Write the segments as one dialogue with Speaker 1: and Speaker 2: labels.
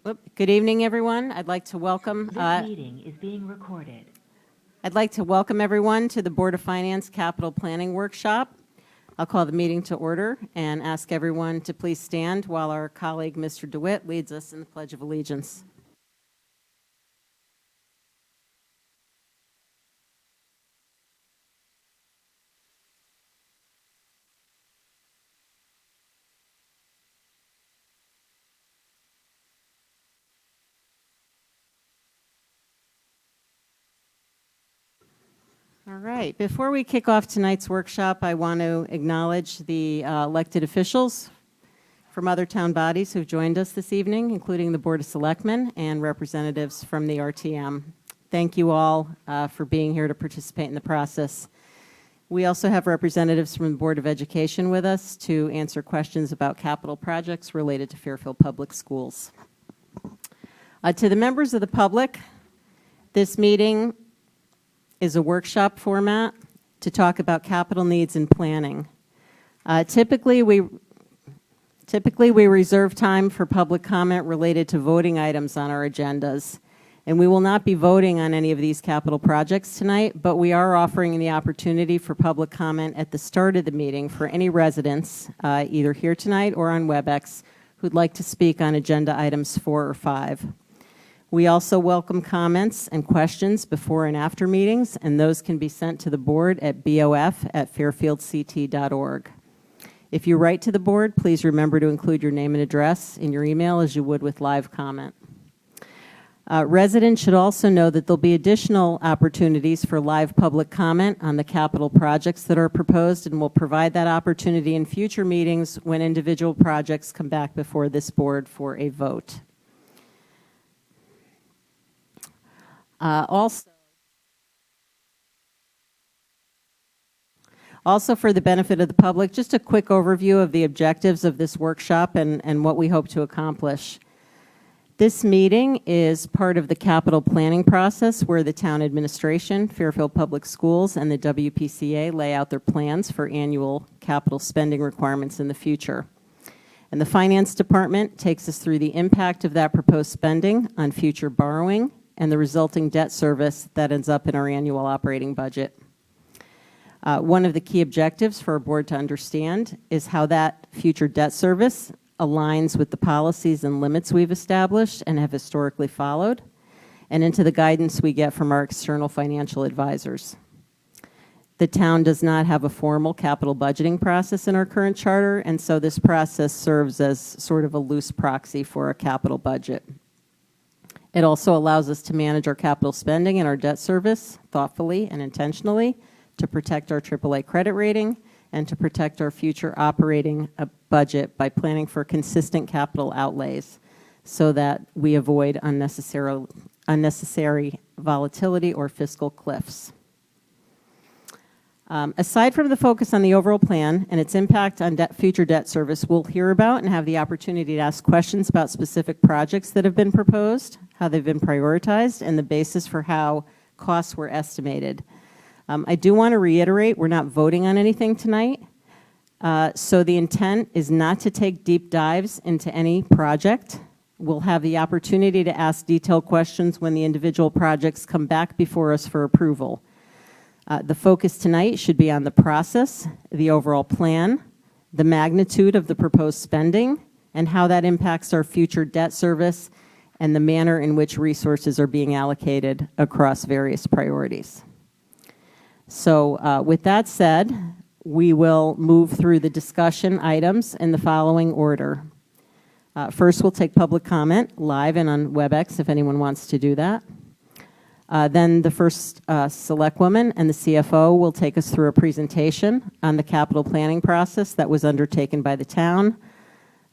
Speaker 1: Good evening, everyone. I'd like to welcome.
Speaker 2: This meeting is being recorded.
Speaker 1: I'd like to welcome everyone to the Board of Finance Capital Planning Workshop. I'll call the meeting to order and ask everyone to please stand while our colleague, Mr. DeWitt, leads us in the Pledge of Allegiance. All right. Before we kick off tonight's workshop, I want to acknowledge the elected officials from other town bodies who've joined us this evening, including the Board of Selectmen and representatives from the RTM. Thank you all for being here to participate in the process. We also have representatives from the Board of Education with us to answer questions about capital projects related to Fairfield Public Schools. To the members of the public, this meeting is a workshop format to talk about capital needs and planning. Typically, we reserve time for public comment related to voting items on our agendas. And we will not be voting on any of these capital projects tonight, but we are offering the opportunity for public comment at the start of the meeting for any residents, either here tonight or on WebEx, who'd like to speak on agenda items 4 or 5. We also welcome comments and questions before and after meetings, and those can be sent to the board at bof@fairfieldct.org. If you write to the board, please remember to include your name and address in your email as you would with live comment. Residents should also know that there'll be additional opportunities for live public comment on the capital projects that are proposed, and we'll provide that opportunity in future meetings when individual projects come back before this board for a vote. Also for the benefit of the public, just a quick overview of the objectives of this workshop and what we hope to accomplish. This meeting is part of the capital planning process where the town administration, Fairfield Public Schools, and the WPCA lay out their plans for annual capital spending requirements in the future. And the Finance Department takes us through the impact of that proposed spending on future borrowing and the resulting debt service that ends up in our annual operating budget. One of the key objectives for our board to understand is how that future debt service aligns with the policies and limits we've established and have historically followed, and into the guidance we get from our external financial advisors. The town does not have a formal capital budgeting process in our current charter, and so this process serves as sort of a loose proxy for a capital budget. It also allows us to manage our capital spending and our debt service thoughtfully and intentionally to protect our AAA credit rating and to protect our future operating budget by planning for consistent capital outlays so that we avoid unnecessary volatility or fiscal cliffs. Aside from the focus on the overall plan and its impact on future debt service, we'll hear about and have the opportunity to ask questions about specific projects that have been proposed, how they've been prioritized, and the basis for how costs were estimated. I do want to reiterate, we're not voting on anything tonight. So the intent is not to take deep dives into any project. We'll have the opportunity to ask detailed questions when the individual projects come back before us for approval. The focus tonight should be on the process, the overall plan, the magnitude of the proposed spending, and how that impacts our future debt service, and the manner in which resources are being allocated across various priorities. So with that said, we will move through the discussion items in the following order. First, we'll take public comment live and on WebEx if anyone wants to do that. Then the first selectwoman and the CFO will take us through a presentation on the capital planning process that was undertaken by the town,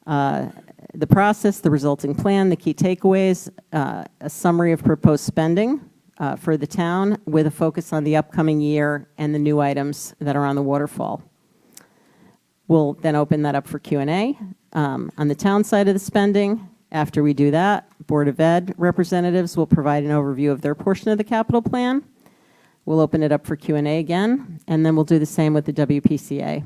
Speaker 1: the process, the resulting plan, the key takeaways, a summary of proposed spending for the town with a focus on the upcoming year and the new items that are on the waterfall. We'll then open that up for Q&A. On the town side of the spending, after we do that, Board of Ed representatives will provide an overview of their portion of the capital plan. We'll open it up for Q&A again, and then we'll do the same with the WPCA.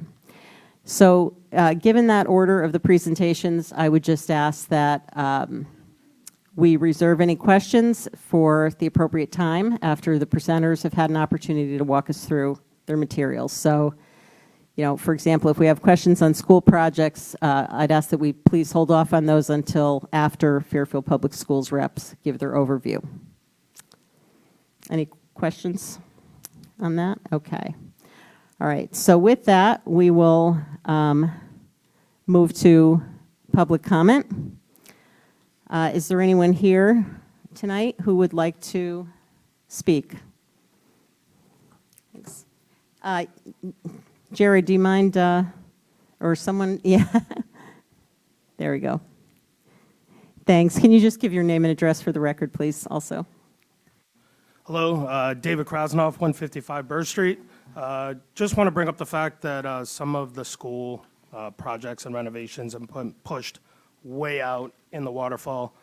Speaker 1: So given that order of the presentations, I would just ask that We reserve any questions for the appropriate time after the presenters have had an opportunity to walk us through their materials. So, for example, if we have questions on school projects, I'd ask that we please hold off on those until after Fairfield Public Schools reps give their overview. Any questions on that? Okay. All right. So with that, we will move to public comment. Is there anyone here tonight who would like to speak? Thanks. Jared, do you mind, or someone? Yeah. There we go. Thanks. Can you just give your name and address for the record, please, also?
Speaker 3: Hello, David Krasnoff, 155 Burr Street. Just want to bring up the fact that some of the school projects and renovations have been pushed way out in the waterfall,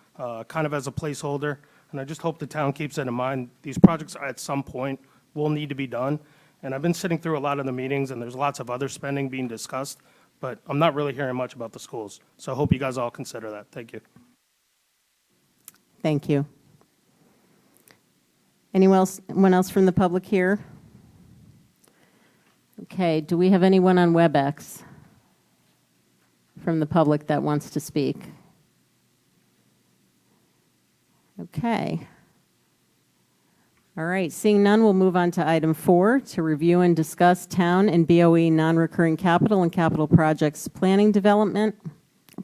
Speaker 3: kind of as a placeholder. And I just hope the town keeps that in mind. These projects at some point will need to be done. And I've been sitting through a lot of the meetings, and there's lots of other spending being discussed, but I'm not really hearing much about the schools. So I hope you guys all consider that. Thank you.
Speaker 1: Thank you. Anyone else from the public here? Okay, do we have anyone on WebEx from the public that wants to speak? Okay. All right, seeing none, we'll move on to item 4, to review and discuss town and BOE non-recurring capital and capital projects planning document,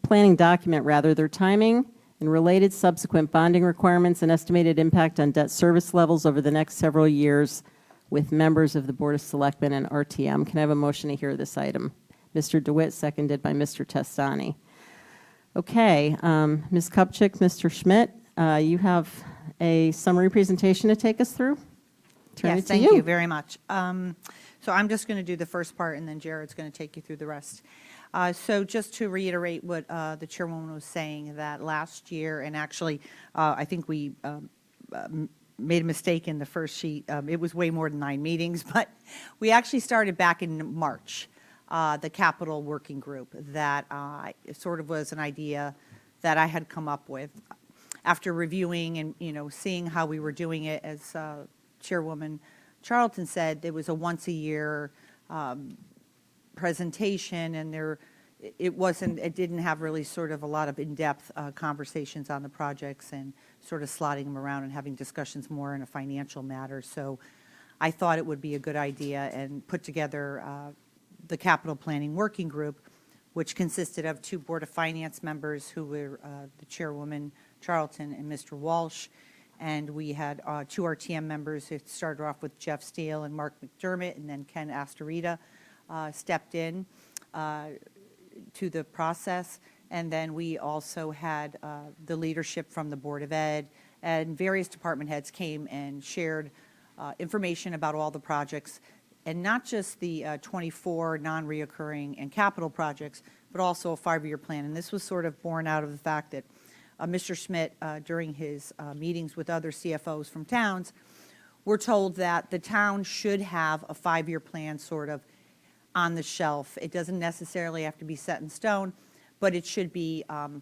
Speaker 1: their timing and related subsequent bonding requirements and estimated impact on debt service levels over the next several years with members of the Board of Selectmen and RTM. Can I have a motion to hear this item? Mr. DeWitt, seconded by Mr. Testani. Okay, Ms. Kupchik, Mr. Schmidt, you have a summary presentation to take us through.
Speaker 4: Yes, thank you very much. So I'm just going to do the first part, and then Jared's going to take you through the rest. So just to reiterate what the chairwoman was saying, that last year, and actually I think we made a mistake in the first sheet. It was way more than 9 meetings, but we actually started back in March, the capital working group that sort of was an idea that I had come up with. After reviewing and seeing how we were doing it, as Chairwoman Charlton said, it was a once-a-year presentation, and it didn't have really sort of a lot of in-depth conversations on the projects and sort of slotting them around and having discussions more in a financial matter. So I thought it would be a good idea and put together the capital planning working group, which consisted of 2 Board of Finance members who were the Chairwoman Charlton and Mr. Walsh, and we had 2 RTM members. It started off with Jeff Steele and Mark McDermott, and then Ken Astorita stepped in to the process. And then we also had the leadership from the Board of Ed, and various department heads came and shared information about all the projects, and not just the 24 non-reoccurring and capital projects, but also a 5-year plan. And this was sort of born out of the fact that Mr. Schmidt, during his meetings with other CFOs from towns, were told that the town should have a 5-year plan sort of on the shelf. It doesn't necessarily have to be set in stone, but it should be on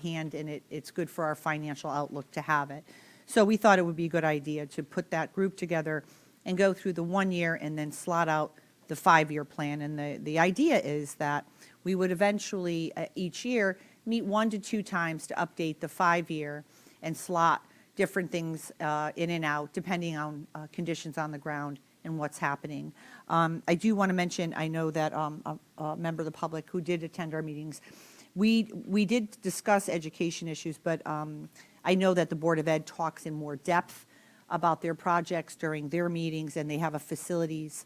Speaker 4: hand, and it's good for our financial outlook to have it. So we thought it would be a good idea to put that group together and go through the 1 year and then slot out the 5-year plan. And the idea is that we would eventually, each year, meet 1 to 2 times to update the 5-year and slot different things in and out, depending on conditions on the ground and what's happening. I do want to mention, I know that a member of the public who did attend our meetings, we did discuss education issues, but I know that the Board of Ed talks in more depth about their projects during their meetings, and they have a facilities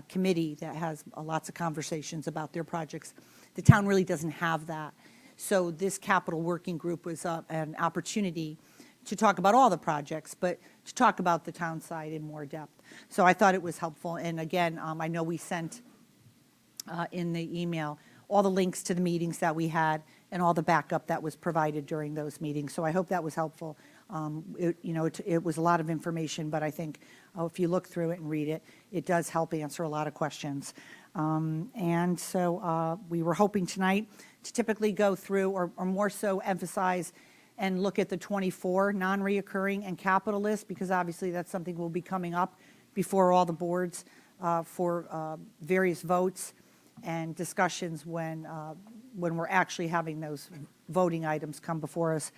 Speaker 4: committee that has lots of conversations about their projects. The town really doesn't have that. So this capital working group was an opportunity to talk about all the projects, but to talk about the town side in more depth. So I thought it was helpful. And again, I know we sent in the email all the links to the meetings that we had and all the backup that was provided during those meetings. So I hope that was helpful. It was a lot of information, but I think if you look through it and read it, it does help answer a lot of questions. And so we were hoping tonight to typically go through, or more so emphasize and look at the 24 non-reoccurring and capital list, because obviously that's something will be coming up before all the boards for various votes and discussions when we're actually having those voting items come before us,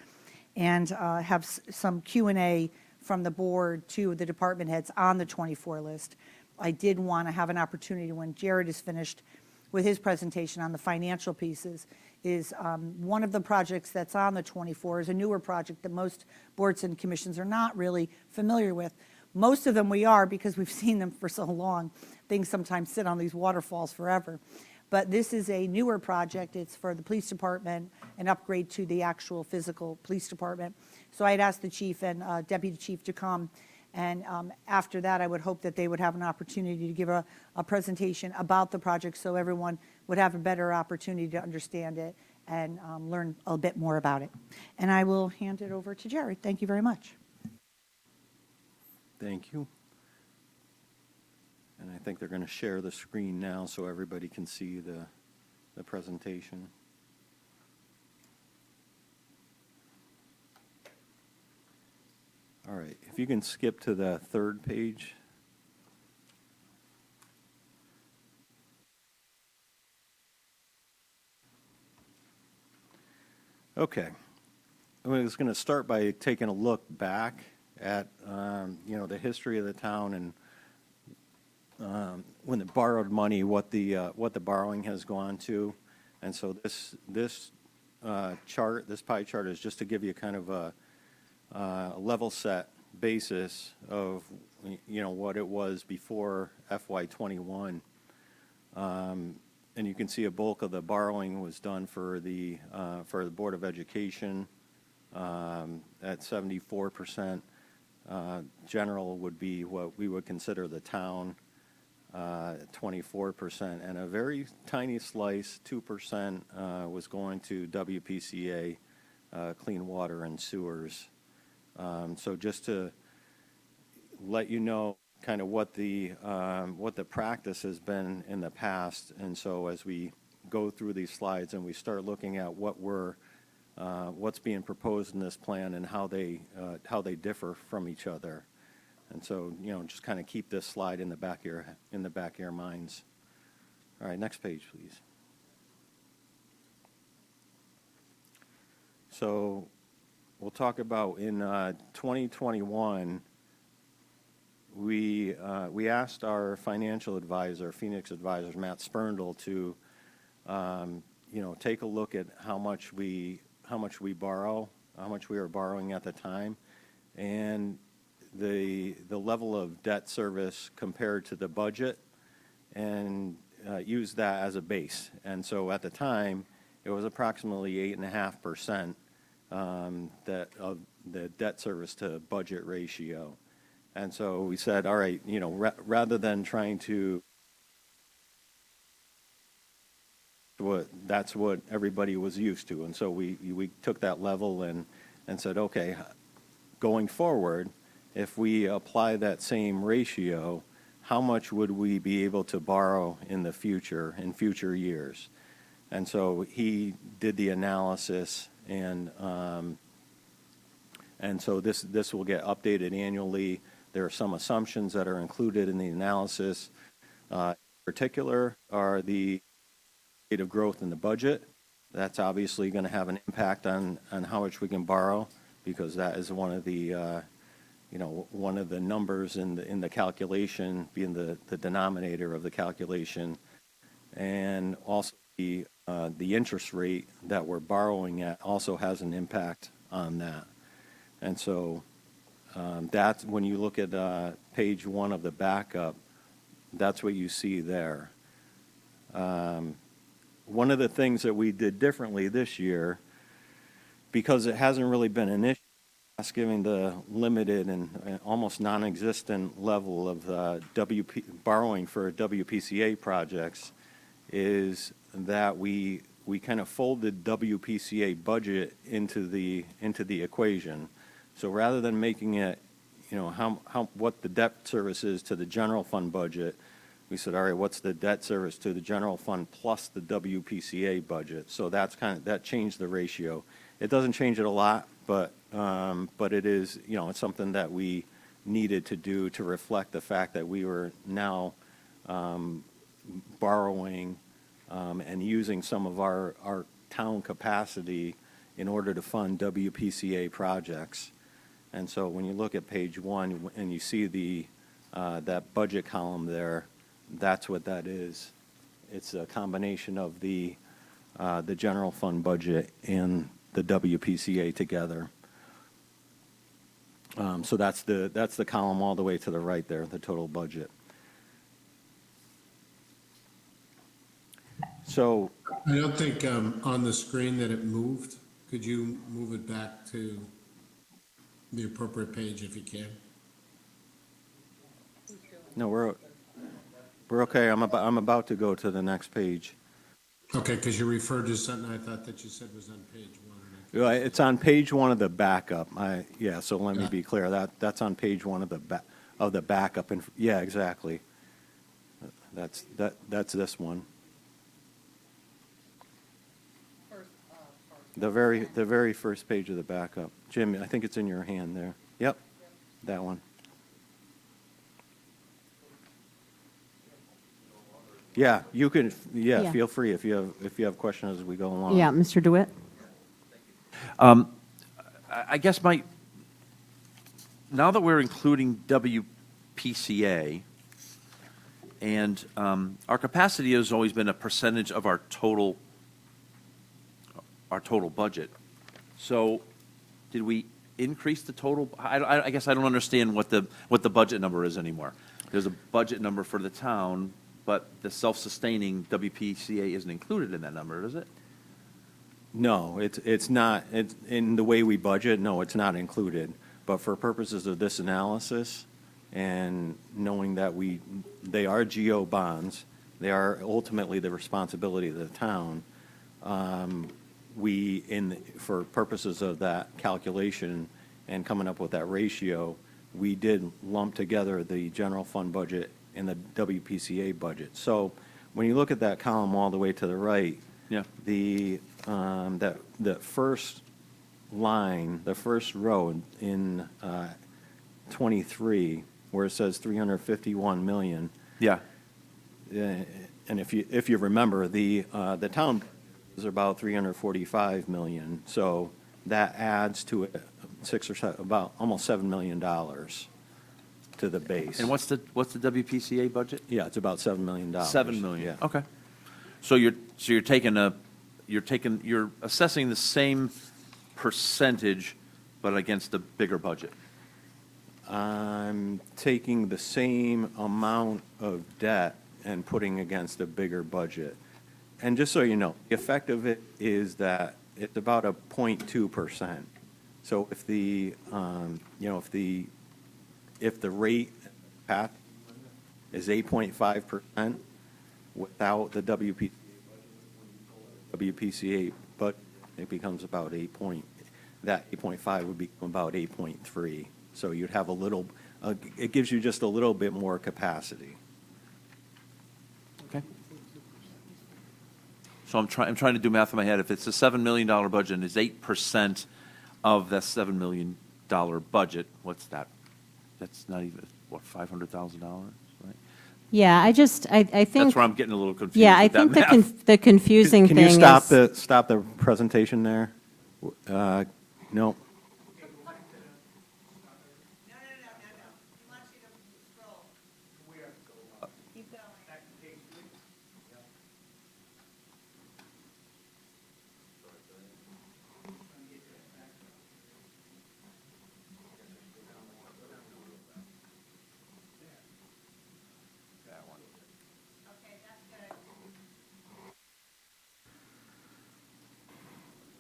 Speaker 4: and have some Q&A from the board to the department heads on the 24 list. I did want to have an opportunity when Jared is finished with his presentation on the financial pieces, is one of the projects that's on the 24 is a newer project that most boards and commissions are not really familiar with. Most of them we are, because we've seen them for so long. Things sometimes sit on these waterfalls forever. But this is a newer project. It's for the police department, an upgrade to the actual physical police department. So I had asked the chief and deputy chief to come, and after that I would hope that they would have an opportunity to give a presentation about the project, so everyone would have a better opportunity to understand it and learn a bit more about it. And I will hand it over to Jared. Thank you very much.
Speaker 5: Thank you. And I think they're going to share the screen now so everybody can see the presentation. All right, if you can skip to the third page. Okay, I was going to start by taking a look back at the history of the town, and when it borrowed money, what the borrowing has gone to. And so this chart, this pie chart, is just to give you kind of a level set basis of what it was before FY21. And you can see a bulk of the borrowing was done for the Board of Education at 74%. General would be what we would consider the town, 24%, and a very tiny slice, 2%, was going to WPCA, Clean Water and Sewers. So just to let you know kind of what the practice has been in the past, and so as we go through these slides and we start looking at what's being proposed in this plan and how they differ from each other. And so, just kind of keep this slide in the back of your minds. All right, next page, please. So we'll talk about in 2021, we asked our financial advisor, Phoenix Advisors, Matt Spurndle, to take a look at how much we borrow, how much we were borrowing at the time, and the level of debt service compared to the budget, and use that as a base. And so at the time, it was approximately 8.5% that of the debt service to budget ratio. And so we said, all right, rather than trying to, that's what everybody was used to. And so we took that level and said, okay, going forward, if we apply that same ratio, how much would we be able to borrow in future years? And so he did the analysis, and so this will get updated annually. There are some assumptions that are included in the analysis. In particular are the rate of growth in the budget. That's obviously going to have an impact on how much we can borrow, because that is one of the numbers in the calculation, being the denominator of the calculation, and also the interest rate that we're borrowing at also has an impact on that. And so that's when you look at page 1 of the backup, that's what you see there. One of the things that we did differently this year, because it hasn't really been an issue, given the limited and almost non-existent level of borrowing for WPCA projects, is that we kind of folded WPCA budget into the equation. So rather than making it, what the debt service is to the general fund budget, we said, all right, what's the debt service to the general fund plus the WPCA budget? So that changed the ratio. it doesn't change it a lot, but it is, it's something that we needed to do to reflect the fact that we were now borrowing and using some of our town capacity in order to fund WPCA projects. And so when you look at page 1 and you see that budget column there, that's what that is. It's a combination of the general fund budget and the WPCA together. So that's the column all the way to the right there, the total budget. So
Speaker 6: I don't think on the screen that it moved. Could you move it back to the appropriate page if you can?
Speaker 5: no, we're okay. I'm about to go to the next page.
Speaker 6: Okay, because you referred to something I thought that you said was on page 1.
Speaker 5: It's on page 1 of the backup. So let me
Speaker 6: Yeah.
Speaker 5: be clear. That's on page 1 of the backup. And yeah, exactly. That's this one. The very first page of the backup. Jim, I think it's in your hand there. Yep, that one. Yeah, you can.
Speaker 1: Yeah.
Speaker 5: Feel free if you have questions as we go along.
Speaker 1: Yeah, Mr. DeWitt?
Speaker 7: I guess now that we're including WPCA, and our capacity has always been a percentage of our total budget. So did we increase the total? I guess I don't understand what the budget number is anymore. There's a budget number for the town, but the self-sustaining WPCA isn't included in that number, is it?
Speaker 5: No, it's not. It's in the way we budget. No, it's not included. But for purposes of this analysis, and knowing that they are GO bonds, they are ultimately the responsibility of the town. For purposes of that calculation and coming up with that ratio, we did lump together the general fund budget and the WPCA budget. So when you look at that column all the way to the right,
Speaker 7: Yeah.
Speaker 5: the first line, the first row in 23, where it says 351 million.
Speaker 7: Yeah.
Speaker 5: And if you remember, the town is about 345 million, so that adds to it about almost $7 million to the base.
Speaker 7: And what's the WPCA budget?
Speaker 5: Yeah, it's about $7 million.
Speaker 7: $7 million.
Speaker 5: Yeah.
Speaker 7: Okay. So you're assessing the same percentage, but against a bigger budget.
Speaker 5: I'm taking the same amount of debt and putting against a bigger budget. And just so you know, the effect of it is that it's about a 0.2%. So if the rate path is 8.5% without the WPCA, but it becomes about that 8.5 would become about 8.3. So you'd have it gives you just a little bit more capacity.
Speaker 7: Okay. So I'm trying to do math in my head. If it's a $7 million budget and it's 8% of that $7 million budget, what's that? That's not even, $500,000, right?
Speaker 1: Yeah, I think.
Speaker 7: That's where I'm getting a little confused.
Speaker 1: Yeah, I
Speaker 7: with that
Speaker 1: think
Speaker 7: math.
Speaker 1: the confusing
Speaker 5: Can
Speaker 1: thing
Speaker 5: you
Speaker 1: is.
Speaker 5: stop the presentation there? No.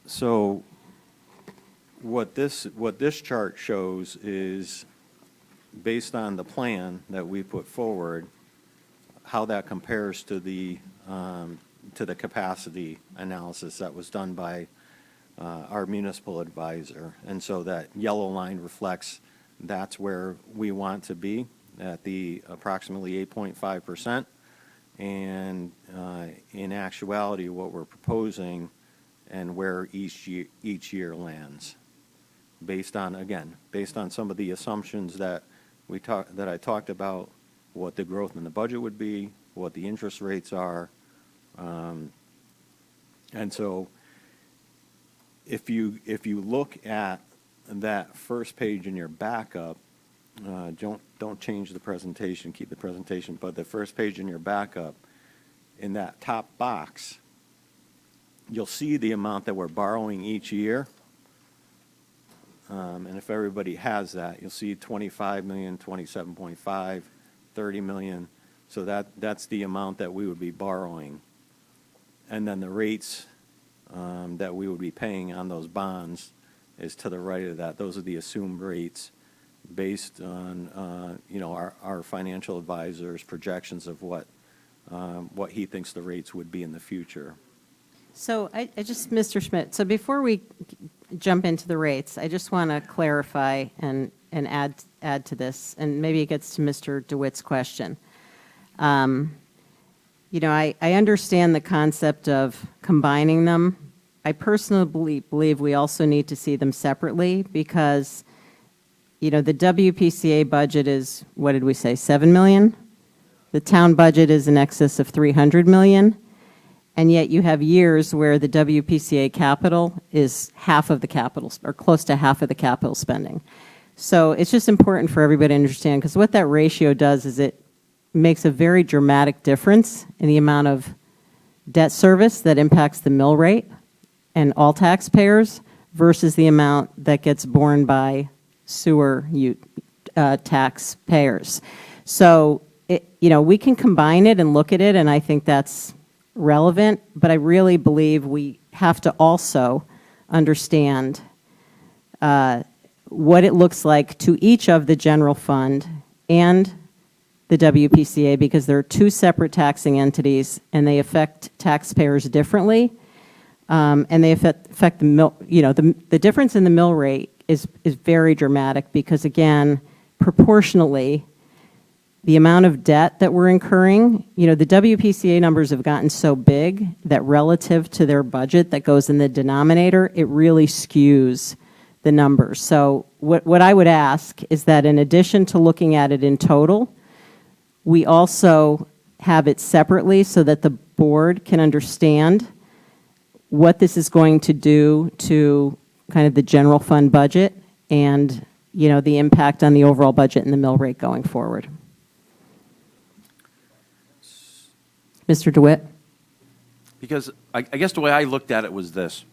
Speaker 5: So what this chart shows is, based on the plan that we put forward, how that compares to the capacity analysis that was done by our municipal advisor. And so that yellow line reflects that's where we want to be, at the approximately 8.5%. And in actuality, what we're proposing and where each year lands. Based on, again, based on some of the assumptions that I talked about, what the growth in the budget would be, what the interest rates are. And so if you look at that first page in your backup, don't change the presentation, keep the presentation, but the first page in your backup, in that top box, you'll see the amount that we're borrowing each year. And if everybody has that, you'll see 25 million, 27.5, 30 million. So that's the amount that we would be borrowing. And then the rates that we would be paying on those bonds is to the right of that. Those are the assumed rates based on, our financial advisor's projections of what he thinks the rates would be in the future.
Speaker 1: So I just, Mr. Schmidt, so before we jump into the rates, I just want to clarify and add to this, and maybe it gets to Mr. DeWitt's question. I understand the concept of combining them. I personally believe we also need to see them separately because, the WPCA budget is, what did we say, 7 million? The town budget is in excess of 300 million. And yet you have years where the WPCA capital is half of the capital, or close to half of the capital spending. So it's just important for everybody to understand, because what that ratio does is it makes a very dramatic difference in the amount of debt service that impacts the mill rate and all taxpayers versus the amount that gets borne by sewer taxpayers. So, we can combine it and look at it, and I think that's relevant, but I really believe we have to also understand what it looks like to each of the general fund and the WPCA, because they're two separate taxing entities and they affect taxpayers differently, and they affect the mill. The difference in the mill rate is very dramatic because, again, proportionally, the amount of debt that we're incurring, the WPCA numbers have gotten so big that relative to their budget that goes in the denominator, it really skews the numbers. So what I would ask is that in addition to looking at it in total, we also have it separately so that the board can understand what this is going to do to kind of the general fund budget and, the impact on the overall budget and the mill rate going forward. Mr. DeWitt?
Speaker 7: Because I guess the way I looked at it was this.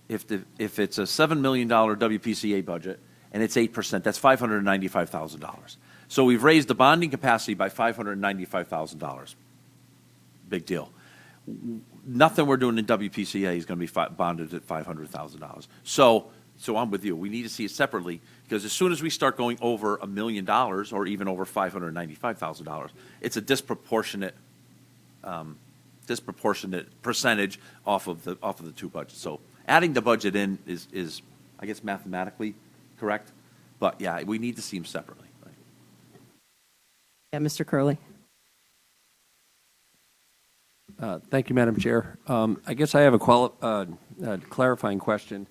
Speaker 7: If it's a $7 million WPCA budget and it's 8%, that's $595,000. So we've raised the bonding capacity by $595,000. Big deal. Nothing we're doing in WPCA is going to be bonded at $500,000. So I'm with you. We need to see it separately because as soon as we start going over $1 million or even over $595,000, it's a disproportionate percentage off of the two budgets. So adding the budget in is I guess mathematically correct, but yeah, we need to see them separately. Right?
Speaker 1: Yeah, Mr. Curley.
Speaker 8: Thank you, Madam Chair. I guess I have a clarifying question.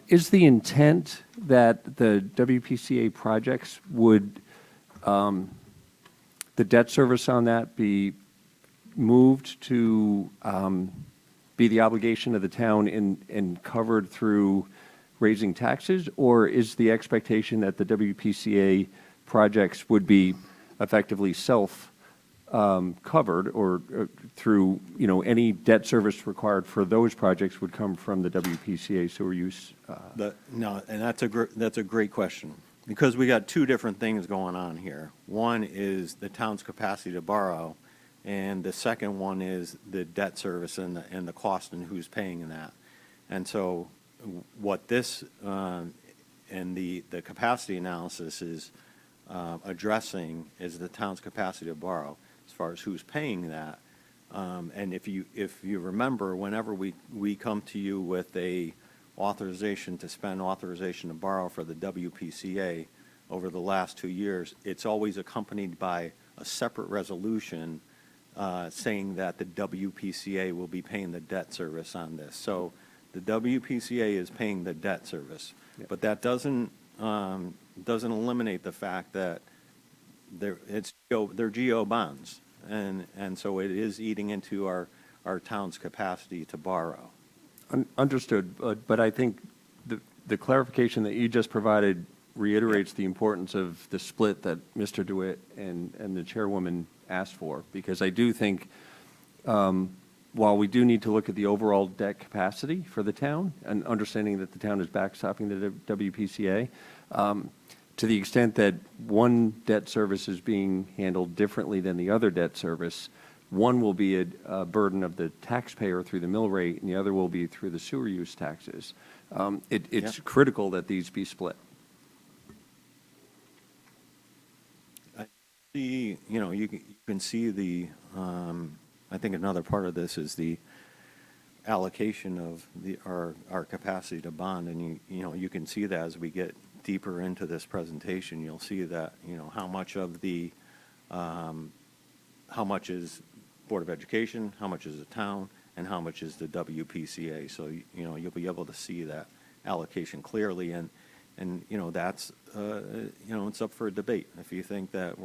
Speaker 8: Is the intent that the WPCA projects would, the debt service on that be moved to be the obligation of the town and covered through raising taxes, or is the expectation that the WPCA projects would be effectively covered or through, any debt service required for those projects would come from the WPCA sewer use?
Speaker 5: No, and that's a great question because we got two different things going on here. One is the town's capacity to borrow, and the second one is the debt service and the cost and who's paying that. And so what this and the capacity analysis is addressing is the town's capacity to borrow as far as who's paying that. And if you remember, whenever we come to you with a authorization to spend, authorization to borrow for the WPCA over the last 2 years, it's always accompanied by a separate resolution saying that the WPCA will be paying the debt service on this. So The WPCA is paying the debt service, but that doesn't eliminate the fact that they're GO bonds, and so it is eating into our town's capacity to borrow.
Speaker 8: Understood, but I think the clarification that you just provided reiterates the importance of the split that Mr. DeWitt and the chairwoman asked for, because I do think, while we do need to look at the overall debt capacity for the town, and understanding that the town is backstopping the WPCA, to the extent that one debt service is being handled differently than the other debt service, one will be a burden of the taxpayer through the mill rate, and the other will be through the sewer use taxes. It's critical that these be split.
Speaker 5: You can see I think another part of this is the allocation of our capacity to bond, and you can see that as we get deeper into this presentation, you'll see that, how much is Board of Education, how much is the town, and how much is the WPCA. So, you'll be able to see that allocation clearly, and that's, it's up for a debate. If you think that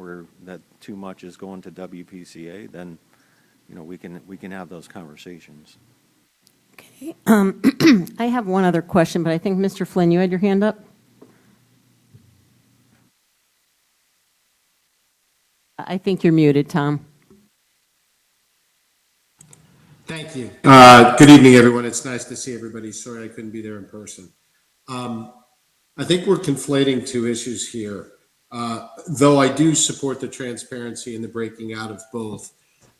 Speaker 5: that too much is going to WPCA, then, we can have those conversations.
Speaker 1: Okay. I have one other question, but I think, Mr. Flynn, you had your hand up? I think you're muted, Tom.
Speaker 6: Thank you. Good evening, everyone. It's nice to see everybody. Sorry I couldn't be there in person. I think we're conflating two issues here. Though I do support the transparency and the breaking out of both,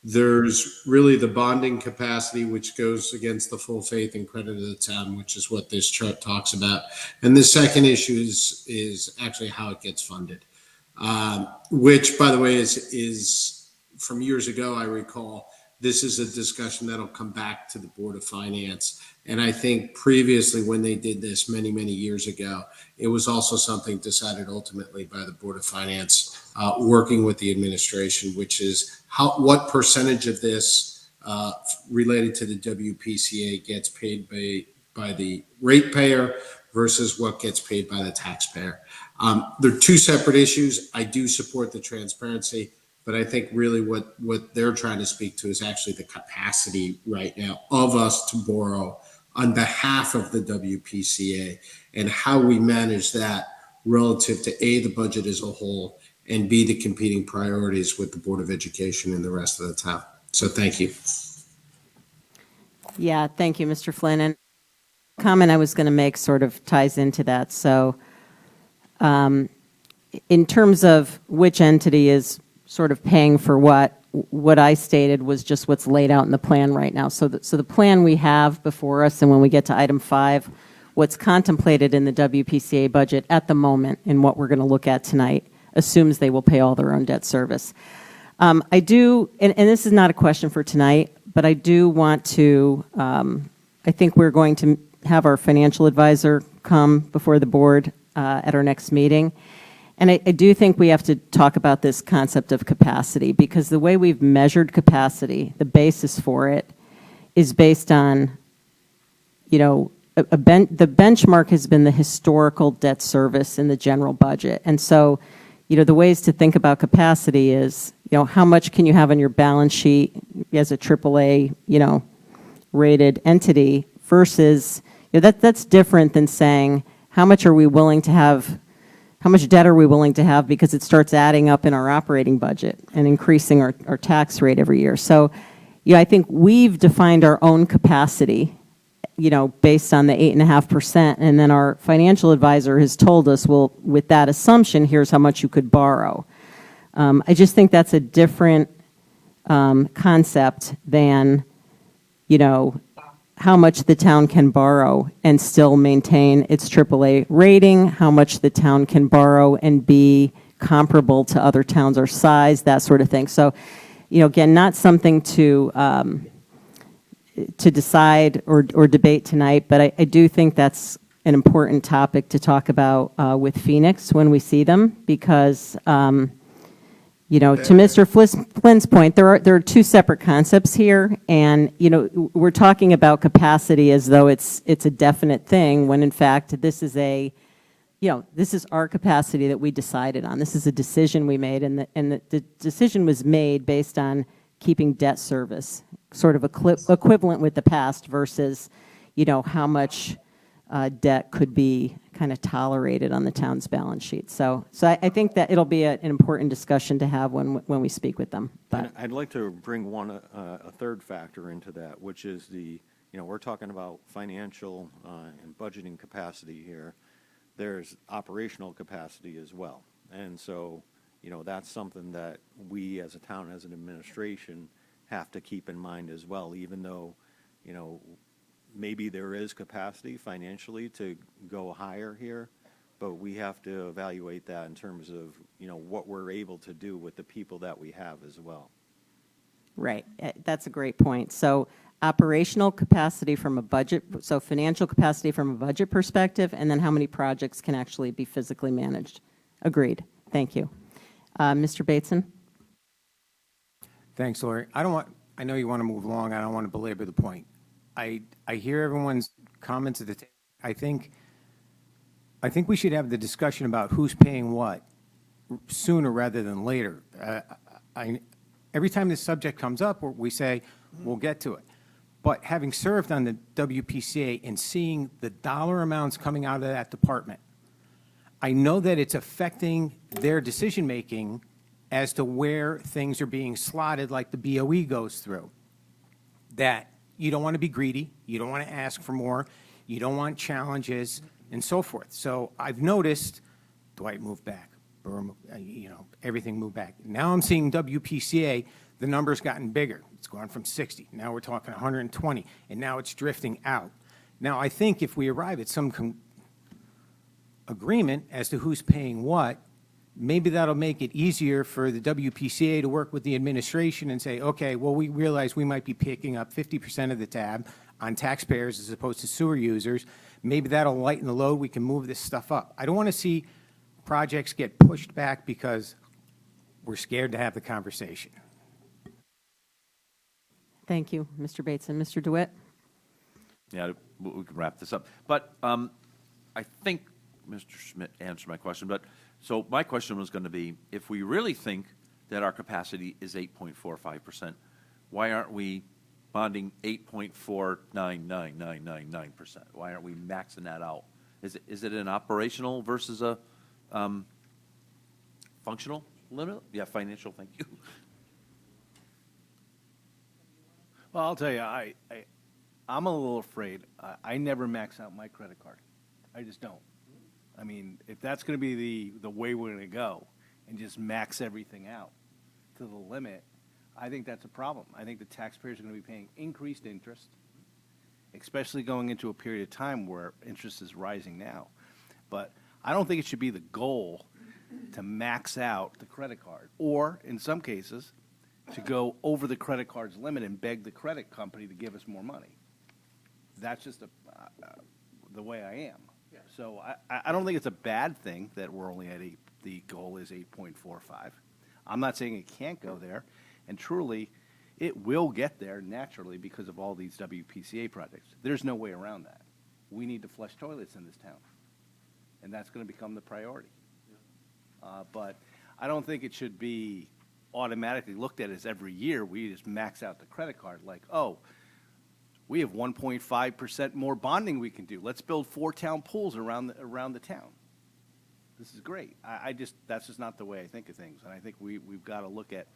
Speaker 6: there's really the bonding capacity, which goes against the full faith and credit of the town, which is what this chart talks about. And the second issue is actually how it gets funded, which, by the way, is from years ago, I recall. This is a discussion that'll come back to the Board of Finance. And I think previously when they did this many, many years ago, it was also something decided ultimately by the Board of Finance, working with the administration, which is what percentage of this related to the WPCA gets paid by the ratepayer versus what gets paid by the taxpayer. They're two separate issues. I do support the transparency. But I think really what they're trying to speak to is actually the capacity right now of us to borrow on behalf of the WPCA and how we manage that relative to A, the budget as a whole, and B, the competing priorities with the Board of Education and the rest of the town. So thank you.
Speaker 1: Yeah, thank you, Mr. Flynn. And the comment I was going to make sort of ties into that. So in terms of which entity is sort of paying for what I stated was just what's laid out in the plan right now. So the plan we have before us, and when we get to item 5, what's contemplated in the WPCA budget at the moment and what we're going to look at tonight assumes they will pay all their own debt service. I do, and this is not a question for tonight, but I do want to, I think we're going to have our financial advisor come before the board at our next meeting. And I do think we have to talk about this concept of capacity, because the way we've measured capacity, the basis for it, is based on, the benchmark has been the historical debt service in the general budget. And so, the ways to think about capacity is, how much can you have on your balance sheet as a AAA, rated entity versus, that's different than saying, how much are we willing to have, how much debt are we willing to have, because it starts adding up in our operating budget and increasing our tax rate every year. So, I think we've defined our own capacity, based on the 8.5%, and then our financial advisor has told us, well, with that assumption, here's how much you could borrow. I just think that's a different concept than, how much the town can borrow and still maintain its AAA rating, how much the town can borrow and be comparable to other towns our size, that sort of thing. So, again, not something to decide or debate tonight, but I do think that's an important topic to talk about with Phoenix when we see them, because, You know, to Mr. Flynn's point, there are two separate concepts here, and, you know, we're talking about capacity as though it's a definite thing, when in fact, this is this is our capacity that we decided on. This is a decision we made, and the decision was made based on keeping debt service sort of equivalent with the past versus, you know, how much debt could be kind of tolerated on the town's balance sheet. So I think that it'll be an important discussion to have when we speak with them. But
Speaker 5: I'd like to bring a third factor into that, which is we're talking about financial and budgeting capacity here. There's operational capacity as well. And so, that's something that we as a town, as an administration, have to keep in mind as well, even though, maybe there is capacity financially to go higher here, but we have to evaluate that in terms of, what we're able to do with the people that we have as well.
Speaker 1: right, that's a great point. So operational capacity from a budget, so financial capacity from a budget perspective, and then how many projects can actually be physically managed. Agreed. Thank you. Mr. Bateson?
Speaker 9: Thanks, Lori. I know you want to move along. I don't want to belabor the point. I hear everyone's comments at the table. I think we should have the discussion about who's paying what sooner rather than later. Every time this subject comes up, we say, we'll get to it. But having served on the WPCA and seeing the dollar amounts coming out of that department, I know that it's affecting their decision-making as to where things are being slotted, like the BOE goes through. That you don't want to be greedy, you don't want to ask for more, you don't want challenges, and so forth. So I've noticed Dwight moved back, Burr, everything moved back. Now I'm seeing WPCA, the number's gotten bigger. It's gone from 60, now we're talking 120, and now it's drifting out. Now I think if we arrive at some agreement as to who's paying what, maybe that'll make it easier for the WPCA to work with the administration and say, okay, well, we realize we might be picking up 50% of the tab on taxpayers as opposed to sewer users. Maybe that'll lighten the load. We can move this stuff up. I don't want to see projects get pushed back because we're scared to have the conversation.
Speaker 1: Thank you, Mr. Bateson. Mr. DeWitt?
Speaker 7: Yeah, we can wrap this up. But I think Mr. Schmidt answered my question. But so my question was going to be, if we really think that our capacity is 8.45%, why aren't we bonding 8.499999%? Why aren't we maxing that out? Is it an operational versus a functional limit? Yeah, financial. Thank you.
Speaker 10: Well, I'll tell you, I'm a little afraid. I never max out my credit card. I just don't. I mean, if that's going to be the way we're going to go and just max everything out to the limit, I think that's a problem. I think the taxpayers are going to be paying increased interest, especially going into a period of time where interest is rising now. But I don't think it should be the goal to max out the credit card, or in some cases, to go over the credit card's limit and beg the credit company to give us more money. That's just the way I am. Yeah. So I don't think it's a bad thing that we're only at the goal is 8.45. I'm not saying it can't go there, and truly, it will get there naturally because of all these WPCA projects. There's no way around that. We need to flush toilets in this town, and that's going to become the priority. Yeah. But I don't think it should be automatically looked at as every year we just max out the credit card like, oh, we have 1.5% more bonding we can do. Let's build 4 town pools around the town. This is great. That's just not the way I think of things. And I think we've got to look at,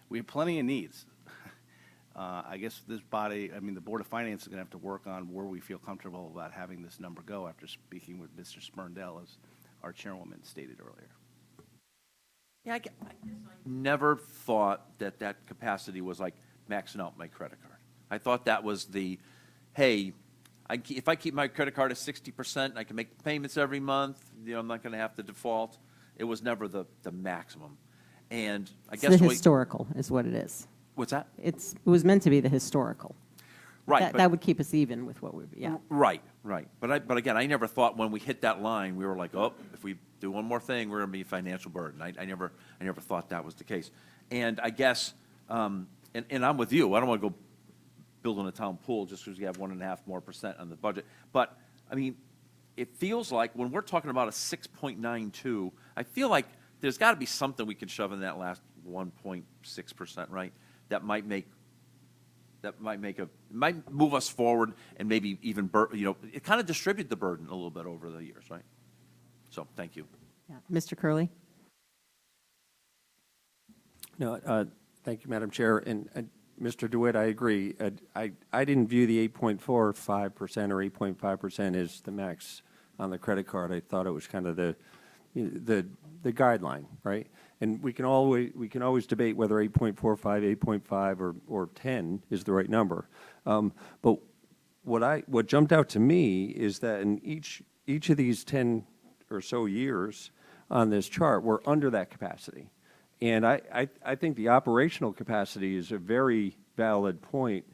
Speaker 10: we have plenty of needs. I guess this body, the Board of Finance is going to have to work on where we feel comfortable about having this number go after speaking with Mr. Spurndell, as our chairwoman stated earlier.
Speaker 7: Yeah, I guess I never thought that capacity was like maxing out my credit card. I thought that was hey, if I keep my credit card at 60%, I can make payments every month. I'm not going to have to default. It was never the maximum. And I guess
Speaker 1: the historical is what it is.
Speaker 7: What's that?
Speaker 1: It was meant to be the historical.
Speaker 7: Right.
Speaker 1: That would keep us even with what we, yeah.
Speaker 7: Right. But again, I never thought when we hit that line, we were like, oh, if we do one more thing, we're going to be a financial burden. I never thought that was the case. And I guess, and I'm with you, I don't want to go building a town pool just because we have 1.5% more on the budget. But, I mean, it feels like when we're talking about a 6.92, I feel like there's got to be something we can shove in that last 1.6%, right? That might move us forward and maybe even, it kind of distribute the burden a little bit over the years, right? So, thank you.
Speaker 1: Yeah. Mr. Curley?
Speaker 8: No, thank you, Madam Chair. And Mr. DeWitt, I agree. I didn't view the 8.45% or 8.5% as the max on the credit card. I thought it was kind of the guideline, right? And we can always debate whether 8.45, 8.5, or 10 is the right number. But what jumped out to me is that in each of these 10 or so years on this chart, we're under that capacity. And I think the operational capacity is a very valid point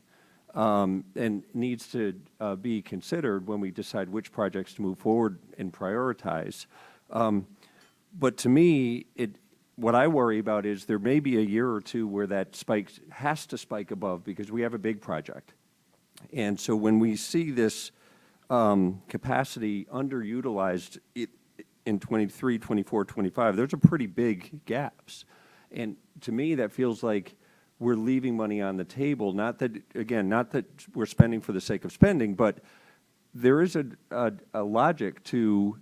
Speaker 8: and needs to be considered when we decide which projects to move forward and prioritize. But to me, what I worry about is there may be a year or two where that has to spike above because we have a big project. And so when we see this capacity underutilized in 23, 24, 25, those are pretty big gaps. And to me, that feels like we're leaving money on the table. Not that we're spending for the sake of spending, but there is a logic to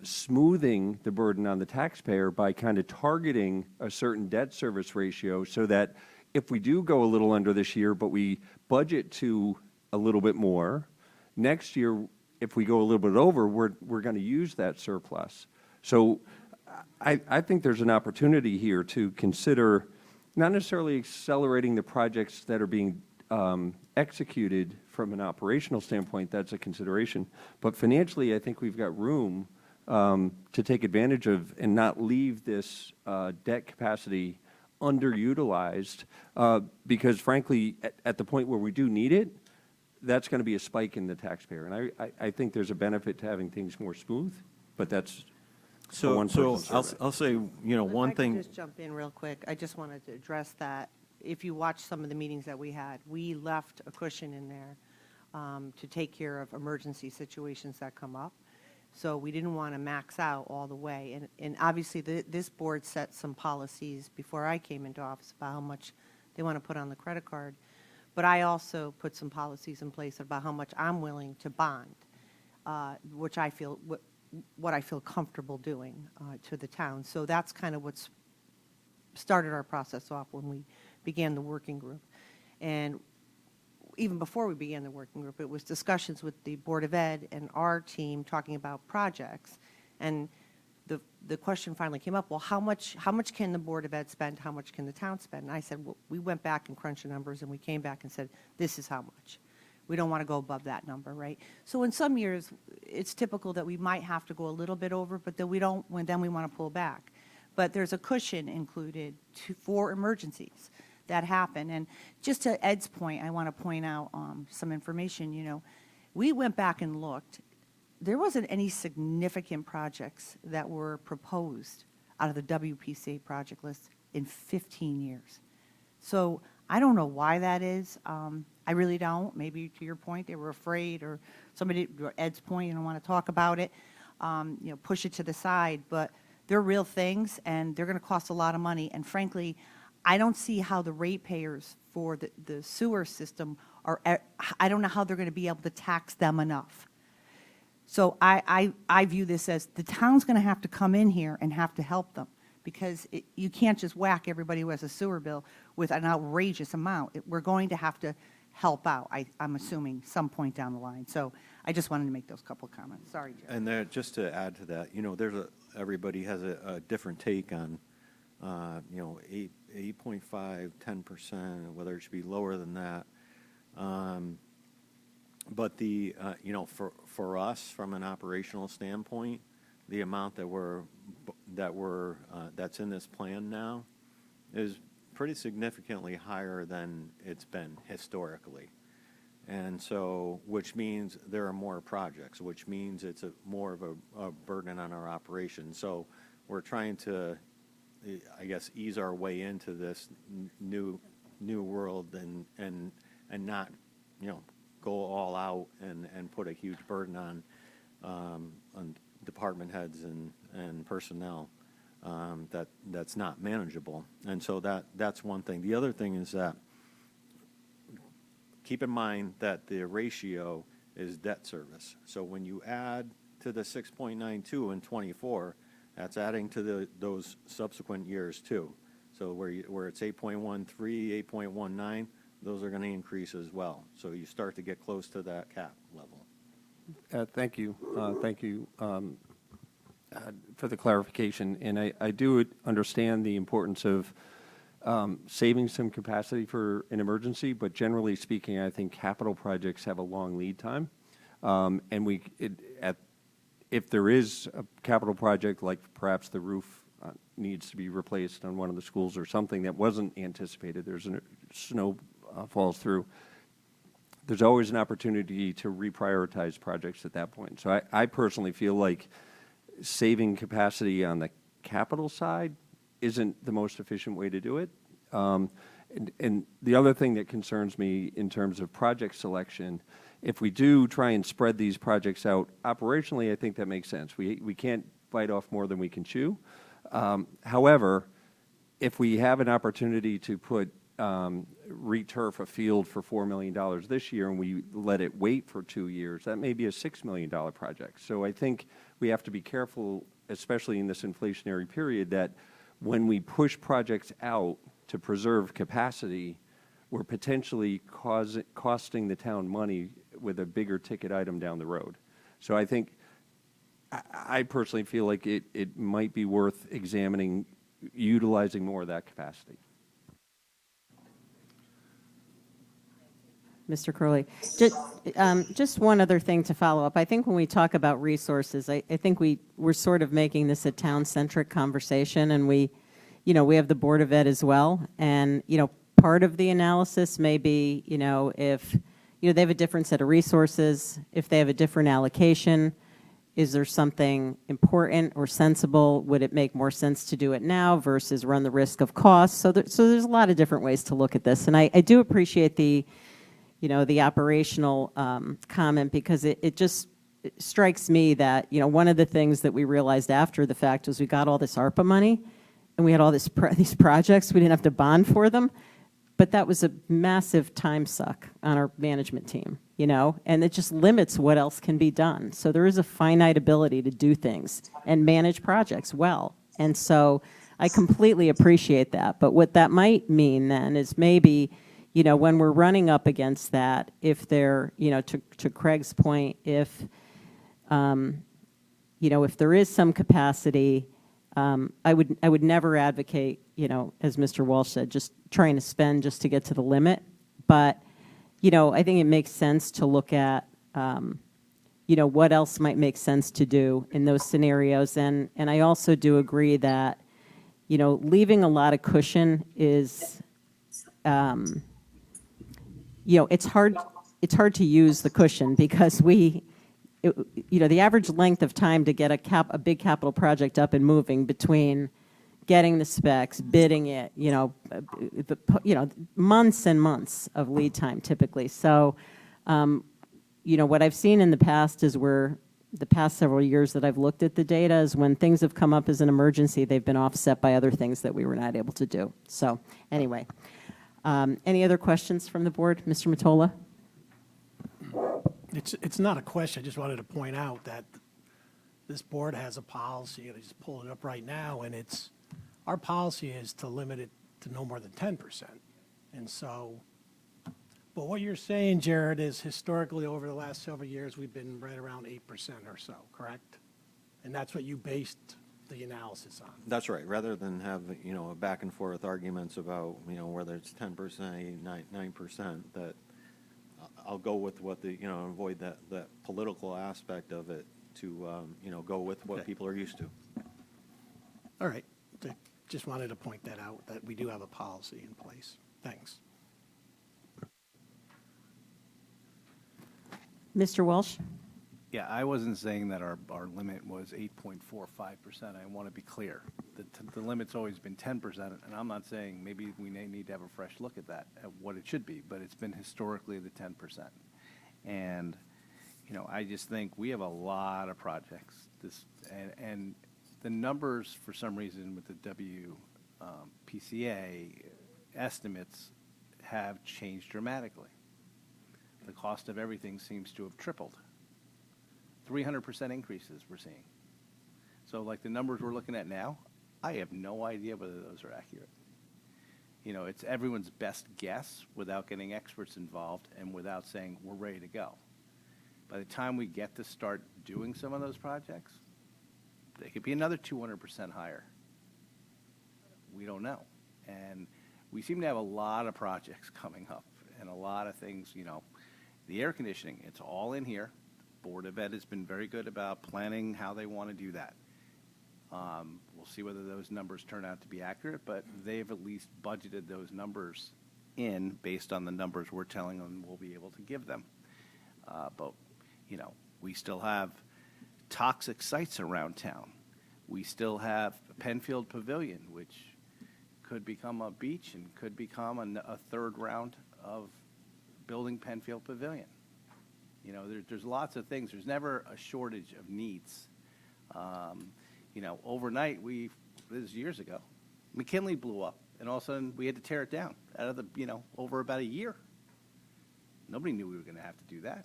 Speaker 8: smoothing the burden on the taxpayer by kind of targeting a certain debt service ratio so that if we do go a little under this year, but we budget to a little bit more, next year, if we go a little bit over, we're going to use that surplus. So I think there's an opportunity here to consider not necessarily accelerating the projects that are being executed from an operational standpoint, that's a consideration. But financially, I think we've got room to take advantage of and not leave this debt capacity underutilized because, frankly, at the point where we do need it, that's going to be a spike in the taxpayer. And I think there's a benefit to having things more smooth, but that's
Speaker 5: So I'll say, one
Speaker 4: If I
Speaker 5: thing.
Speaker 4: could just jump in real quick. I just wanted to address that. If you watch some of the meetings that we had, we left a cushion in there to take care of emergency situations that come up. So we didn't want to max out all the way. And obviously, this board set some policies before I came into office about how much they want to put on the credit card. But I also put some policies in place about how much I'm willing to bond, which I feel what I feel comfortable doing to the town. So that's kind of what's started our process off when we began the working group. And even before we began the working group, it was discussions with the Board of Ed and our team talking about projects. And the question finally came up, well, how much can the Board of Ed spend? How much can the town spend? And I said, well, we went back and crunched the numbers, and we came back and said, this is how much. We don't want to go above that number, right? So in some years, it's typical that we might have to go a little bit over, but then we don't, then we want to pull back. But there's a cushion included for emergencies that happen. And just to Ed's point, I want to point out some information. We went back and looked. There wasn't any significant projects that were proposed out of the WPCA project list in 15 years. So I don't know why that is. I really don't. Maybe to your point, they were afraid, or Ed's point, you don't want to talk about it, push it to the side. But they're real things, and they're going to cost a lot of money. And frankly, I don't see how the ratepayers for the sewer system I don't know how they're going to be able to tax them enough. So I view this as the town's going to have to come in here and have to help them, because you can't just whack everybody who has a sewer bill with an outrageous amount. We're going to have to help out, I'm assuming, some point down the line. So I just wanted to make those couple of comments. Sorry, Jerry.
Speaker 5: And there, just to add to that, everybody has a different take on, 8.5, 10%, whether it should be lower than that. But for us, from an operational standpoint, the amount that's in this plan now is pretty significantly higher than it's been historically. And so, which means there are more projects, which means it's more of a burden on our operation. So we're trying to, I guess, ease our way into this new world and not, go all out and put a huge burden on department heads and personnel that's not manageable. And so that's one thing. The other thing is that keep in mind that the ratio is debt service. So when you add to the 6.92 in '24, that's adding to those subsequent years too. So where it's 8.13, 8.19, those are going to increase as well. So you start to get close to that cap level.
Speaker 8: Thank you. Thank you for the clarification. And I do understand the importance of saving some capacity for an emergency, but generally speaking, I think capital projects have a long lead time. And if there is a capital project, like perhaps the roof needs to be replaced on one of the schools or something that wasn't anticipated, snow falls through, there's always an opportunity to reprioritize projects at that point. So I personally feel like saving capacity on the capital side isn't the most efficient way to do it. And the other thing that concerns me in terms of project selection, if we do try and spread these projects out operationally, I think that makes sense. We can't bite off more than we can chew. However, if we have an opportunity to put returf a field for $4 million this year and we let it wait for 2 years, that may be a $6 million project. So I think we have to be careful, especially in this inflationary period, that when we push projects out to preserve capacity, we're potentially costing the town money with a bigger ticket item down the road. So I think, I personally feel like it might be worth examining utilizing more of that capacity.
Speaker 1: Mr. Curley. Just one other thing to follow up. I think when we talk about resources, I think we're sort of making this a town-centric conversation, and we have the Board of Ed as well. And, part of the analysis may be, if, they have a different set of resources, if they have a different allocation, is there something important or sensible? Would it make more sense to do it now versus run the risk of cost? So there's a lot of different ways to look at this. And I do appreciate the operational comment, because it just strikes me that, one of the things that we realized after the fact was we got all this ARPA money and we had all these projects. We didn't have to bond for them, but that was a massive time suck on our management team, and it just limits what else can be done. So there is a finite ability to do things and manage projects well. And so I completely appreciate that. But what that might mean then is maybe, when we're running up against that, if they're, to Craig's point, if there is some capacity, I would never advocate, as Mr. Walsh said, just trying to spend just to get to the limit. But, I think it makes sense to look at, what else might make sense to do in those scenarios. And I also do agree that, leaving a lot of cushion is, it's hard to use the cushion, because the average length of time to get a big capital project up and moving between getting the specs, bidding it, months and months of lead time typically. So, what I've seen in the past is the past several years that I've looked at the data is when things have come up as an emergency, they've been offset by other things that we were not able to do. So anyway, any other questions from the board? Mr. Mottola?
Speaker 11: It's not a question. I just wanted to point out that this board has a policy, and I just pulled it up right now, and our policy is to limit it to no more than 10%. And so, but what you're saying, Jared, is historically over the last several years, we've been right around 8% or so, correct? And that's what you based the analysis on.
Speaker 5: That's right. Rather than have, a back and forth arguments about, whether it's 10%, 9%, that I'll go with what avoid that political aspect of it to, go with what people are used to.
Speaker 11: All right. Just wanted to point that out, that we do have a policy in place. Thanks.
Speaker 1: Mr. Walsh?
Speaker 10: Yeah, I wasn't saying that our limit was 8.45%. I want to be clear. The limit's always been 10%, and I'm not saying maybe we may need to have a fresh look at that, at what it should be, but it's been historically the 10%. And, you know, I just think we have a lot of projects. And the numbers, for some reason, with the WPCA estimates have changed dramatically. The cost of everything seems to have tripled. 300% increases we're seeing. So like the numbers we're looking at now, I have no idea whether those are accurate. You know, it's everyone's best guess without getting experts involved and without saying we're ready to go. By the time we get to start doing some of those projects, they could be another 200% higher. We don't know. And we seem to have a lot of projects coming up and a lot of things, you know. The air conditioning, it's all in here. Board of Ed has been very good about planning how they want to do that. We'll see whether those numbers turn out to be accurate, but they've at least budgeted those numbers in based on the numbers we're telling them we'll be able to give them. But, you know, we still have toxic sites around town. We still have Penfield Pavilion, which could become a beach and could become a third round of building Penfield Pavilion. You know, there's lots of things. There's never a shortage of needs. You know, overnight, this was years ago, McKinley blew up, and all of a sudden we had to tear it down out of the, you know, over about a year. Nobody knew we were going to have to do that.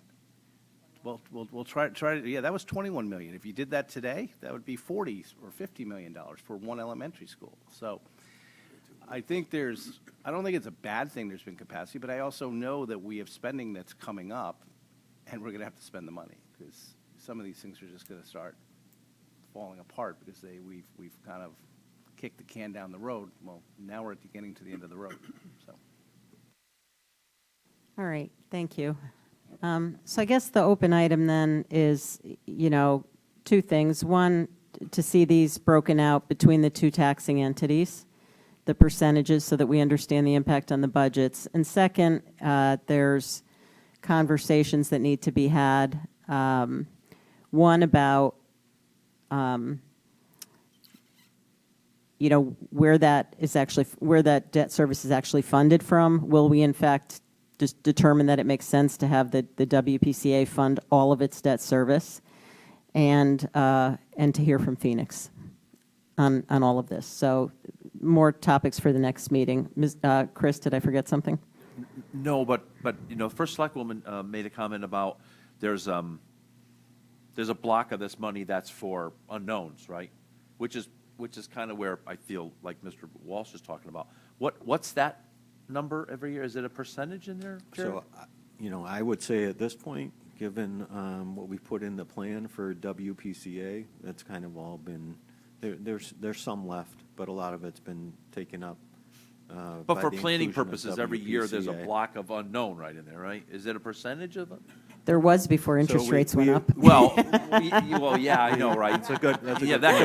Speaker 10: Well, we'll try to, yeah, that was $21 million. If you did that today, that would be $40 or $50 million for one elementary school. So I think I don't think it's a bad thing there's been capacity, but I also know that we have spending that's coming up, and we're going to have to spend the money because some of these things are just going to start falling apart because we've kind of kicked the can down the road. Well, now we're getting to the end of the road. So.
Speaker 1: All right, thank you. So I guess the open item then is, you know, two things. One, to see these broken out between the two taxing entities, the percentages, so that we understand the impact on the budgets. And second, there's conversations that need to be had. One about, you know, where that debt service is actually funded from. Will we in fact just determine that it makes sense to have the WPCA fund all of its debt service, and to hear from Phoenix on all of this. So more topics for the next meeting. Chris, did I forget something?
Speaker 7: No, but you know, First Selectwoman made a comment about there's a block of this money that's for unknowns, right? Which is kind of where I feel like Mr. Walsh is talking about. What's that number every year? Is it a percentage in there, Jared?
Speaker 5: So, you know, I would say at this point, given what we put in the plan for WPCA, that's kind of all been, there's some left, but a lot of it's been taken up.
Speaker 7: But
Speaker 5: by
Speaker 7: for
Speaker 5: the
Speaker 7: planning
Speaker 5: inclusion of
Speaker 7: purposes, every year there's a
Speaker 5: WPCA.
Speaker 7: block of unknown right in there, right? Is it a percentage of it?
Speaker 1: There was before interest
Speaker 5: we-
Speaker 1: rates went
Speaker 5: we-
Speaker 1: up.
Speaker 7: Well, well, yeah, I know, right?
Speaker 5: That's a good
Speaker 7: Yeah, that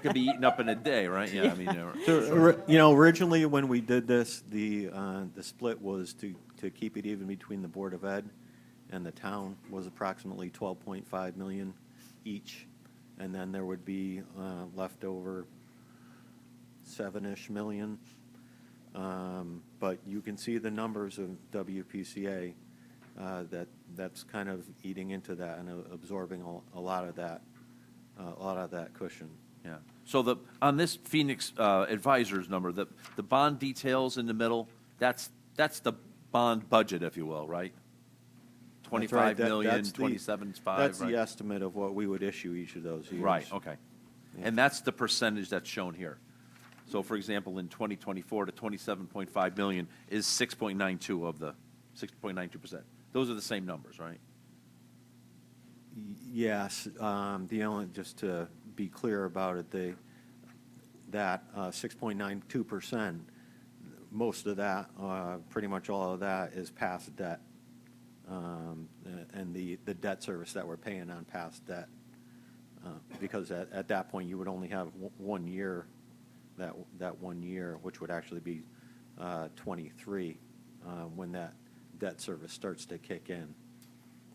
Speaker 7: could be eaten up in a day, right? Yeah, I mean,
Speaker 5: So, you know, originally when we did this, the split was to keep it even between the Board of Ed and the town was approximately 12.5 million each, and then there would be leftover 7-ish million. But you can see the numbers of WPCA that's kind of eating into that and absorbing a lot of that cushion.
Speaker 7: yeah. So on this Phoenix advisors number, the bond details in the middle, that's the bond budget, if you will, right?
Speaker 5: That's
Speaker 7: 25
Speaker 5: right.
Speaker 7: million,
Speaker 5: That's the-
Speaker 7: 27.5,
Speaker 5: That's
Speaker 7: right?
Speaker 5: the estimate of what we would issue each of those years.
Speaker 7: Right, okay. And that's the percentage that's shown here. So, for example, in 2024, the 27.5 million is 6.92 of the 6.92%. Those are the same numbers, right?
Speaker 5: Yes, the only, just to be clear about it, that 6.92%, most of that, pretty much all of that is past debt, and the debt service that we're paying on past debt, because at that point you would only have 1 year, that 1 year, which would actually be 23, when that debt service starts to kick in.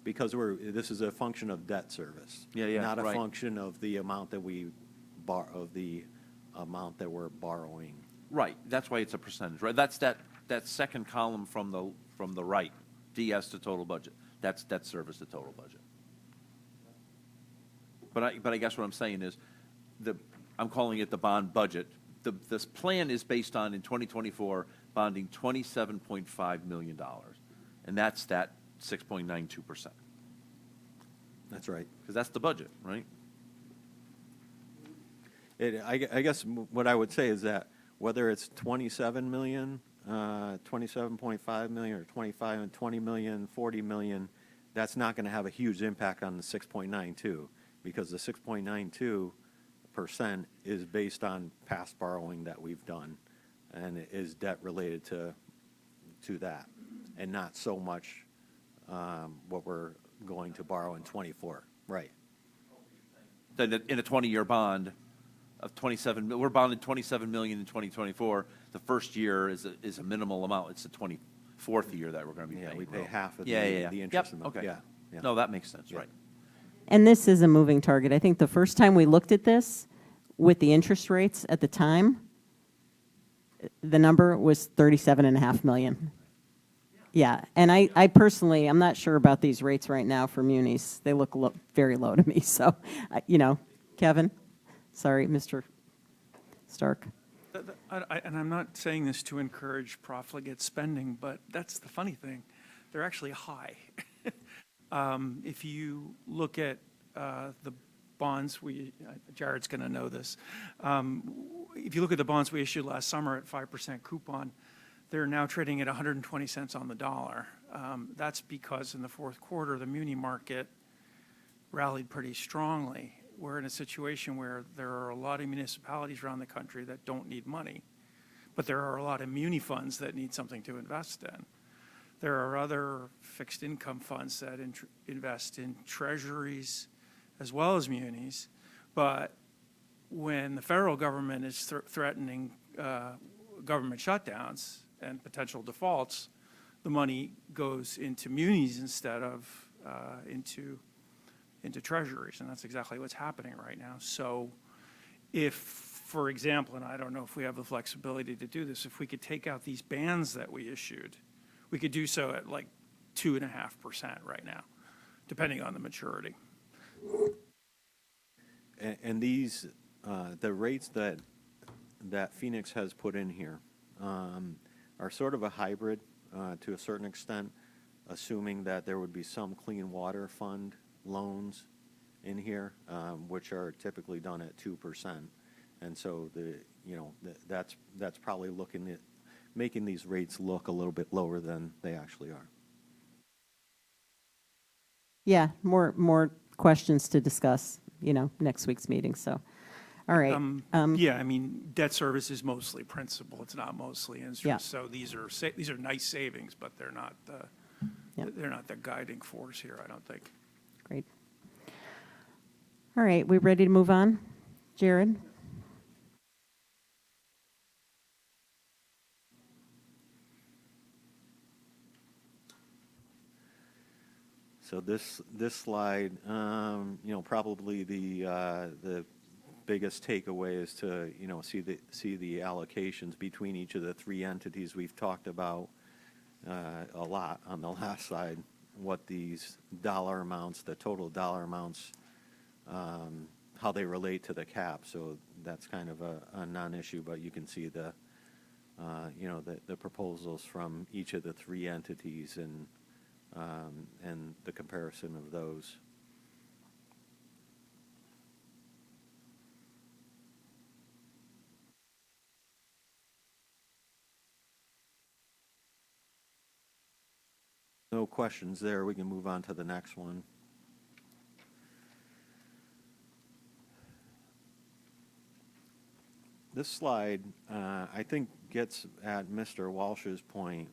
Speaker 5: because this is a function of debt service.
Speaker 7: Yeah,
Speaker 5: Not a
Speaker 7: right.
Speaker 5: function of the amount that amount that we're borrowing.
Speaker 7: Right, that's why it's a percentage, right? That's that second column from the right, DS to total budget. That's debt service to total budget. But I guess what I'm saying is, I'm calling it the bond budget. This plan is based on, in 2024, bonding $27.5 million, and that's that 6.92%.
Speaker 5: That's right.
Speaker 7: Because that's the budget, right?
Speaker 5: I guess what I would say is that whether it's 27 million, 27.5 million, or 25 and 20 million, 40 million, that's not going to have a huge impact on the 6.92, because the 6.92% is based on past borrowing that we've done, and it is debt related to that, and not so much what we're going to borrow in 24. Right.
Speaker 7: Then in a 20-year bond of 27, we're bonded 27 million in 2024. The first year is a minimal amount. It's the 24th year that we're going to be paying.
Speaker 5: Yeah, we pay half of
Speaker 7: the
Speaker 5: the interest amount.
Speaker 7: Okay.
Speaker 5: Yeah.
Speaker 7: No, that makes sense,
Speaker 5: Yeah.
Speaker 7: right?
Speaker 1: And this is a moving target. I think the first time we looked at this with the interest rates at the time, the number was 37.5 million. Yeah, and I personally, I'm not sure about these rates right now for munis. They look very low to me. So, Kevin, sorry, Mr. Stark.
Speaker 12: And I'm not saying this to encourage profligate spending, but that's the funny thing. They're actually high. If you look at the bonds, Jared's going to know this. If you look at the bonds we issued last summer at 5% coupon, they're now trading at 120 cents on the dollar. That's because in the fourth quarter, the muni market rallied pretty strongly. We're in a situation where there are a lot of municipalities around the country that don't need money, but there are a lot of muni funds that need something to invest in. There are other fixed income funds that invest in treasuries as well as munis, but when the federal government is threatening government shutdowns and potential defaults, the money goes into munis instead of into treasuries, and that's exactly what's happening right now. So if, for example, and I don't know if we have the flexibility to do this, if we could take out these bands that we issued, we could do so at like 2.5% right now, depending on the maturity.
Speaker 5: And these, the rates that Phoenix has put in here are sort of a hybrid to a certain extent, assuming that there would be some clean water fund loans in here, which are typically done at 2%. And so that's probably looking at making these rates look a little bit lower than they actually are.
Speaker 1: Yeah, more questions to discuss, next week's meeting. So, all right.
Speaker 12: Yeah, I mean, debt service is mostly principal. It's not mostly interest.
Speaker 1: Yeah.
Speaker 12: So these are nice savings, but they're not the guiding force here, I don't think.
Speaker 1: Great. All right, we ready to move on? Jared?
Speaker 5: So this slide, probably the biggest takeaway is to see the allocations between each of the three entities we've talked about a lot on the last slide. What these dollar amounts, the total dollar amounts, how they relate to the cap. So that's kind of a non-issue, but you can see the proposals from each of the three entities and the comparison of those. No questions there. We can move on to the next one. This slide, I think, gets at Mr. Walsh's point.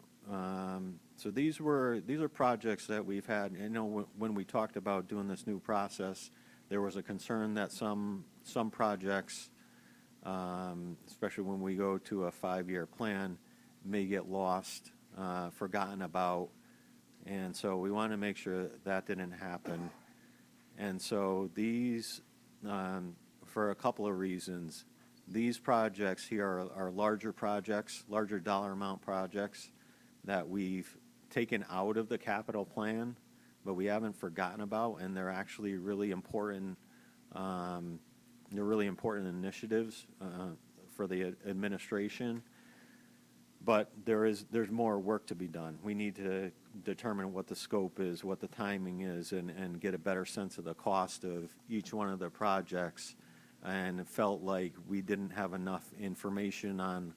Speaker 5: So these are projects that we've had. When we talked about doing this new process, there was a concern that some projects, especially when we go to a 5-year plan, may get lost, forgotten about, And so we want to make sure that didn't happen. And so these, for a couple of reasons, these projects here are larger projects, larger dollar amount projects that we've taken out of the capital plan, but we haven't forgotten about, and they're actually really important. They're really important initiatives for the administration. But there's more work to be done. We need to determine what the scope is, what the timing is, and get a better sense of the cost of each one of the projects. And it felt like we didn't have enough information on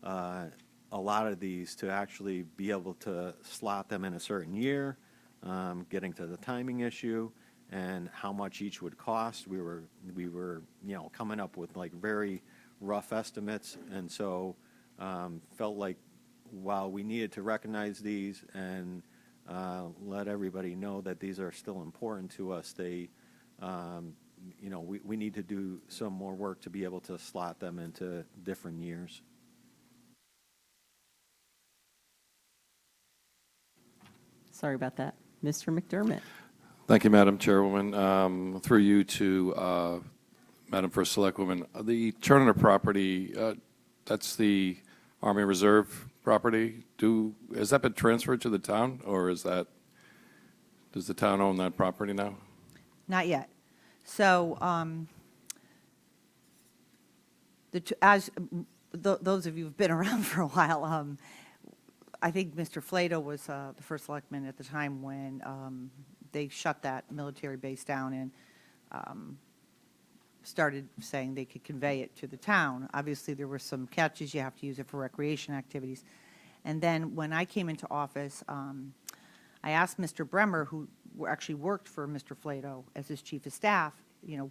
Speaker 5: a lot of these to actually be able to slot them in a certain year, getting to the timing issue and how much each would cost. We were coming up with like very rough estimates, and so felt like while we needed to recognize these and let everybody know that these are still important to us, we need to do some more work to be able to slot them into different years.
Speaker 1: Sorry about that. Mr. McDermott.
Speaker 13: Thank you, Madam Chairwoman. Through you to Madam First Selectwoman. The Turner property, that's the Army Reserve property. Has that been transferred to the town, or does the town own that property now?
Speaker 4: Not yet. So, those of you who've been around for a while, I think Mr. Flato was the first selectman at the time when they shut that military base down and started saying they could convey it to the town. Obviously, there were some catches. You have to use it for recreation activities. And then when I came into office, I asked Mr. Bremer, who actually worked for Mr. Flato as his chief of staff,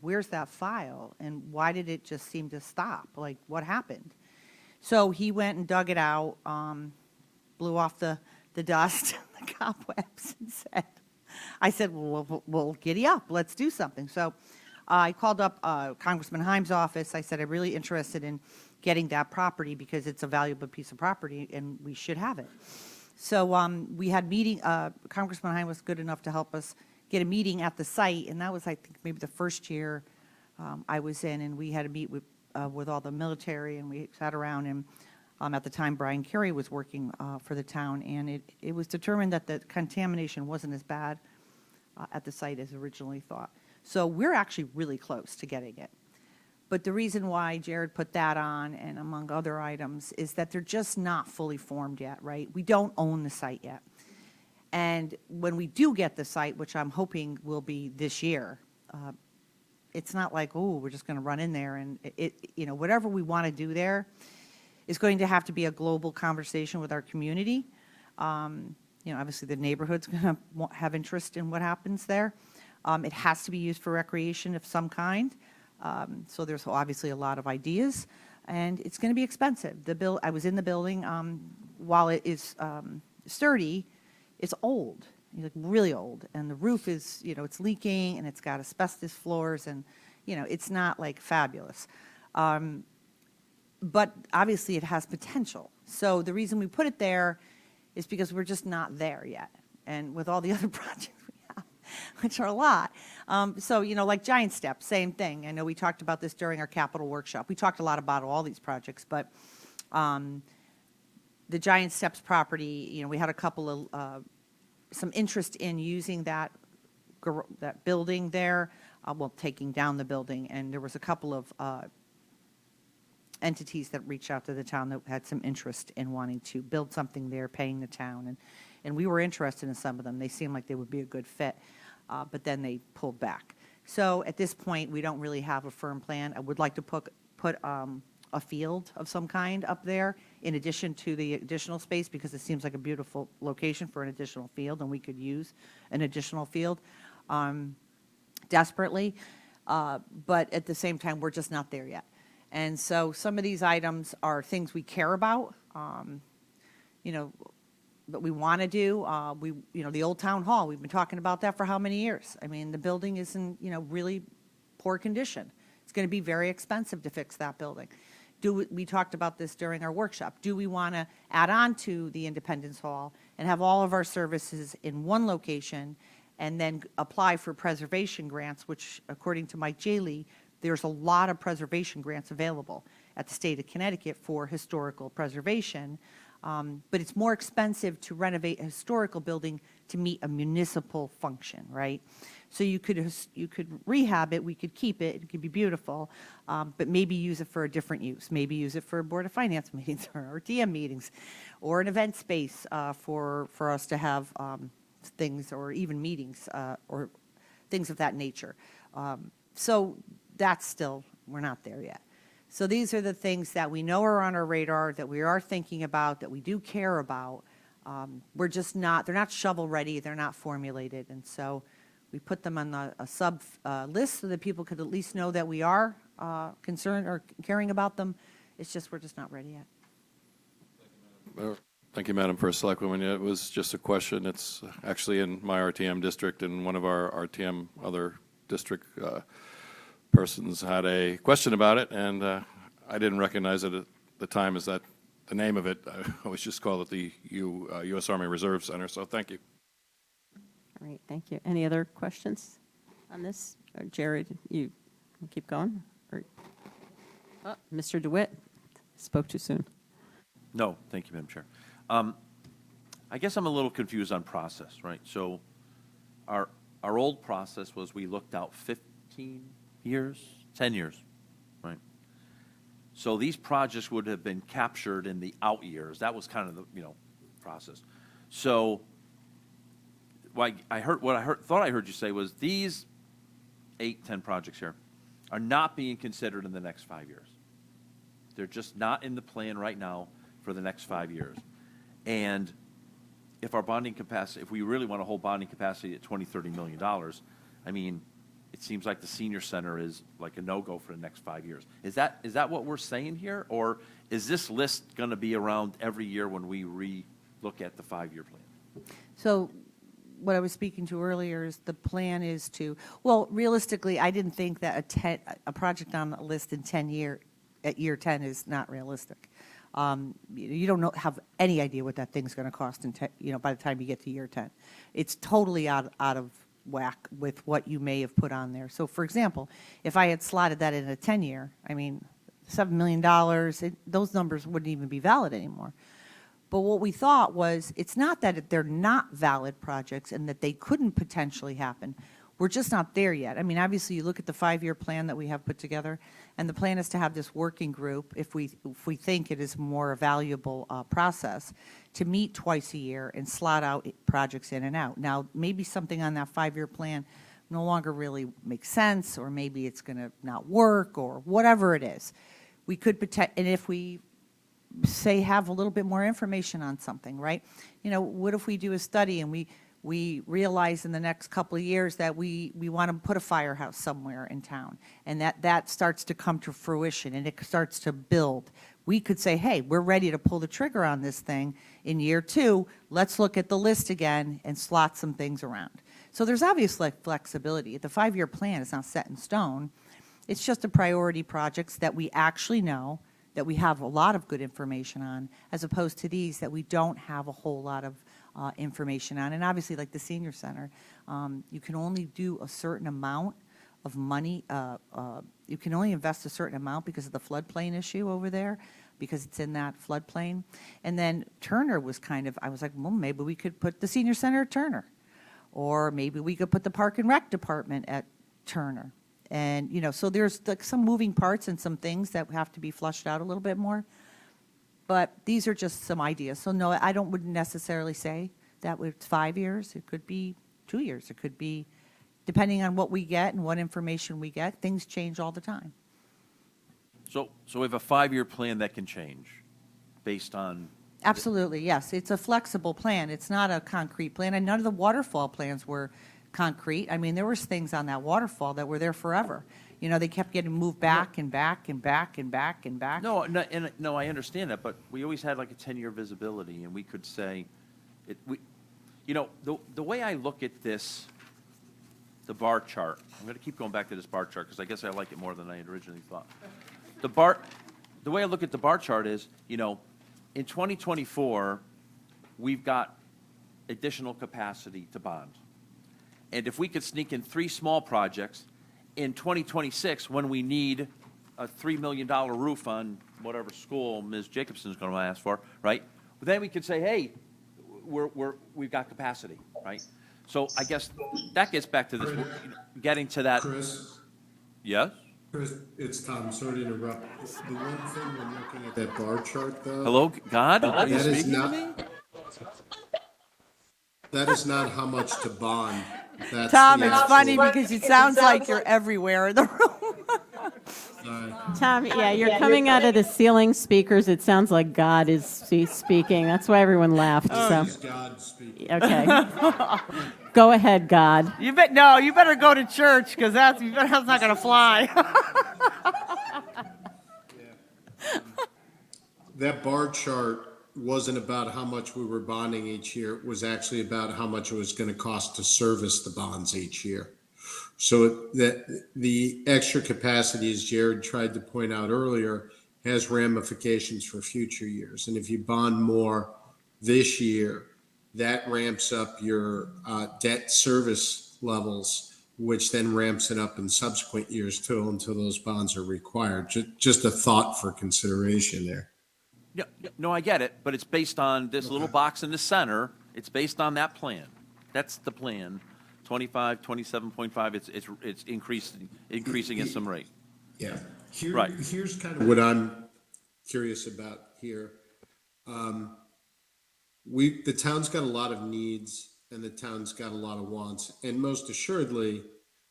Speaker 4: where's that file? And why did it just seem to stop? Like, what happened? So he went and dug it out, blew off the dust, the cobwebs, and I said, well, giddy up, let's do something. So I called up Congressman Himes' office. I said, I'm really interested in getting that property because it's a valuable piece of property and we should have it. So we had meeting, Congressman Himes was good enough to help us get a meeting at the site, and that was, I think, maybe the first year I was in, and we had to meet with all the military, and we sat around, and at the time Brian Carey was working for the town, and it was determined that the contamination wasn't as bad at the site as originally thought. So we're actually really close to getting it. But the reason why Jared put that on, and among other items, is that they're just not fully formed yet, right? We don't own the site yet. And when we do get the site, which I'm hoping will be this year, it's not like, oh, we're just going to run in there. And whatever we want to do there is going to have to be a global conversation with our community. Obviously the neighborhood's going to have interest in what happens there. It has to be used for recreation of some kind. So there's obviously a lot of ideas, and it's going to be expensive. I was in the building. While it is sturdy, it's old, like really old, and the roof is, it's leaking, and it's got asbestos floors, and it's not like fabulous. But obviously, it has potential. So the reason we put it there is because we're just not there yet, and with all the other projects which are a lot. So, like Giant Steps, same thing. I know we talked about this during our capital workshop. We talked a lot about all these projects, but the Giant Steps property, we had a couple of, some interest in using that building there, taking down the building, and there was a couple of entities that reached out to the town that had some interest in wanting to build something there, paying the town, and we were interested in some of them. They seemed like they would be a good fit. But then they pulled back. So at this point, we don't really have a firm plan. I would like to put a field of some kind up there in addition to the additional space, because it seems like a beautiful location for an additional field, and we could use an additional field desperately. But at the same time, we're just not there yet. And so some of these items are things we care about, that we want to do. The old town hall, we've been talking about that for how many years? I mean, the building is in, really poor condition. It's going to be very expensive to fix that building. We talked about this during our workshop. Do we want to add on to the Independence Hall and have all of our services in one location, and then apply for preservation grants, which, according to Mike Jaley, there's a lot of preservation grants available at the state of Connecticut for historical preservation. But it's more expensive to renovate a historical building to meet a municipal function, right? So you could rehab it, we could keep it, it could be beautiful, but maybe use it for a different use. Maybe use it for Board of Finance meetings or RTM meetings, or an event space for us to have things, or even meetings, or things of that nature. So that's still, we're not there yet. So these are the things that we know are on our radar, that we are thinking about, that we do care about. We're just not, they're not shovel-ready, they're not formulated, and so we put them on a sub list so that people could at least know that we are concerned or caring about them. It's just, we're just not ready yet.
Speaker 13: Thank you, Madam First Selectwoman. It was just a question. It's actually in my RTM district, and one of our RTM other district persons had a question about it, and I didn't recognize it at the time as that the name of it. I always just call it the U.S. Army Reserve Center, so thank you.
Speaker 1: All right, thank you. Any other questions on this? Jared, you keep going? Or, Mr. DeWitt spoke too soon.
Speaker 7: No, thank you, Madam Chair. I guess I'm a little confused on process, right? So our old process was we looked out 15 years, 10 years, right? So these projects would have been captured in the out years. That was kind of the, process. So thought I heard you say was these 8, 10 projects here are not being considered in the next 5 years. They're just not in the plan right now for the next 5 years. And if our bonding capacity, if we really want to hold bonding capacity at $20, $30 million, I mean, it seems like the senior center is like a no-go for the next 5 years. Is that what we're saying here? Or is this list going to be around every year when we re-look at the 5-year plan?
Speaker 4: So what I was speaking to earlier is the plan is to, well, realistically, I didn't think that a project on the list in at year 10 is not realistic. You don't have any idea what that thing's going to cost by the time you get to year 10. It's totally out of whack with what you may have put on there. So, for example, if I had slotted that in a 10-year, I mean, $7 million, those numbers wouldn't even be valid anymore. But what we thought was, it's not that they're not valid projects and that they couldn't potentially happen. We're just not there yet. I mean, obviously, you look at the 5-year plan that we have put together, and the plan is to have this working group, if we think it is more a valuable process, to meet twice a year and slot out projects in and out. Now, maybe something on that 5-year plan no longer really makes sense, or maybe it's going to not work, or whatever it is. We could and if we say have a little bit more information on something, right? What if we do a study and we realize in the next couple of years that we want to put a firehouse somewhere in town, and that starts to come to fruition and it starts to build. We could say, hey, we're ready to pull the trigger on this thing in year 2. Let's look at the list again and slot some things around. So there's obviously flexibility. The 5-year plan is not set in stone. It's just a priority projects that we actually know, that we have a lot of good information on, as opposed to these that we don't have a whole lot of information on. And obviously, like the senior center, you can only do a certain amount of money. You can only invest a certain amount because of the floodplain issue over there, because it's in that floodplain. And then Turner was I was like, well, maybe we could put the senior center at Turner, or maybe we could put the park and rec department at Turner. And, so there's like some moving parts and some things that have to be flushed out a little bit more. But these are just some ideas. So no, I wouldn't necessarily say that it's 5 years. It could be 2 years. It could be, depending on what we get and what information we get, things change all the time.
Speaker 7: So we have a 5-year plan that can change based on...
Speaker 4: Absolutely, yes. It's a flexible plan. It's not a concrete plan. And none of the waterfall plans were concrete. I mean, there was things on that waterfall that were there forever. They kept getting moved back and back and back and back and back.
Speaker 7: No, I understand that, but we always had like a 10-year visibility, and we could say, the way I look at this, the bar chart, I'm going to keep going back to this bar chart because I guess I like it more than I had originally thought. The way I look at the bar chart is, in 2024, we've got additional capacity to bond. And if we could sneak in 3 small projects in 2026, when we need a $3 million roof on whatever school Ms. Jacobson's going to ask for, right? Then we could say, hey, we've got capacity, right? So I guess that gets back to this, getting to that.
Speaker 6: Chris?
Speaker 7: Yes?
Speaker 6: Chris, it's Tom, sorry to interrupt. The one thing when looking at that bar chart, though.
Speaker 7: Hello, God? Are you
Speaker 6: That is
Speaker 7: speaking to
Speaker 6: not,
Speaker 7: me?
Speaker 6: that is not how much to bond. That's
Speaker 4: Tom,
Speaker 6: the
Speaker 4: it's
Speaker 6: actual-
Speaker 4: funny because it sounds like you're everywhere in the room.
Speaker 1: Tom, yeah, you're coming out of the ceiling speakers. It sounds like God is speaking. That's why everyone laughed, so.
Speaker 6: It's God speaking.
Speaker 1: Okay. Go ahead, God.
Speaker 4: You better go to church because that's not going to fly.
Speaker 6: That bar chart wasn't about how much we were bonding each year. It was actually about how much it was going to cost to service the bonds each year. So that the extra capacity, as Jared tried to point out earlier, has ramifications for future years. And if you bond more this year, that ramps up your debt service levels, which then ramps it up in subsequent years too, until those bonds are required. Just a thought for consideration there.
Speaker 7: Yeah, no, I get it, but it's based on this little box in the center. It's based on that plan. That's the plan. 25, 27.5, it's increasing at some rate.
Speaker 6: Yeah.
Speaker 7: Right.
Speaker 6: Here's kind of what I'm curious about here. The town's got a lot of needs and the town's got a lot of wants. And most assuredly,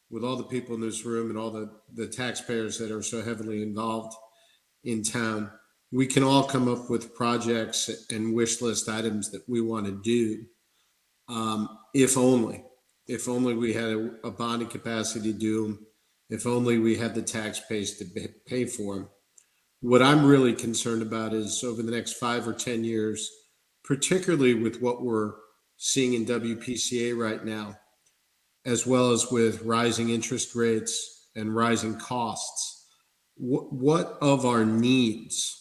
Speaker 6: with all the people in this room and all the taxpayers that are so heavily involved in town, we can all come up with projects and wish list items that we want to do. If only we had a bonding capacity to do them. If only we had the tax base to pay for them. What I'm really concerned about is over the next 5 or 10 years, particularly with what we're seeing in WPCA right now, as well as with rising interest rates and rising costs, what of our needs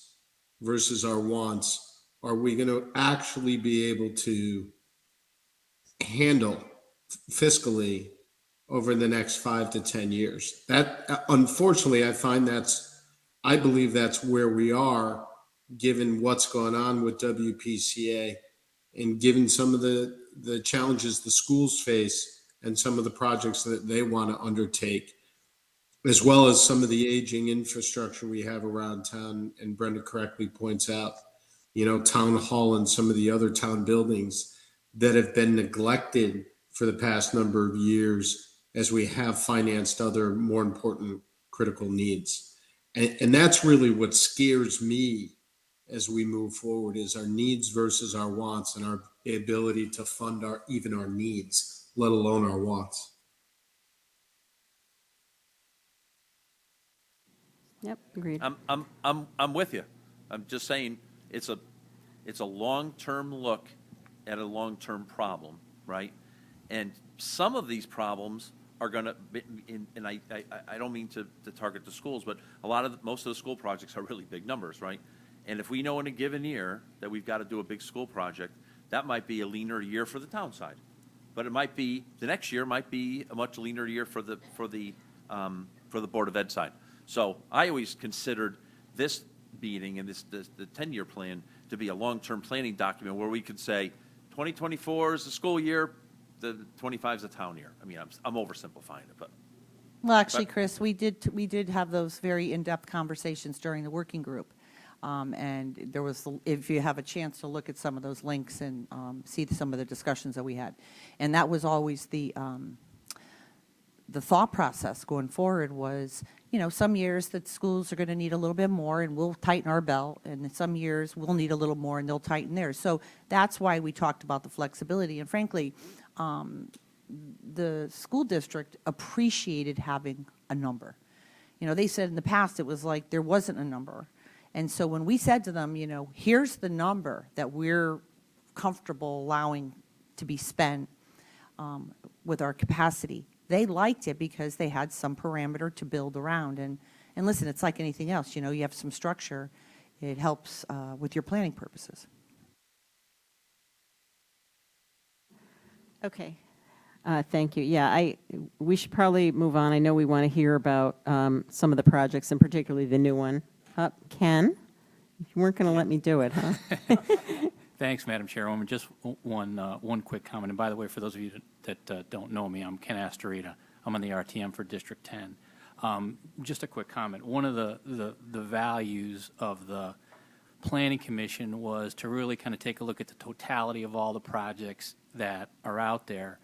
Speaker 6: versus our wants are we going to actually be able to handle fiscally over the next 5 to 10 years? That, unfortunately, I believe that's where we are, given what's going on with WPCA and given some of the challenges the schools face and some of the projects that they want to undertake, as well as some of the aging infrastructure we have around town. And Brenda correctly points out, town hall and some of the other town buildings that have been neglected for the past number of years as we have financed other more important critical needs. And that's really what scares me as we move forward, is our needs versus our wants and our ability to fund even our needs, let alone our wants.
Speaker 1: Yep, agreed.
Speaker 7: I'm with you. I'm just saying it's a long-term look at a long-term problem, right? And some of these problems are going to be, and I don't mean to target the schools, but most of the school projects are really big numbers, right? And if we know in a given year that we've got to do a big school project, that might be a leaner year for the town side. But it might be, the next year might be a much leaner year for the Board of Ed side. So I always considered this meeting and the 10-year plan to be a long-term planning document where we could say 2024 is the school year, the 25 is the town year. I mean, I'm oversimplifying it, but.
Speaker 4: Well, actually, Chris, we did have those very in-depth conversations during the working group. And there was, if you have a chance to look at some of those links and see some of the discussions that we had. And that was always the thought process going forward was, some years that schools are going to need a little bit more and we'll tighten our belt, and some years we'll need a little more and they'll tighten theirs. So that's why we talked about the flexibility. And frankly, the school district appreciated having a number. They said in the past it was like there wasn't a number. And so when we said to them, here's the number that we're comfortable allowing to be spent with our capacity, they liked it because they had some parameter to build around. And listen, it's like anything else. You have some structure. It helps with your planning purposes.
Speaker 1: Okay. Thank you. Yeah, we should probably move on. I know we want to hear about some of the projects, and particularly the new one. Ken, you weren't going to let me do it, huh?
Speaker 14: Thanks, Madam Chairwoman. Just one quick comment. And by the way, for those of you that don't know me, I'm Ken Astorita. I'm on the RTM for District 10. Just a quick comment. One of the values of the Planning Commission was to really kind of take a look at the totality of all the projects that are out there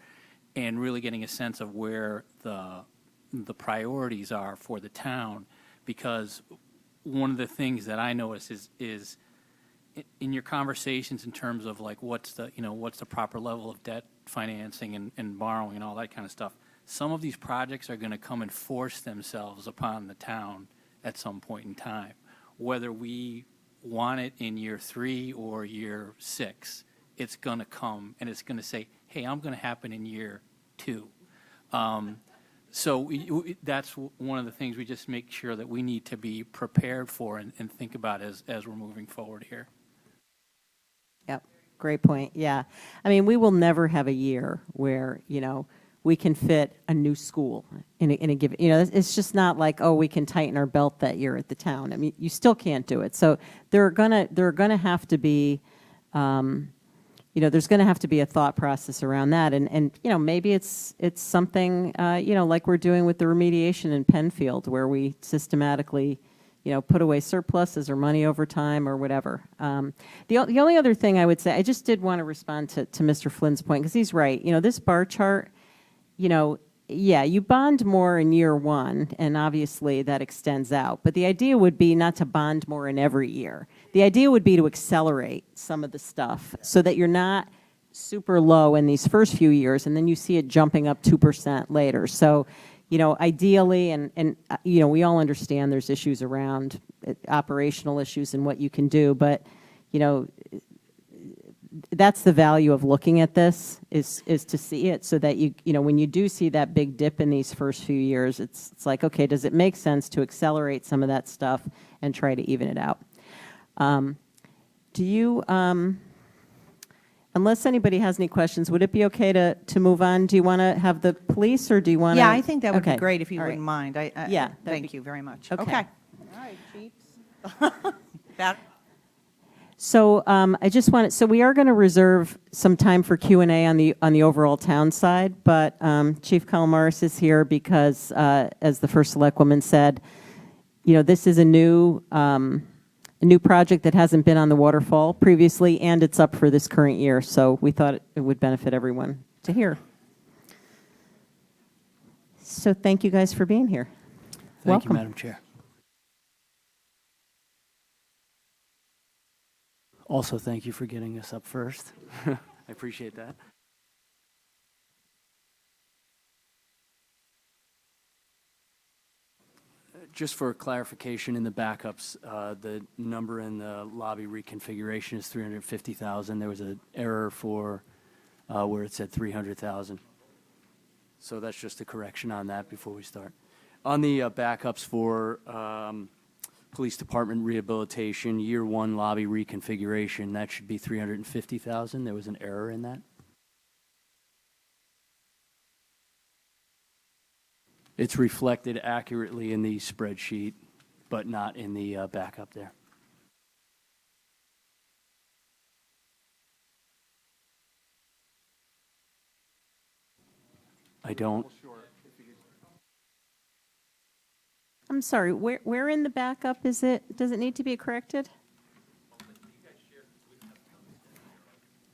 Speaker 14: and really getting a sense of where the priorities are for the town. Because one of the things that I notice is in your conversations in terms of like what's the proper level of debt financing and borrowing and all that kind of stuff, some of these projects are going to come and force themselves upon the town at some point in time. Whether we want it in year 3 or year 6, it's going to come and it's going to say, hey, I'm going to happen in year 2. So that's one of the things we just make sure that we need to be prepared for and think about as we're moving forward here.
Speaker 1: Yep, great point. Yeah. I mean, we will never have a year where, we can fit a new school in a given, it's just not like, oh, we can tighten our belt that year at the town. I mean, you still can't do it. So there are gonna have to be, there's gonna have to be a thought process around that. And maybe it's something, like we're doing with the remediation in Penfield, where we systematically, put away surpluses or money over time or whatever. The only other thing I would say, I just did want to respond to Mr. Flynn's point, because he's right. This bar chart, yeah, you bond more in year 1, and obviously that extends out. But the idea would be not to bond more in every year. The idea would be to accelerate some of the stuff so that you're not super low in these first few years, and then you see it jumping up 2% later. So, ideally, and we all understand there's issues around operational issues and what you can do, but, that's the value of looking at this is to see it so that when you do see that big dip in these first few years, it's like, okay, does it make sense to accelerate some of that stuff and try to even it out? Do you, unless anybody has any questions, would it be okay to move on? Do you want to have the police, or do you want to?
Speaker 4: Yeah, I think that would be
Speaker 1: Okay.
Speaker 4: great if you
Speaker 1: All
Speaker 4: wouldn't
Speaker 1: right.
Speaker 4: mind.
Speaker 1: Yeah,
Speaker 4: Thank you very much.
Speaker 1: Okay.
Speaker 4: Okay.
Speaker 1: All right, Chiefs.
Speaker 4: That.
Speaker 1: So so we are going to reserve some time for Q&A on the overall town side, but Chief Calamaris is here because, as the first selectwoman said, this is a new project that hasn't been on the waterfall previously, and it's up for this current year. So we thought it would benefit everyone to hear. So thank you guys for being here.
Speaker 15: Thank
Speaker 1: Welcome.
Speaker 15: you, Madam Chair. Also, thank you for getting us up first. I appreciate that. Just for clarification, in the backups, the number in the lobby reconfiguration is 350,000. There was an error for where it said 300,000. So that's just a correction on that before we start. On the backups for police department rehabilitation, year 1 lobby reconfiguration, that should be 350,000. There was an error in that. It's reflected accurately in the spreadsheet, but not in the backup there. I don't.
Speaker 1: I'm sorry, where in the backup is it? Does it need to be corrected?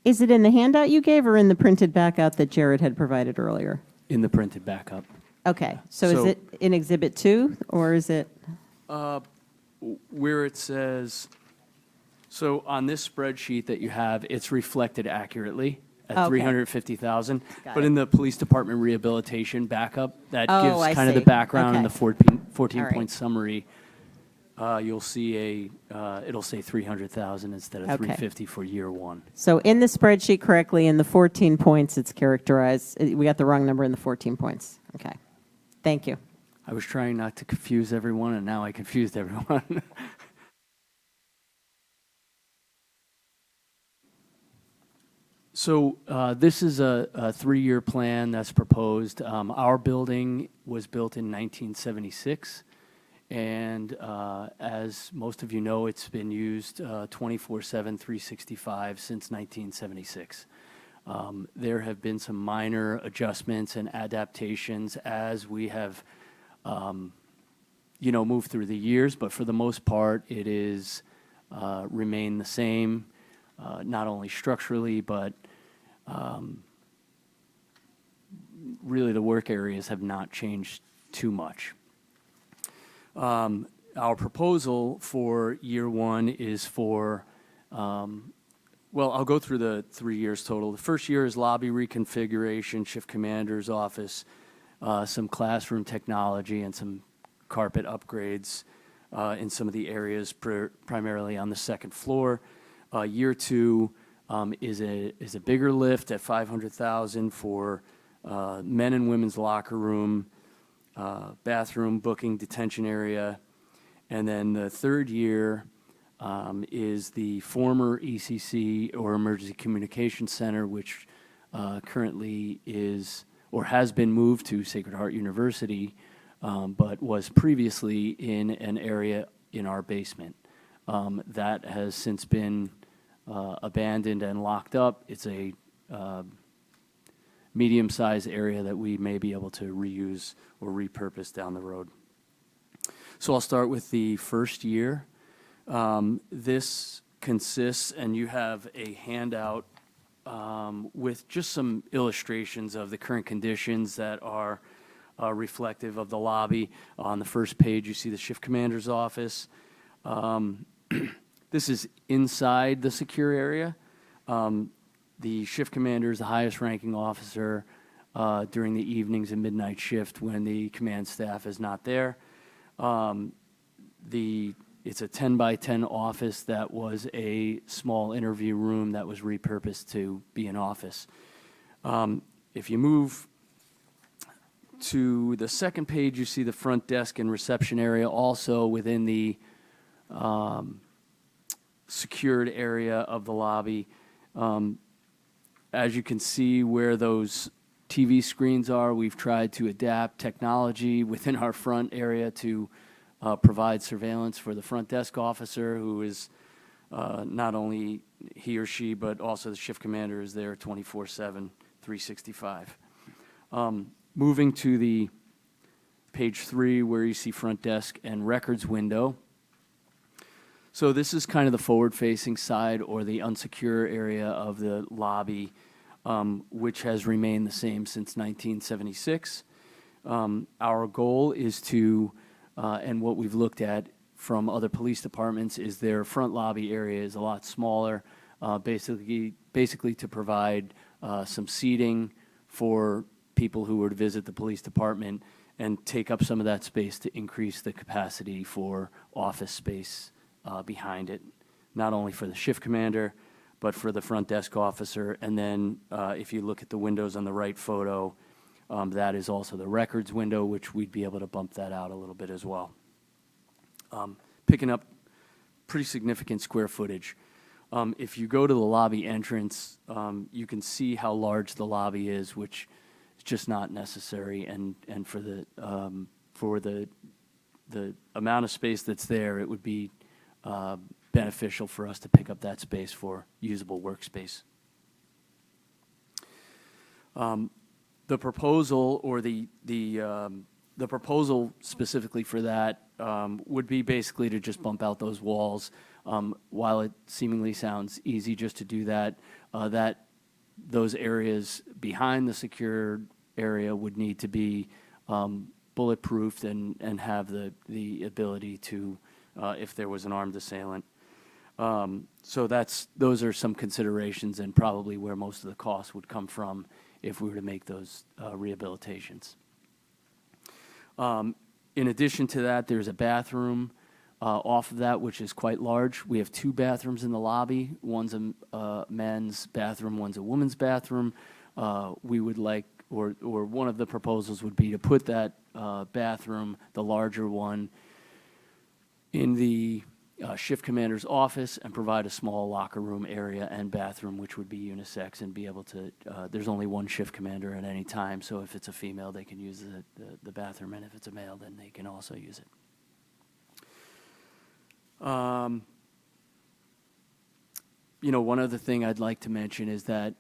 Speaker 1: Is it in the handout you gave or in the printed backup that Jared had provided earlier?
Speaker 15: In the printed backup.
Speaker 1: Okay, so is it in Exhibit 2, or is it?
Speaker 15: Where it says, so on this spreadsheet that you have, it's reflected accurately at
Speaker 1: Okay.
Speaker 15: 350,000.
Speaker 1: Got
Speaker 15: But
Speaker 1: it.
Speaker 15: in the police department rehabilitation backup, that
Speaker 1: Oh,
Speaker 15: gives
Speaker 1: I
Speaker 15: kind of the
Speaker 1: see.
Speaker 15: background and the
Speaker 1: Okay.
Speaker 15: 14-point
Speaker 1: All right.
Speaker 15: summary. You'll see it'll say 300,000 instead of
Speaker 1: Okay.
Speaker 15: 350 for year 1.
Speaker 1: So in the spreadsheet correctly, in the 14 points, it's characterized, we got the wrong number in the 14 points. Okay, thank you.
Speaker 15: I was trying not to confuse everyone, and now I confused everyone. So this is a three-year plan that's proposed. Our building was built in 1976, and as most of you know, it's been used 24/7, 365 since 1976. There have been some minor adjustments and adaptations as we have, moved through the years, but for the most part, it is remained the same. Not only structurally, but really the work areas have not changed too much. Our proposal for year one is for, I'll go through the 3 years total. The first year is lobby reconfiguration, shift commander's office, some classroom technology, and some carpet upgrades in some of the areas, primarily on the second floor. Year two is a bigger lift at $500,000 for men and women's locker room, bathroom, booking, detention area. And then the third year is the former ECC, or Emergency Communications Center, which currently is or has been moved to Sacred Heart University, but was previously in an area in our basement. That has since been abandoned and locked up. It's a medium-sized area that we may be able to reuse or repurpose down the road. So I'll start with the first year. This consists, and you have a handout with just some illustrations of the current conditions that are reflective of the lobby. On the first page, you see the shift commander's office. This is inside the secure area. The shift commander is the highest ranking officer during the evenings and midnight shift when the command staff is not there. It's a 10 by 10 office that was a small interview room that was repurposed to be an office. If you move to the second page, you see the front desk and reception area also within the secured area of the lobby. As you can see where those TV screens are, we've tried to adapt technology within our front area to provide surveillance for the front desk officer, who is not only he or she, but also the shift commander is there 24/7, 365. Moving to the page 3, where you see front desk and records window. So this is kind of the forward-facing side, or the unsecure area of the lobby, which has remained the same since 1976. Our goal is to, and what we've looked at from other police departments, is their front lobby area is a lot smaller, basically to provide some seating for people who were to visit the police department and take up some of that space to increase the capacity for office space behind it, not only for the shift commander, but for the front desk officer. And then if you look at the windows on the right photo, that is also the records window, which we'd be able to bump that out a little bit as well. Picking up pretty significant square footage. If you go to the lobby entrance, you can see how large the lobby is, which is just not necessary. And for the amount of space that's there, it would be beneficial for us to pick up that space for usable workspace. The proposal, or the proposal specifically for that, would be basically to just bump out those walls. While it seemingly sounds easy just to do that, those areas behind the secure area would need to be bulletproofed and have the ability to, if there was an armed assailant. So those are some considerations, and probably where most of the costs would come from if we were to make those rehabilitations. In addition to that, there's a bathroom off of that, which is quite large. We have 2 bathrooms in the lobby. One's a men's bathroom, one's a woman's bathroom. We would like, or one of the proposals would be to put that bathroom, the larger one, in shift commander's office and provide a small locker room area and bathroom, which would be unisex and be able to, there's only one shift commander at any time, so if it's a female, they can use the bathroom, and if it's a male, then they can also use it. You know, one other thing I'd like to mention is that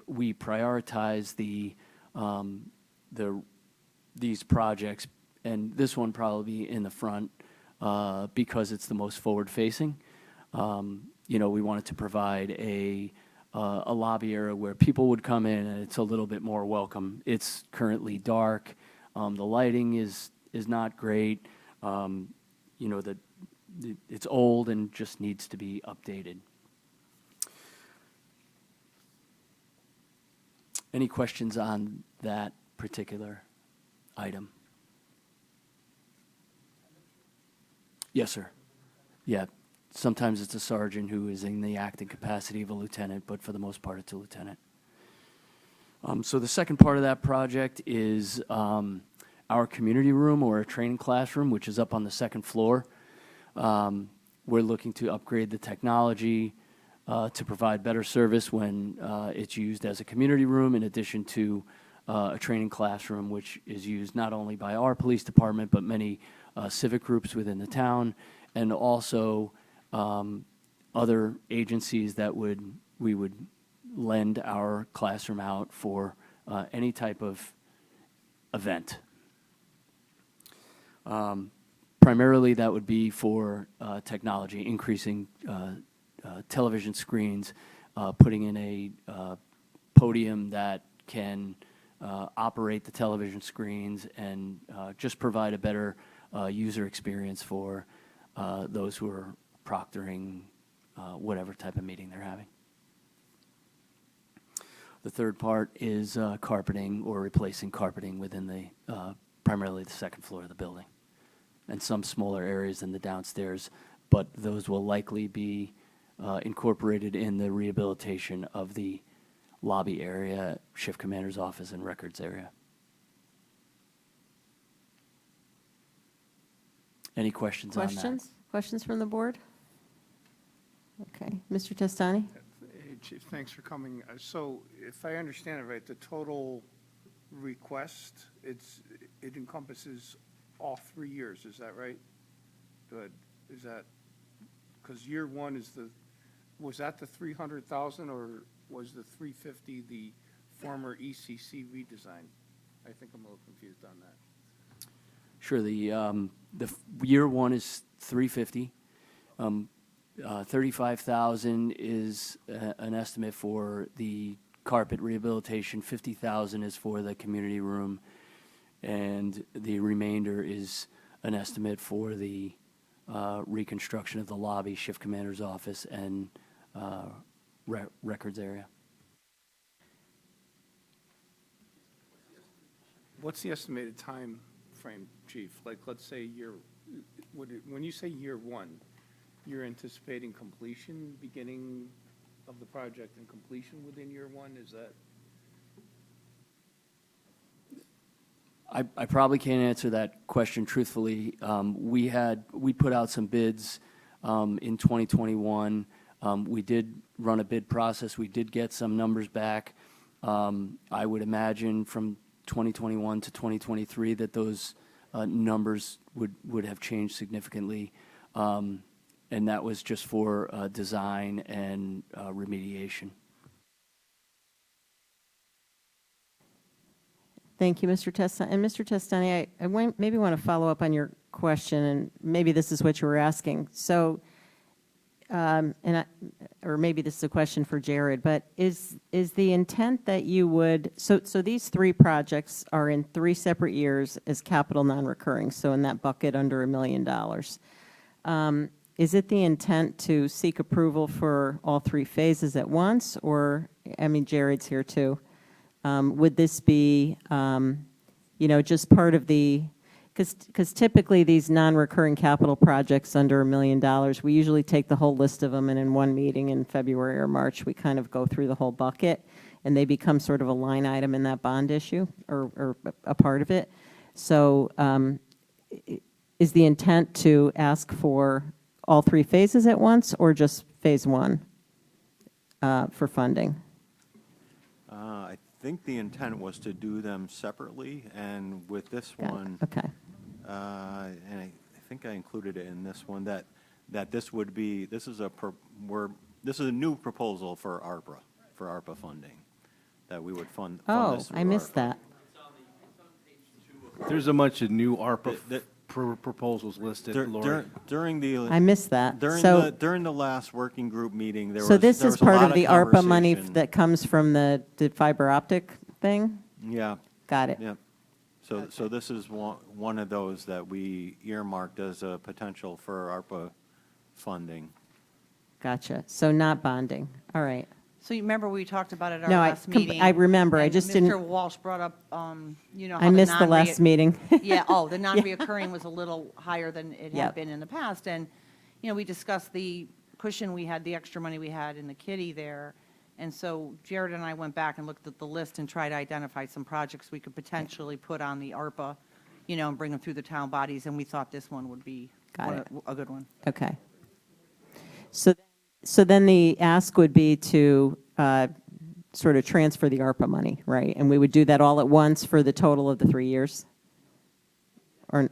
Speaker 15: we prioritize these projects, and this one probably in the front because it's the most forward-facing. You know, we wanted to provide a lobby area where people would come in and it's a little bit more welcome. It's currently dark. The lighting is not great. You know, it's old and just needs to be updated. Any questions on that particular item? Yes, sir. Yeah, sometimes it's a sergeant who is in the acting capacity of a lieutenant, but for the most part, it's a lieutenant. So the second part of that project is our community room or a training classroom, which is up on the second floor. We're looking to upgrade the technology to provide better service when it's used as a community room, in addition to a training classroom, which is used not only by our police department, but many civic groups within the town, and also other agencies that we would lend our classroom out for any type of event. Primarily, that would be for technology, increasing television screens, putting in a podium that can operate the television screens, and just provide a better user experience for those who are proctoring whatever type of meeting they're having. The third part is carpeting or replacing carpeting within the primarily the second floor of the building, and some smaller areas in the downstairs, but those will likely be incorporated in the rehabilitation of the lobby area, shift commander's office, and records area. Any questions on that?
Speaker 1: Questions? Questions from the board? Okay. Mr. Testani?
Speaker 16: Hey, Chief, thanks for coming. So if I understand it right, the total request, it encompasses all 3 years, is that right? Good. Is that, because year one is was that the 300,000, or was the 350 the former ECC redesign? I think I'm a little confused on that.
Speaker 15: Sure. The year one is 350. 35,000 is an estimate for the carpet rehabilitation. 50,000 is for the community room, and the remainder is an estimate for the reconstruction of the lobby, shift commander's office, and records area.
Speaker 16: What's the estimated time frame, Chief? Like, let's say when you say year one, you're anticipating completion, beginning of the project and completion within year one? Is that?
Speaker 15: I probably can't answer that question truthfully. We put out some bids in 2021. We did run a bid process. We did get some numbers back. I would imagine from 2021 to 2023 that those numbers would have changed significantly, and that was just for design and remediation.
Speaker 1: Thank you, Mr. Testani. And Mr. Testani, I maybe want to follow up on your question, and maybe this is what you were asking. So, or maybe this is a question for Jared, but is the intent that you would, so these 3 projects are in 3 separate years as capital non-recurring, so in that bucket under $1 million. Is it the intent to seek approval for all 3 phases at once, or, I mean, Jared's here too. Would this be, just part of the, because typically these non-recurring capital projects under $1 million, we usually take the whole list of them, and in one meeting in February or March, we kind of go through the whole bucket, and they become sort of a line item in that bond issue, or a part of it. So is the intent to ask for all three phases at once, or just phase one for funding?
Speaker 5: I think the intent was to do them separately, and with this
Speaker 1: Got it.
Speaker 5: one,
Speaker 1: Okay.
Speaker 5: and I think I included it in this one, that this would be, this is a new proposal for ARPA funding, that we would fund
Speaker 1: Oh,
Speaker 5: this through
Speaker 1: I missed
Speaker 5: ARPA.
Speaker 1: that.
Speaker 10: There's a bunch of new ARPA
Speaker 5: The-
Speaker 10: proposals listed,
Speaker 5: Dur-
Speaker 10: Lori.
Speaker 5: dur- During the.
Speaker 1: I missed that.
Speaker 5: During
Speaker 1: So-
Speaker 5: the, during the last working group meeting, there was.
Speaker 1: So this
Speaker 5: there
Speaker 1: is
Speaker 5: was a
Speaker 1: part
Speaker 5: lot
Speaker 1: of the ARPA money
Speaker 5: conversation.
Speaker 1: that comes from the fiber optic thing?
Speaker 5: Yeah.
Speaker 1: Got it.
Speaker 5: Yeah. So this is one of those that we earmarked as a potential for ARPA funding.
Speaker 1: Gotcha. So not bonding. All right.
Speaker 4: So you remember we talked about it at our
Speaker 1: No,
Speaker 4: last meeting?
Speaker 1: I remember. I
Speaker 4: and
Speaker 1: just
Speaker 4: Mr.
Speaker 1: didn't.
Speaker 4: Walsh brought up, you know, how
Speaker 1: I missed the last meeting.
Speaker 4: Yeah, the non-reoccurring was a little higher than it had
Speaker 1: Yep.
Speaker 4: been in the past. And, you know, we discussed the cushion we had, the extra money we had in the kitty there. And so Jared and I went back and looked at the list and tried to identify some projects we could potentially put on the ARPA, you know, and bring them through the town bodies. And we thought this one would be a good one.
Speaker 1: Okay. So then the ask would be to sort of transfer the ARPA money, right? And we would do that all at once for the total of the 3 years? Or,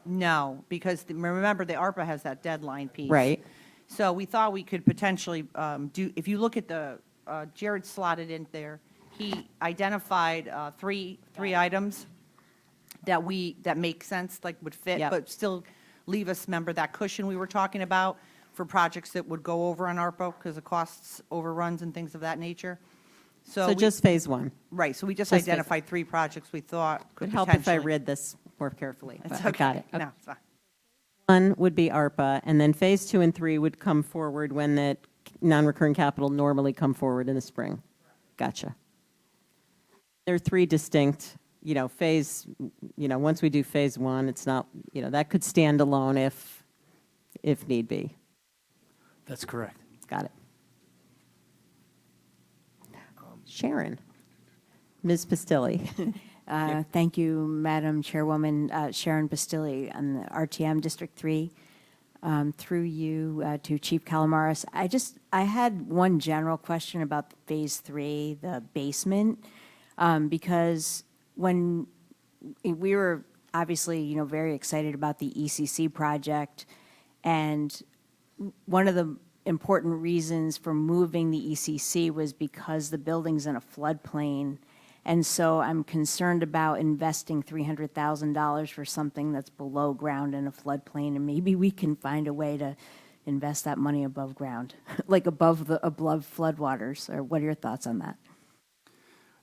Speaker 4: No, because remember, the ARPA has that deadline piece.
Speaker 1: right?
Speaker 4: So we thought we could potentially do, if you look at the, Jared slotted in there, he identified three items that make sense, like would fit,
Speaker 1: Yep.
Speaker 4: but still leave us, remember, that cushion we were talking about for projects that would go over on ARPA because of costs overruns and things of that nature.
Speaker 1: So
Speaker 4: we-
Speaker 1: just phase one.
Speaker 4: Right, so we just
Speaker 1: just phase-
Speaker 4: identified three projects we thought
Speaker 1: Would
Speaker 4: could
Speaker 1: help if I
Speaker 4: potentially.
Speaker 1: read this more carefully.
Speaker 4: It's
Speaker 1: but I got
Speaker 4: okay.
Speaker 1: it.
Speaker 4: No, it's fine.
Speaker 1: One would be ARPA, and then phase 2 and 3 would come forward when the non-recurring capital normally come forward in the spring. Gotcha. There are three distinct, phase, once we do phase 1, it's not, that could stand alone if need be.
Speaker 15: That's correct.
Speaker 1: Got it. Sharon. Ms. Pastilli.
Speaker 17: Thank you, Madam Chairwoman. Sharon Bastilli on the RTM District 3. Through you to Chief Calamaris. I had one general question about Phase 3, the basement, because when we were obviously, very excited about the ECC project, and one of the important reasons for moving the ECC was because the building's in a floodplain. And so I'm concerned about investing $300,000 for something that's below ground in a floodplain, and maybe we can find a way to invest that money above ground, like above floodwaters. Or what are your thoughts on that?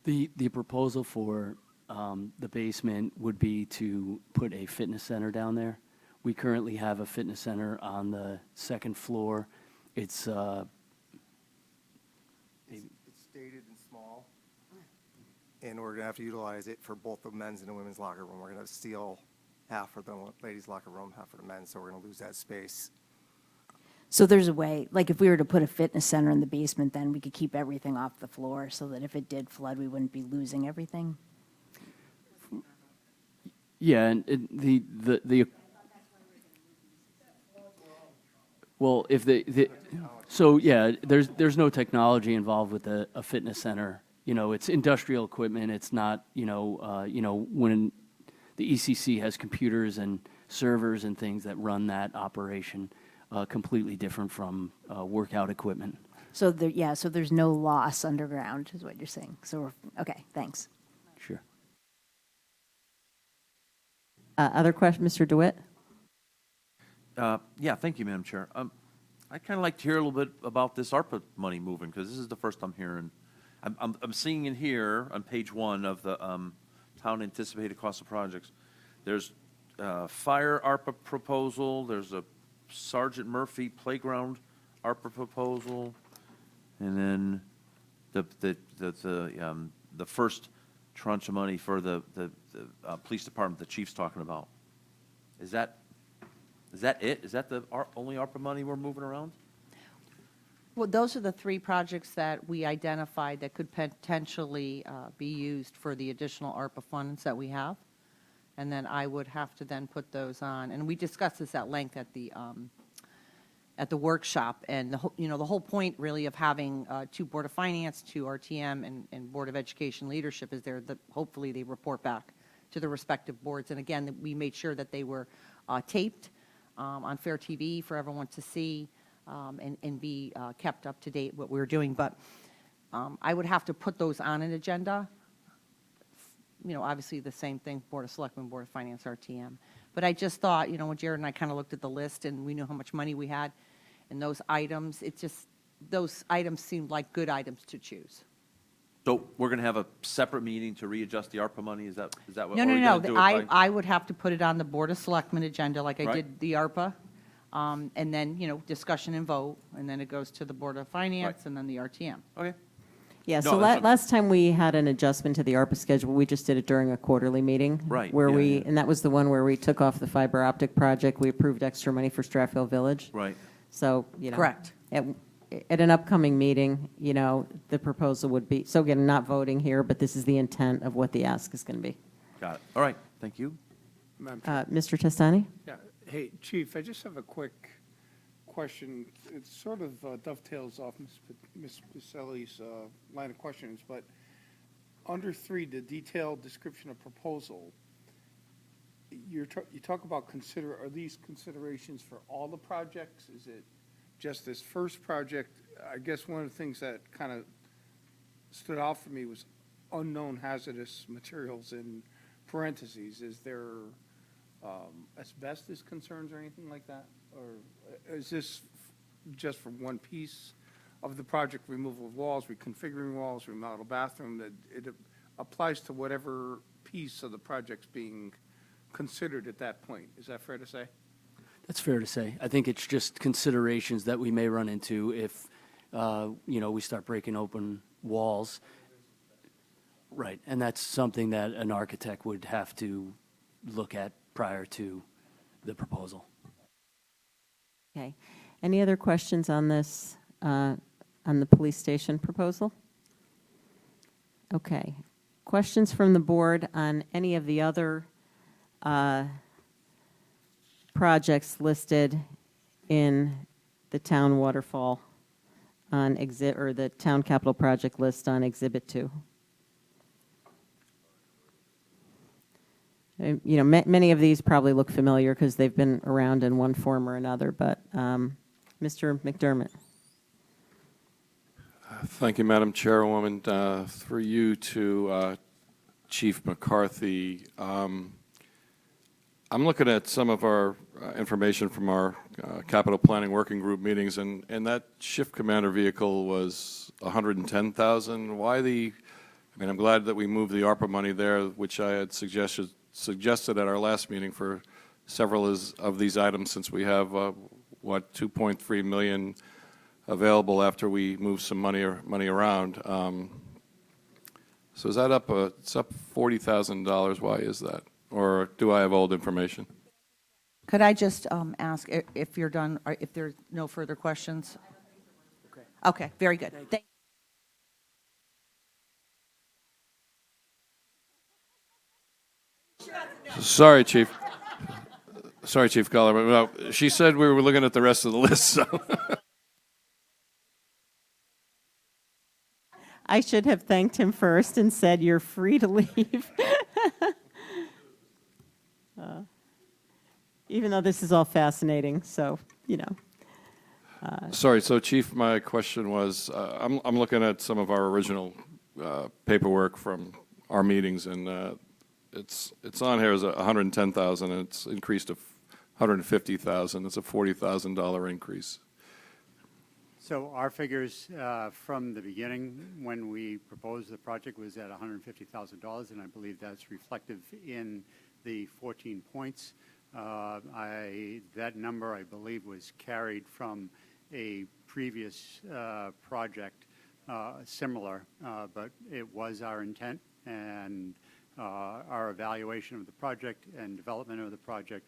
Speaker 15: The proposal for the basement would be to put a fitness center down there. We currently have a fitness center on the second floor. It's
Speaker 18: stated and small, and we're going to have to utilize it for both the men's and the women's locker room. We're going to steal half for the ladies' locker room, half for the men's, so we're going to lose that space.
Speaker 17: So there's a way, like if we were to put a fitness center in the basement, then we could keep everything off the floor so that if it did flood, we wouldn't be losing everything?
Speaker 15: Yeah, and the well, if so yeah, there's no technology involved with a fitness center. It's industrial equipment. It's not, when the ECC has computers and servers and things that run that operation, completely different from workout equipment.
Speaker 17: So there's no loss underground, is what you're saying. So okay, thanks.
Speaker 15: Sure.
Speaker 1: Other question, Mr. DeWitt?
Speaker 7: Yeah, thank you, Madam Chair. I'd kind of like to hear a little bit about this ARPA money moving, because this is the first I'm hearing. I'm seeing in here on page 1 of the town anticipated cost of projects. There's fire ARPA proposal. There's a Sergeant Murphy playground ARPA proposal, and then the first tranche of money for the police department the chief's talking about. Is that it? Is that the only ARPA money we're moving around?
Speaker 4: Well, those are the three projects that we identified that could potentially be used for the additional ARPA funds that we have. And then I would have to then put those on. And we discussed this at length at the at the workshop. And the whole point really of having two Board of Finance, two RTM, and Board of Education leadership is there that hopefully they report back to the respective boards. And again, we made sure that they were taped on FairTV for everyone to see and be kept up to date what we were doing. But I would have to put those on an agenda. Obviously the same thing, Board of Selectmen, Board of Finance, RTM. But I just thought, when Jared and I kind of looked at the list and we knew how much money we had and those items, those items seemed like good items to choose.
Speaker 7: So we're going to have a separate meeting to readjust the ARPA money? Is that what?
Speaker 4: No,
Speaker 7: or
Speaker 4: no,
Speaker 7: are we
Speaker 4: no.
Speaker 7: gonna do it by-
Speaker 4: I would have to put it on the Board of Selectmen agenda like I
Speaker 7: Right.
Speaker 4: did the ARPA. And then, discussion and vote, and then it goes to the Board of Finance and then the RTM.
Speaker 7: Okay.
Speaker 1: Yeah,
Speaker 7: No,
Speaker 1: so
Speaker 7: that's-
Speaker 1: last time we had an adjustment to the ARPA schedule, we just did it during a quarterly meeting.
Speaker 7: Right,
Speaker 1: Where
Speaker 7: yeah,
Speaker 1: and that was the one where we took off the fiber optic project, we approved extra money for Stratfield Village.
Speaker 7: Right.
Speaker 1: So,
Speaker 4: Correct.
Speaker 1: At an upcoming meeting, the proposal would be, so again, not voting here, but this is the intent of what the ask is going to be.
Speaker 7: Got it. All right, thank you.
Speaker 1: Mr. Testani?
Speaker 16: Yeah, hey, Chief, I just have a quick question. It sort of dovetails off Ms. Pacelli's line of questions, but under 3, the detailed description of proposal, you talk about are these considerations for all the projects? Is it just this first project? I guess one of the things that kind of stood out for me was unknown hazardous materials in parentheses. Is there asbestos concerns or anything like that? Or is this just for one piece of the project, removal of walls, reconfiguring walls, remodel bathroom, that it applies to whatever piece of the project's being considered at that point? Is that fair to say?
Speaker 15: That's fair to say. I think it's just considerations that we may run into if, we start breaking open walls. Right, and that's something that an architect would have to look at prior to the proposal.
Speaker 1: Okay. Any other questions on this, on the police station proposal? Okay. Questions from the board on any of the other projects listed in the town waterfall on or the town capital project list on Exhibit 2? Many of these probably look familiar because they've been around in one form or another, but Mr. McDermott.
Speaker 13: Thank you, Madam Chairwoman. Through you to Chief McCarthy, I'm looking at some of our information from our capital planning working group meetings, and that shift commander vehicle was $110,000. Why I'm glad that we moved the ARPA money there, which I had suggested at our last meeting for several of these items, since we have, $2.3 million available after we move some money around. So is that up? It's up $40,000. Why is that? Or do I have old information?
Speaker 4: Could I just ask if you're done, or if there's no further questions? Okay, very good. Thank
Speaker 13: Sorry, Chief. Sorry, Chief Collar. Well, she said we were looking at the rest of the list, so.
Speaker 1: I should have thanked him first and said, "You're free to leave." Even though this is all fascinating, so,
Speaker 13: Sorry, so Chief, my question was, I'm looking at some of our original paperwork from our meetings, and it's on here as $110,000, and it's increased to $150,000. It's a $40,000 increase.
Speaker 19: So our figures from the beginning, when we proposed the project, was at $150,000, and I believe that's reflective in the 14 points. That number, I believe, was carried from a previous project, similar, but it was our intent, and our evaluation of the project and development of the project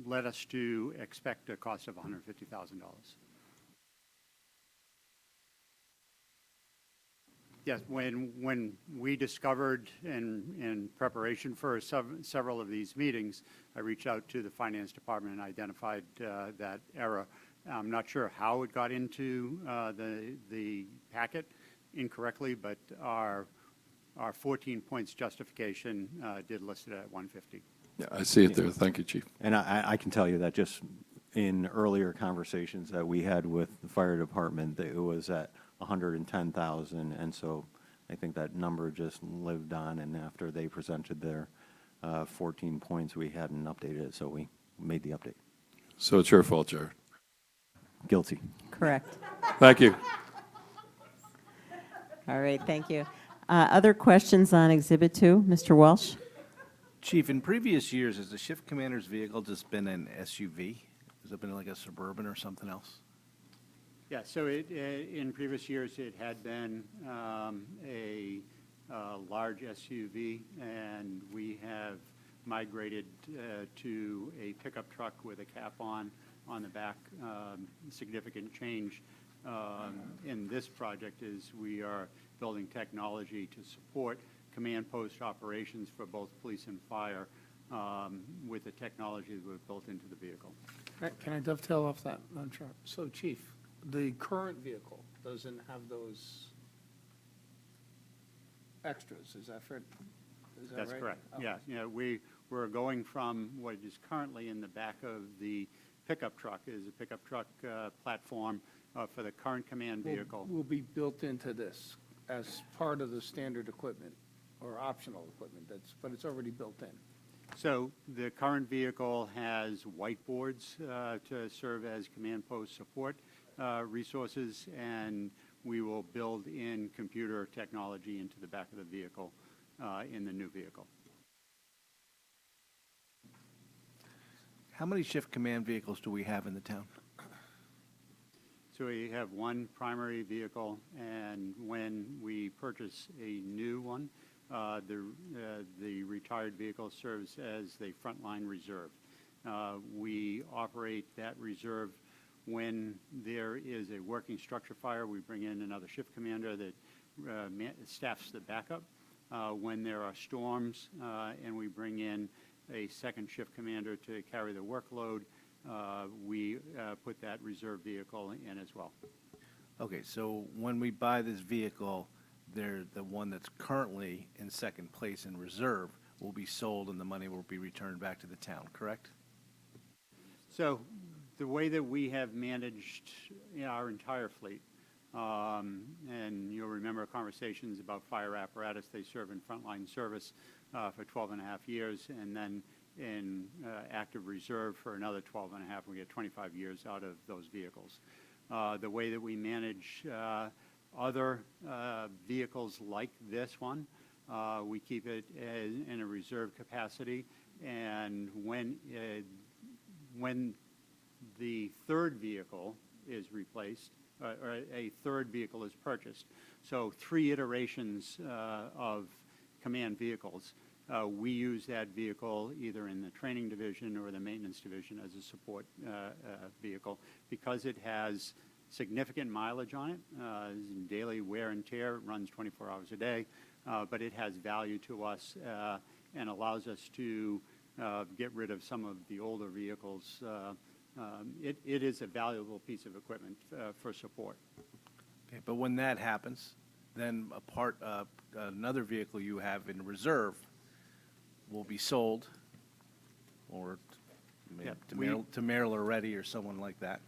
Speaker 19: led us to expect a cost of $150,000. Yes, when we discovered in preparation for several of these meetings, I reached out to the finance department and identified that error. I'm not sure how it got into the packet incorrectly, but our 14 points justification did list it at 150.
Speaker 13: Yeah, I see it there. Thank you, Chief.
Speaker 5: And I can tell you that just in earlier conversations that we had with the fire department, that it was at 110,000, and so I think that number just lived on, and after they presented their 14 points, we hadn't updated it, so we made the update.
Speaker 13: So it's your fault, Jared.
Speaker 5: Guilty.
Speaker 1: Correct.
Speaker 13: Thank you.
Speaker 1: All right, thank you. Other questions on Exhibit 2? Mr. Walsh?
Speaker 10: Chief, in previous years, has the shift commander's vehicle just been an SUV? Has it been like a Suburban or something else?
Speaker 19: Yeah, so in previous years, it had been a large SUV, and we have migrated to a pickup truck with a cap on the back. Significant change in this project is we are building technology to support command post operations for both police and fire with the technology that we've built into the vehicle.
Speaker 16: Can I dovetail off that, Madam Chair? So, Chief, the current vehicle doesn't have those extras, is that fair? Is that
Speaker 19: That's
Speaker 16: right?
Speaker 19: correct.
Speaker 16: Oh.
Speaker 19: Yeah, we're going from what is currently in the back of the pickup truck is a pickup truck platform for the current command vehicle.
Speaker 16: Will be built into this as part of the standard equipment or optional equipment, but it's already built in.
Speaker 19: So the current vehicle has whiteboards to serve as command post support resources, and we will build in computer technology into the back of the vehicle in the new vehicle.
Speaker 10: How many shift command vehicles do we have in the town?
Speaker 19: So we have one primary vehicle, and when we purchase a new one, the retired vehicle serves as the frontline reserve. We operate that reserve when there is a working structure fire. We bring in another shift commander that staffs the backup. When there are storms, and we bring in a second shift commander to carry the workload, we put that reserve vehicle in as well.
Speaker 10: Okay, so when we buy this vehicle, the one that's currently in second place in reserve will be sold and the money will be returned back to the town, correct?
Speaker 19: So the way that we have managed our entire fleet, and you'll remember conversations about fire apparatus, they serve in frontline service for 12 and a half years, and then in active reserve for another 12 and a half. We get 25 years out of those vehicles. The way that we manage other vehicles like this one, we keep it in a reserve capacity, and when the third vehicle is replaced, or a third vehicle is purchased, so 3 iterations of command vehicles, we use that vehicle either in the training division or the maintenance division as a support vehicle because it has significant mileage on it, daily wear and tear. It runs 24 hours a day, but it has value to us and allows us to get rid of some of the older vehicles. It is a valuable piece of equipment for support.
Speaker 10: Okay, but when that happens, then another vehicle you have in reserve will be sold, or to Merrill or Reddy or someone like that,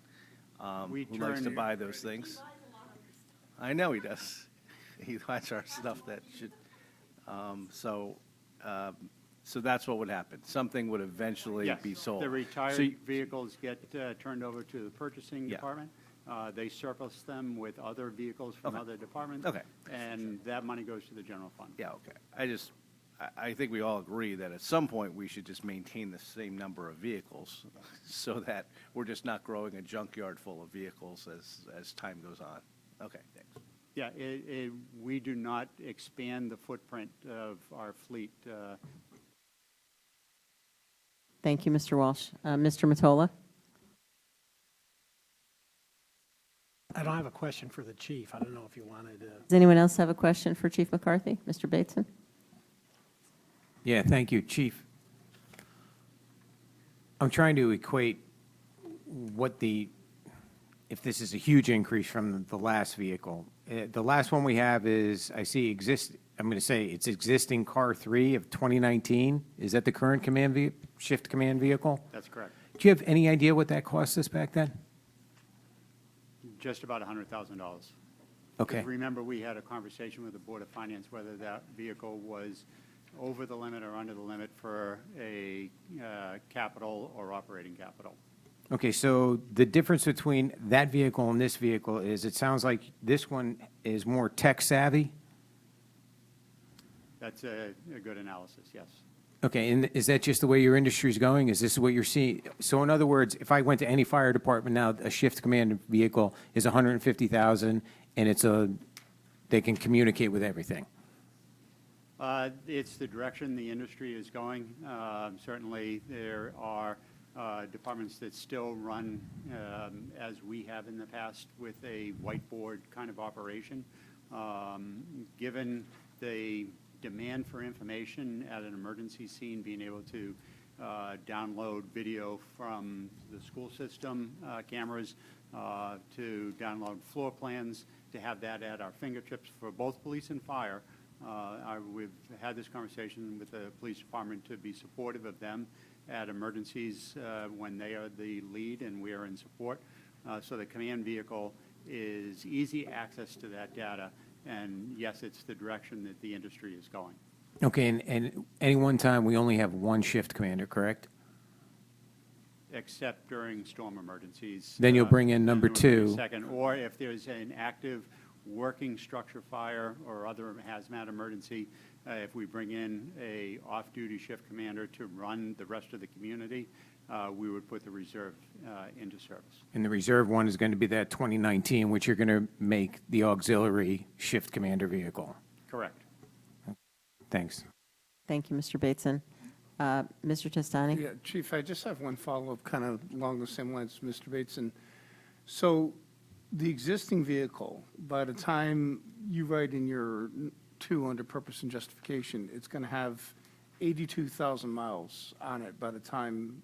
Speaker 10: who likes to buy those things. I know he does. He buys our stuff that should. So that's what would happen. Something would eventually be sold.
Speaker 19: The retired
Speaker 10: So
Speaker 19: vehicles get turned over to the purchasing department. They surplus them with other vehicles from other departments.
Speaker 10: Okay.
Speaker 19: And that money goes to the general fund.
Speaker 10: Yeah, okay. I think we all agree that at some point we should just maintain the same number of vehicles so that we're just not growing a junkyard full of vehicles as time goes on. Okay, thanks.
Speaker 19: Yeah, we do not expand the footprint of our fleet.
Speaker 1: Thank you, Mr. Walsh. Mr. Mottola?
Speaker 11: I don't have a question for the chief. I don't know if you wanted to.
Speaker 1: Does anyone else have a question for Chief McCarthy? Mr. Bateson?
Speaker 9: Yeah, thank you, Chief. I'm trying to equate if this is a huge increase from the last vehicle. The last one we have is, I'm going to say it's existing car 3 of 2019. Is that the current shift command vehicle?
Speaker 19: That's correct.
Speaker 9: Do you have any idea what that cost us back then?
Speaker 19: Just about $100,000.
Speaker 9: Okay.
Speaker 19: Because remember, we had a conversation with the Board of Finance whether that vehicle was over the limit or under the limit for a capital or operating capital.
Speaker 9: Okay, so the difference between that vehicle and this vehicle is, it sounds like this one is more tech savvy?
Speaker 19: That's a good analysis, yes.
Speaker 9: Okay, and is that just the way your industry is going? Is this what you're seeing? So in other words, if I went to any fire department now, a shift command vehicle is $150,000, and they can communicate with everything.
Speaker 19: It's the direction the industry is going. Certainly, there are departments that still run as we have in the past with a whiteboard kind of operation. Given the demand for information at an emergency scene, being able to download video from the school system cameras, to download floor plans, to have that at our fingertips for both police and fire. We've had this conversation with the police department to be supportive of them at emergencies when they are the lead and we are in support. So the command vehicle is easy access to that data, and yes, it's the direction that the industry is going.
Speaker 9: Okay, and any one time, we only have one shift commander, correct?
Speaker 19: Except during storm emergencies.
Speaker 9: Then you'll bring in number
Speaker 19: then there would be
Speaker 9: 2.
Speaker 19: a second, or if there's an active working structure fire or other hazmat emergency, if we bring in a off-duty shift commander to run the rest of the community, we would put the reserve into service.
Speaker 9: And the reserve one is going to be that 2019, which you're going to make the auxiliary shift commander vehicle.
Speaker 19: Correct.
Speaker 9: Thanks.
Speaker 1: Thank you, Mr. Bateson. Mr. Testani?
Speaker 16: Yeah, Chief, I just have one follow-up kind of along the same lines as Mr. Bateson. So the existing vehicle, by the time you write in your 2 under purpose and justification, it's going to have 82,000 miles on it by the time,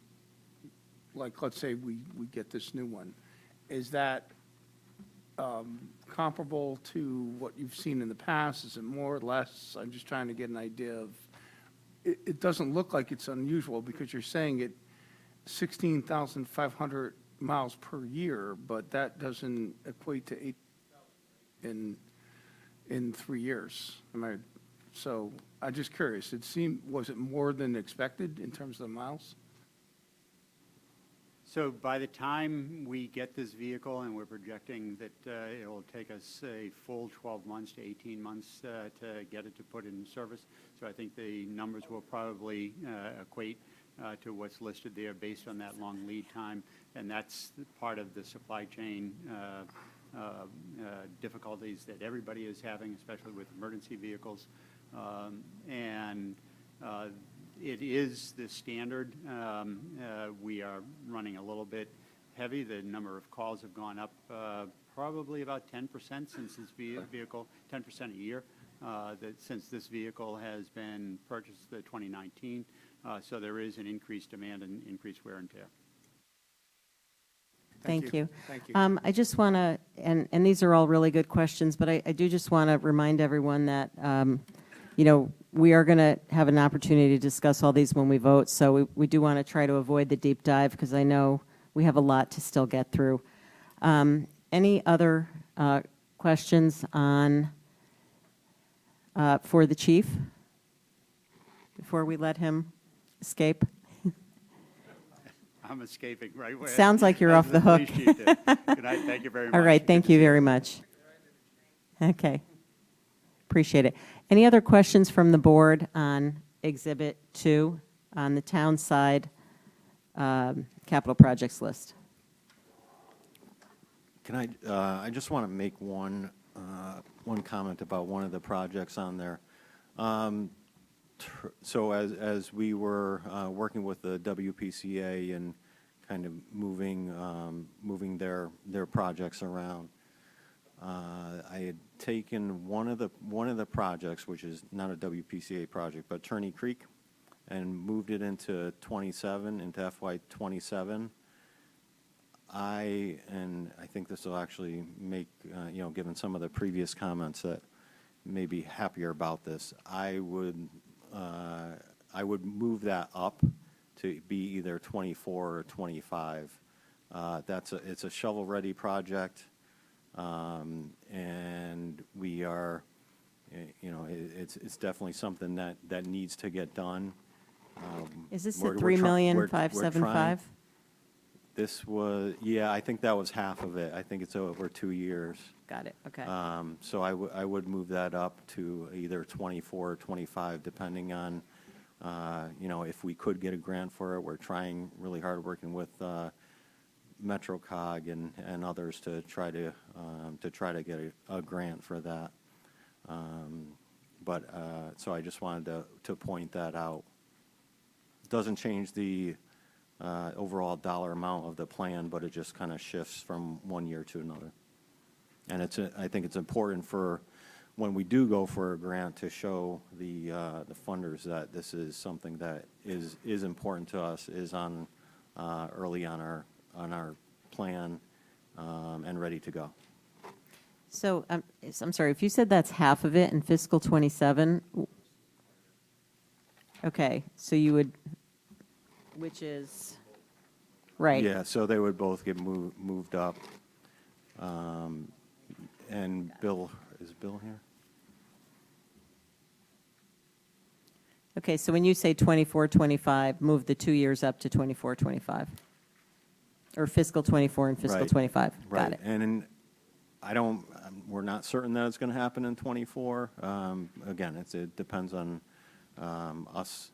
Speaker 16: like, let's say we get this new one. Is that comparable to what you've seen in the past? Is it more or less? I'm just trying to get an idea of, it doesn't look like it's unusual because you're saying it 16,500 miles per year, but that doesn't equate to 8,000 in 3 years. So I'm just curious. Was it more than expected in terms of the miles?
Speaker 19: So by the time we get this vehicle, and we're projecting that it will take us a full 12 months to 18 months to get it to put in service. So I think the numbers will probably equate to what's listed there based on that long lead time. And that's part of the supply chain difficulties that everybody is having, especially with emergency vehicles. It is the standard. We are running a little bit heavy. The number of calls have gone up probably about 10% since this vehicle, 10% a year, since this vehicle has been purchased, the 2019. So there is an increased demand and increased wear and tear.
Speaker 1: Thank you.
Speaker 16: Thank you.
Speaker 1: I just want to, and these are all really good questions, but I do just want to remind everyone that, we are going to have an opportunity to discuss all these when we vote. So we do want to try to avoid the deep dive because I know we have a lot to still get through. Any other questions for the chief before we let him escape?
Speaker 19: I'm escaping right where.
Speaker 1: Sounds like you're off the hook.
Speaker 19: Good night. Thank you very much.
Speaker 1: All right. Thank you very much. Okay. Appreciate it. Any other questions from the board on Exhibit 2 on the town side capital projects list?
Speaker 5: Can I just want to make one comment about one of the projects on there. So as we were working with the WPCA and kind of moving their projects around, I had taken one of the projects, which is not a WPCA project, but Turney Creek, and moved it into FY '27. I think this will actually make, given some of the previous comments that may be happier about this, I would move that up to be either 24 or 25. It's a shovel-ready project, and we are, it's definitely something that needs to get done.
Speaker 1: Is this
Speaker 5: We're
Speaker 1: the
Speaker 5: try- we're- we're
Speaker 1: 3,575?
Speaker 5: trying- This was, yeah, I think that was half of it. I think it's over 2 years.
Speaker 1: Got it, okay.
Speaker 5: So I would move that up to either 24 or 25, depending on, if we could get a grant for it. We're trying really hard, working with MetroCog and others to try to get a grant for that. So I just wanted to point that out. Doesn't change the overall dollar amount of the plan, but it just kind of shifts from one year to another. And I think it's important for when we do go for a grant to show the funders that this is something that is important to us, is on early on our plan, and ready to go.
Speaker 1: So, I'm sorry, if you said that's half of it in fiscal '27, okay, so you would, which is, right.
Speaker 5: Yeah, so they would both get moved up. And Bill, is Bill here?
Speaker 1: Okay, so when you say 24, 25, move the 2 years up to 24, 25. Or fiscal '24 and fiscal
Speaker 5: Right.
Speaker 1: '25.
Speaker 5: Right.
Speaker 1: Got it.
Speaker 5: And we're not certain that it's going to happen in '24. Again, it depends on us,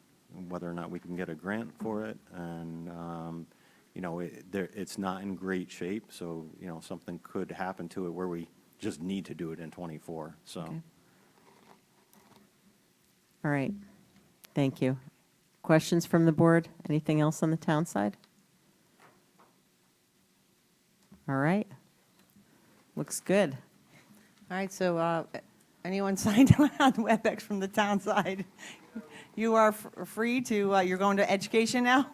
Speaker 5: whether or not we can get a grant for it. And, it's not in great shape, so, something could happen to it where we just need to do it in '24, so.
Speaker 1: Okay. All right, thank you. Questions from the board? Anything else on the town side? All right. Looks good.
Speaker 4: All right, so anyone signed on WebEx from the town side? You are free to, you're going to education now?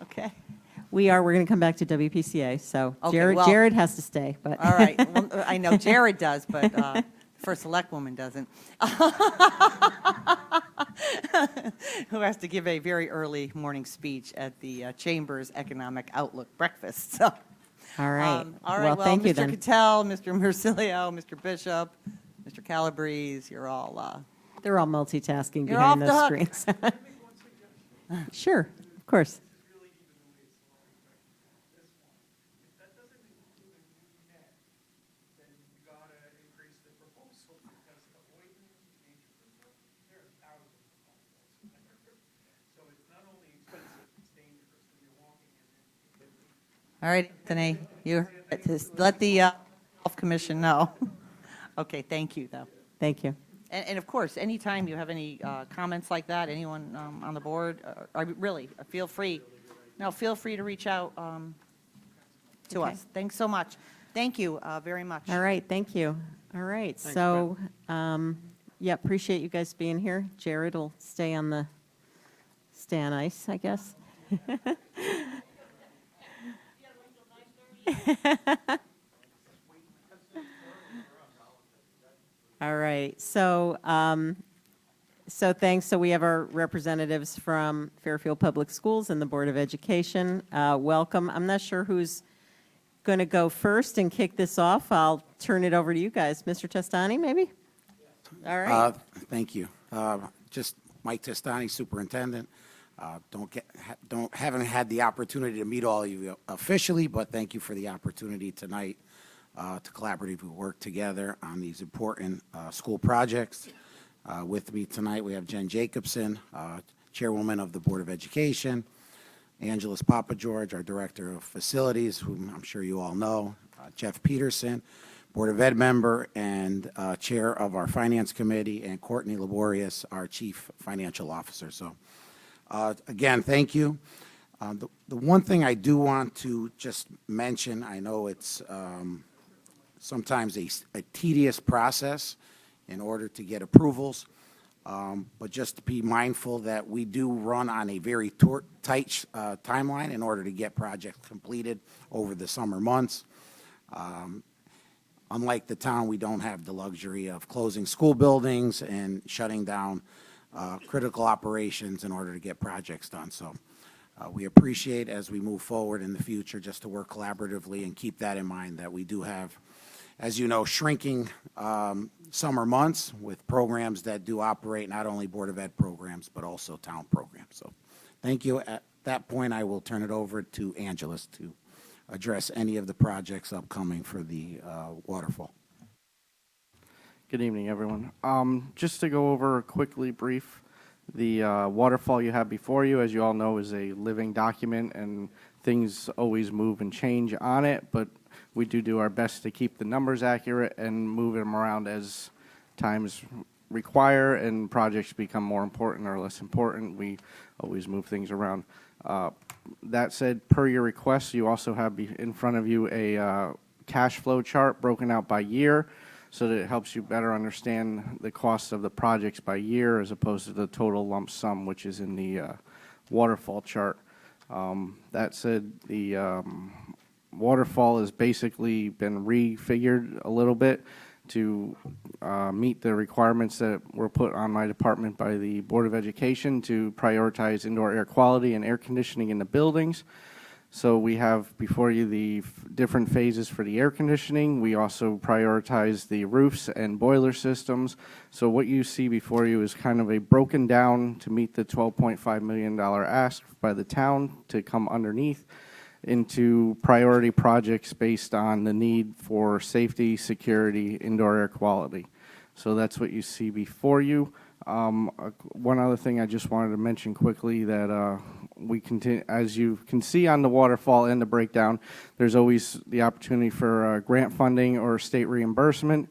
Speaker 4: Okay.
Speaker 1: We're going to come back to WPCA, so
Speaker 4: Okay, well-
Speaker 1: Jared has to stay, but.
Speaker 4: All right, well, I know Jared does, but the first select woman doesn't. Who has to give a very early morning speech at the Chamber's Economic Outlook breakfast, so.
Speaker 1: All right.
Speaker 4: All right, well,
Speaker 1: thank you
Speaker 4: Mr.
Speaker 1: then.
Speaker 4: Cattell, Mr. Mercilio, Mr. Bishop, Mr. Calabrese, you're all,
Speaker 1: They're all multitasking
Speaker 4: You're
Speaker 1: behind
Speaker 4: off
Speaker 1: those
Speaker 4: the hook.
Speaker 1: screens. Sure, of course.
Speaker 4: all right, Anthony, you just let the Health Commission know. Okay, thank you, though.
Speaker 1: Thank you.
Speaker 4: And of course, anytime you have any comments like that, anyone on the board, really, feel free. No, feel free to reach out to
Speaker 1: Okay.
Speaker 4: us. Thanks so much. Thank you very much.
Speaker 1: All right, thank you. All right, so, appreciate you guys being here. Jared will stay on ice, I guess. All right, so thanks. So we have our representatives from Fairfield Public Schools and the Board of Education. Welcome. I'm not sure who's going to go first and kick this off. I'll turn it over to you guys. Mr. Testani, maybe? All right.
Speaker 20: Thank you. Just Mike Testani, superintendent. Haven't had the opportunity to meet all of you officially, but thank you for the opportunity tonight to collaboratively work together on these important school projects. With me tonight, we have Jen Jacobson, chairwoman of the Board of Education, Angeles Papa George, our director of facilities, whom I'm sure you all know, Jeff Peterson, Board of Ed member and chair of our finance committee, and Courtney Laborious, our chief financial officer. So again, thank you. The one thing I do want to just mention, I know it's sometimes a tedious process in order to get approvals. But just to be mindful that we do run on a very tight timeline in order to get projects completed over the summer months. Unlike the town, we don't have the luxury of closing school buildings and shutting down critical operations in order to get projects done. So we appreciate, as we move forward in the future, just to work collaboratively and keep that in mind, that we do have, as you know, shrinking summer months with programs that do operate, not only Board of Ed programs, but also town programs. So thank you. At that point, I will turn it over to Angeles to address any of the projects upcoming for the waterfall.
Speaker 21: Good evening, everyone. Just to go over quickly brief, the waterfall you have before you, as you all know, is a living document, and things always move and change on it, but we do our best to keep the numbers accurate and move them around as times require and projects become more important or less important. We always move things around. That said, per your request, you also have in front of you a cash flow chart broken out by year, so that it helps you better understand the cost of the projects by year as opposed to the total lump sum, which is in the waterfall chart. That said, the waterfall has basically been refigured a little bit to meet the requirements that were put on my department by the Board of Education to prioritize indoor air quality and air conditioning in the buildings. So we have before you the different phases for the air conditioning. We also prioritize the roofs and boiler systems. So what you see before you is kind of a broken down to meet the $12.5 million ask by the town to come underneath into priority projects based on the need for safety, security, indoor air quality. So that's what you see before you. One other thing I just wanted to mention quickly that we continue, as you can see on the waterfall and the breakdown, there's always the opportunity for grant funding or state reimbursement.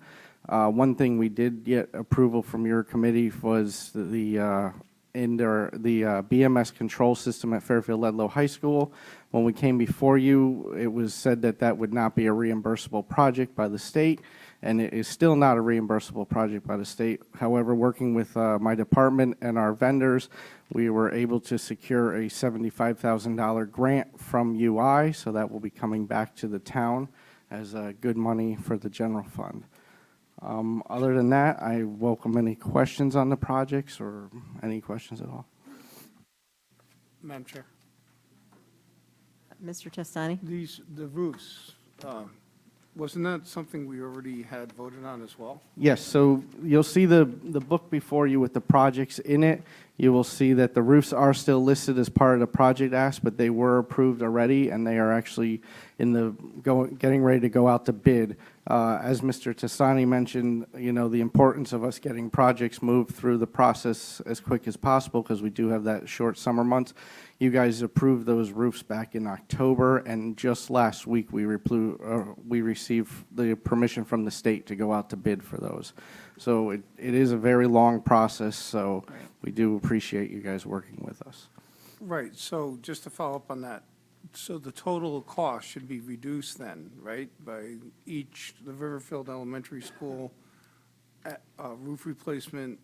Speaker 21: One thing we did get approval from your committee was the BMS control system at Fairfield Ludlow High School. When we came before you, it was said that that would not be a reimbursable project by the state, and it is still not a reimbursable project by the state. However, working with my department and our vendors, we were able to secure a $75,000 grant from UI, so that will be coming back to the town as good money for the general fund. Other than that, I welcome any questions on the projects or any questions at all.
Speaker 16: Madam Chair.
Speaker 1: Mr. Testani?
Speaker 16: The roofs, wasn't that something we already had voted on as well?
Speaker 21: Yes, so you'll see the book before you with the projects in it. You will see that the roofs are still listed as part of the project ask, but they were approved already, and they are actually getting ready to go out to bid. As Mr. Tassani mentioned, you know, the importance of us getting projects moved through the process as quick as possible because we do have that short summer months. You guys approved those roofs back in October, and just last week we received the permission from the state to go out to bid for those. So it is a very long process, so we do appreciate you guys working with us.
Speaker 16: Right, so just to follow up on that, so the total cost should be reduced then, right? By the Riverfield Elementary School roof replacement,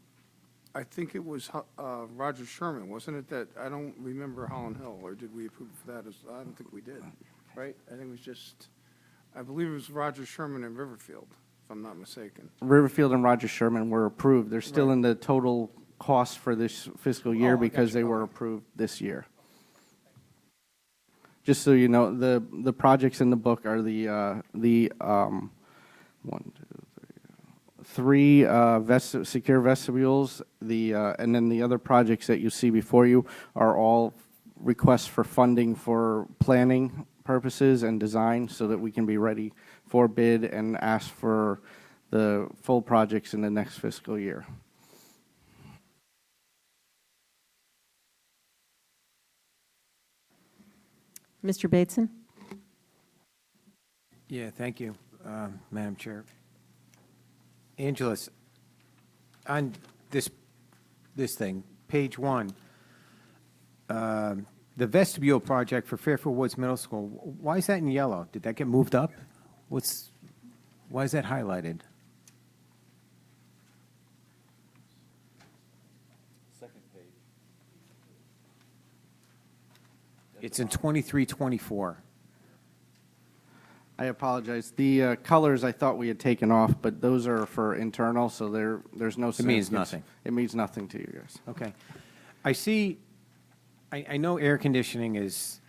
Speaker 16: I think it was Roger Sherman, wasn't it that, I don't remember Holland Hill, or did we approve for that? I don't think we did, right? I think it was just, I believe it was Roger Sherman and Riverfield, if I'm not mistaken.
Speaker 21: Riverfield and Roger Sherman were approved. They're still in the total cost for this fiscal year because they were approved this year. Just so you know, the projects in the book are three secure vestibules, and then the other projects that you see before you are all requests for funding for planning purposes and design so that we can be ready for bid and ask for the full projects in the next fiscal year.
Speaker 1: Mr. Bateson?
Speaker 9: Yeah, thank you, Madam Chair. Angeles, on this thing, page 1, the vestibule project for Fairfield Woods Middle School, why is that in yellow? Did that get moved up? What's Why is that highlighted?
Speaker 7: Second page.
Speaker 9: It's in 23-24.
Speaker 21: I apologize. The colors I thought we had taken off, but those are for internal, so there's no.
Speaker 9: It means
Speaker 21: significance.
Speaker 9: nothing.
Speaker 21: It means nothing to you guys.
Speaker 9: Okay. I see, I know air conditioning is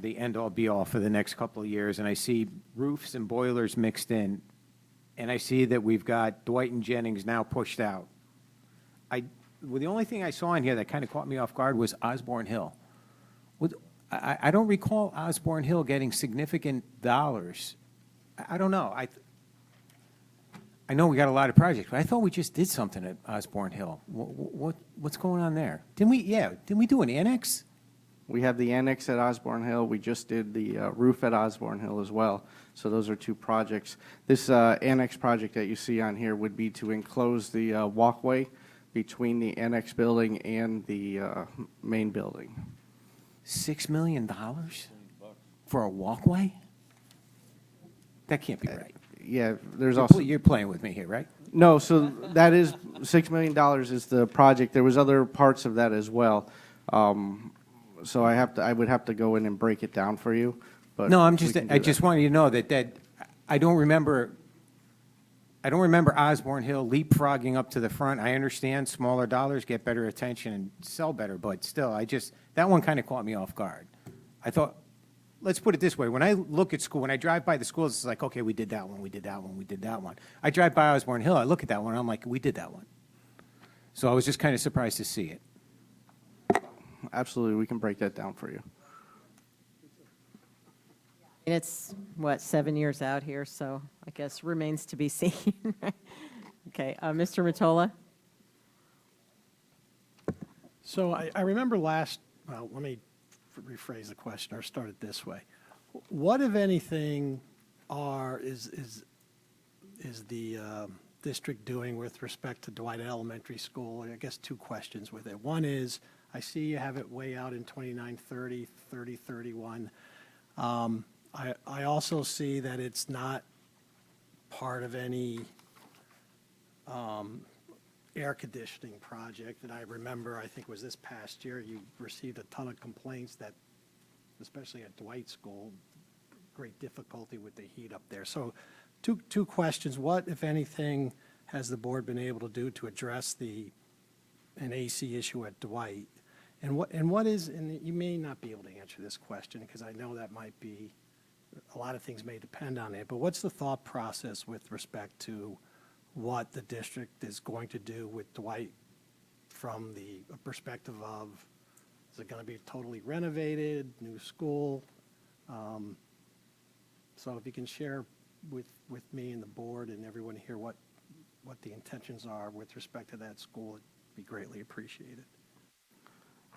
Speaker 9: the end-all, be-all for the next couple of years, and I see roofs and boilers mixed in, and I see that we've got Dwight and Jennings now pushed out. Well, the only thing I saw in here that kind of caught me off guard was Osborne Hill. I don't recall Osborne Hill getting significant dollars. I don't know. I know we got a lot of projects, but I thought we just did something at Osborne Hill. What's going on there? Didn't we do an annex?
Speaker 21: We have the annex at Osborne Hill. We just did the roof at Osborne Hill as well. So those are two projects. This annex project that you see on here would be to enclose the walkway between the annex building and the main building.
Speaker 9: $6 million for a walkway? That can't be right.
Speaker 21: Yeah, there's also.
Speaker 9: You're playing with me here, right?
Speaker 21: No, so that is $6 million is the project. There was other parts of that as well. So I would have to go in and break it down for you. But
Speaker 9: No,
Speaker 21: we can do
Speaker 9: I
Speaker 21: that.
Speaker 9: just wanted you to know that I don't remember Osborne Hill leapfrogging up to the front. I understand smaller dollars get better attention and sell better, but still, that one kind of caught me off guard. I thought, let's put it this way. When I look at school, when I drive by the schools, it's like, okay, we did that one, we did that one, we did that one. I drive by Osborne Hill, I look at that one, and I'm like, we did that one. So I was just kind of surprised to see it.
Speaker 21: Absolutely, we can break that down for you.
Speaker 1: And it's, 7 years out here, so I guess remains to be seen. Okay, Mr. Mottola?
Speaker 11: So I remember let me rephrase the question or start it this way. What, if anything, is the district doing with respect to Dwight Elementary School? I guess two questions with it. One is, I see you have it way out in 2930, 3031. I also see that it's not part of any air conditioning project. And I remember, I think it was this past year, you received a ton of complaints that, especially at Dwight School, great difficulty with the heat up there. So two questions. What, if anything, has the board been able to do to address an AC issue at Dwight? And what is, and you may not be able to answer this question because I know that might be, a lot of things may depend on it, but what's the thought process with respect to what the district is going to do with Dwight from the perspective of, is it going to be totally renovated, new school? So if you can share with me and the board and everyone here what the intentions are with respect to that school, it'd be greatly appreciated.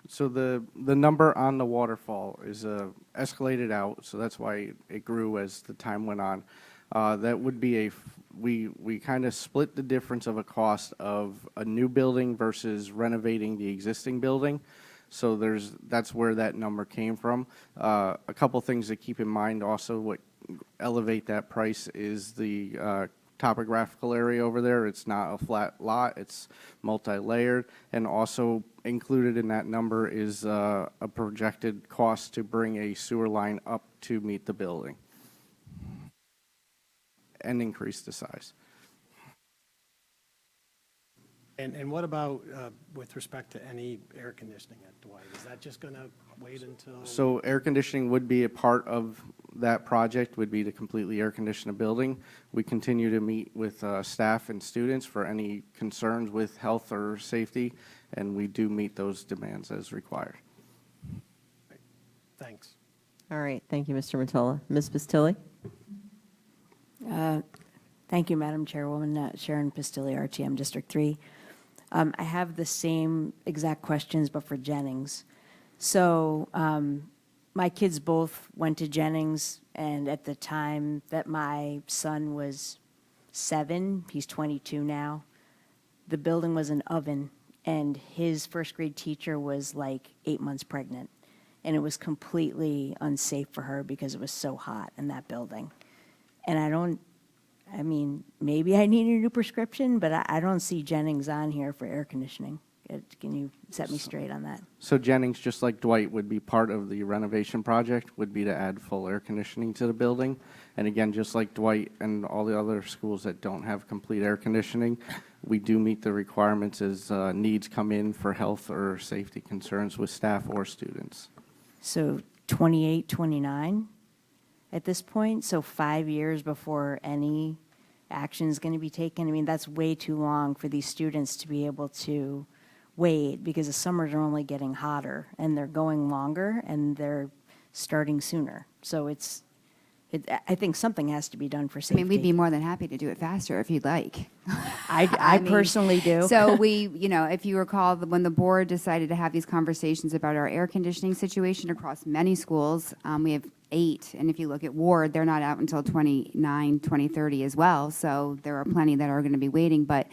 Speaker 21: So the number on the waterfall is escalated out, so that's why it grew as the time went on. That would be we kind of split the difference of a cost of a new building versus renovating the existing building. So that's where that number came from. A couple things to keep in mind also, what elevate that price is the topographical area over there. It's not a flat lot, it's multi-layered, and also included in that number is a projected cost to bring a sewer line up to meet the building and increase the size.
Speaker 11: And what about with respect to any air conditioning at Dwight? Is that just going to wait until?
Speaker 21: So air conditioning would be a part of that project, would be to completely air condition a building. We continue to meet with staff and students for any concerns with health or safety, and we do meet those demands as required.
Speaker 11: Thanks.
Speaker 1: All right, thank you, Mr. Mottola. Ms. Bastilli?
Speaker 17: Thank you, Madam Chairwoman. Sharon Bastilli, RTM District 3. I have the same exact questions, but for Jennings. So my kids both went to Jennings, and at the time that my son was 7, he's 22 now, the building was an oven, and his first grade teacher was like 8 months pregnant, and it was completely unsafe for her because it was so hot in that building. And I mean, maybe I need a new prescription, but I don't see Jennings on here for air conditioning. Can you set me straight on that?
Speaker 21: So Jennings, just like Dwight, would be part of the renovation project, would be to add full air conditioning to the building. And again, just like Dwight and all the other schools that don't have complete air conditioning, we do meet the requirements as needs come in for health or safety concerns with staff or students.
Speaker 17: So 28, 29 at this point? So 5 years before any action is going to be taken? I mean, that's way too long for these students to be able to wait, because the summers are only getting hotter and they're going longer and they're starting sooner. So I think something has to be done for
Speaker 2: I
Speaker 17: safety.
Speaker 2: mean, we'd be more than happy to do it faster if you'd like.
Speaker 17: I
Speaker 2: mean,
Speaker 17: personally do.
Speaker 2: So if you recall, when the board decided to have these conversations about our air conditioning situation across many schools, we have 8, and if you look at Ward, they're not out until 2030 as well, so there are plenty that are going to be waiting, but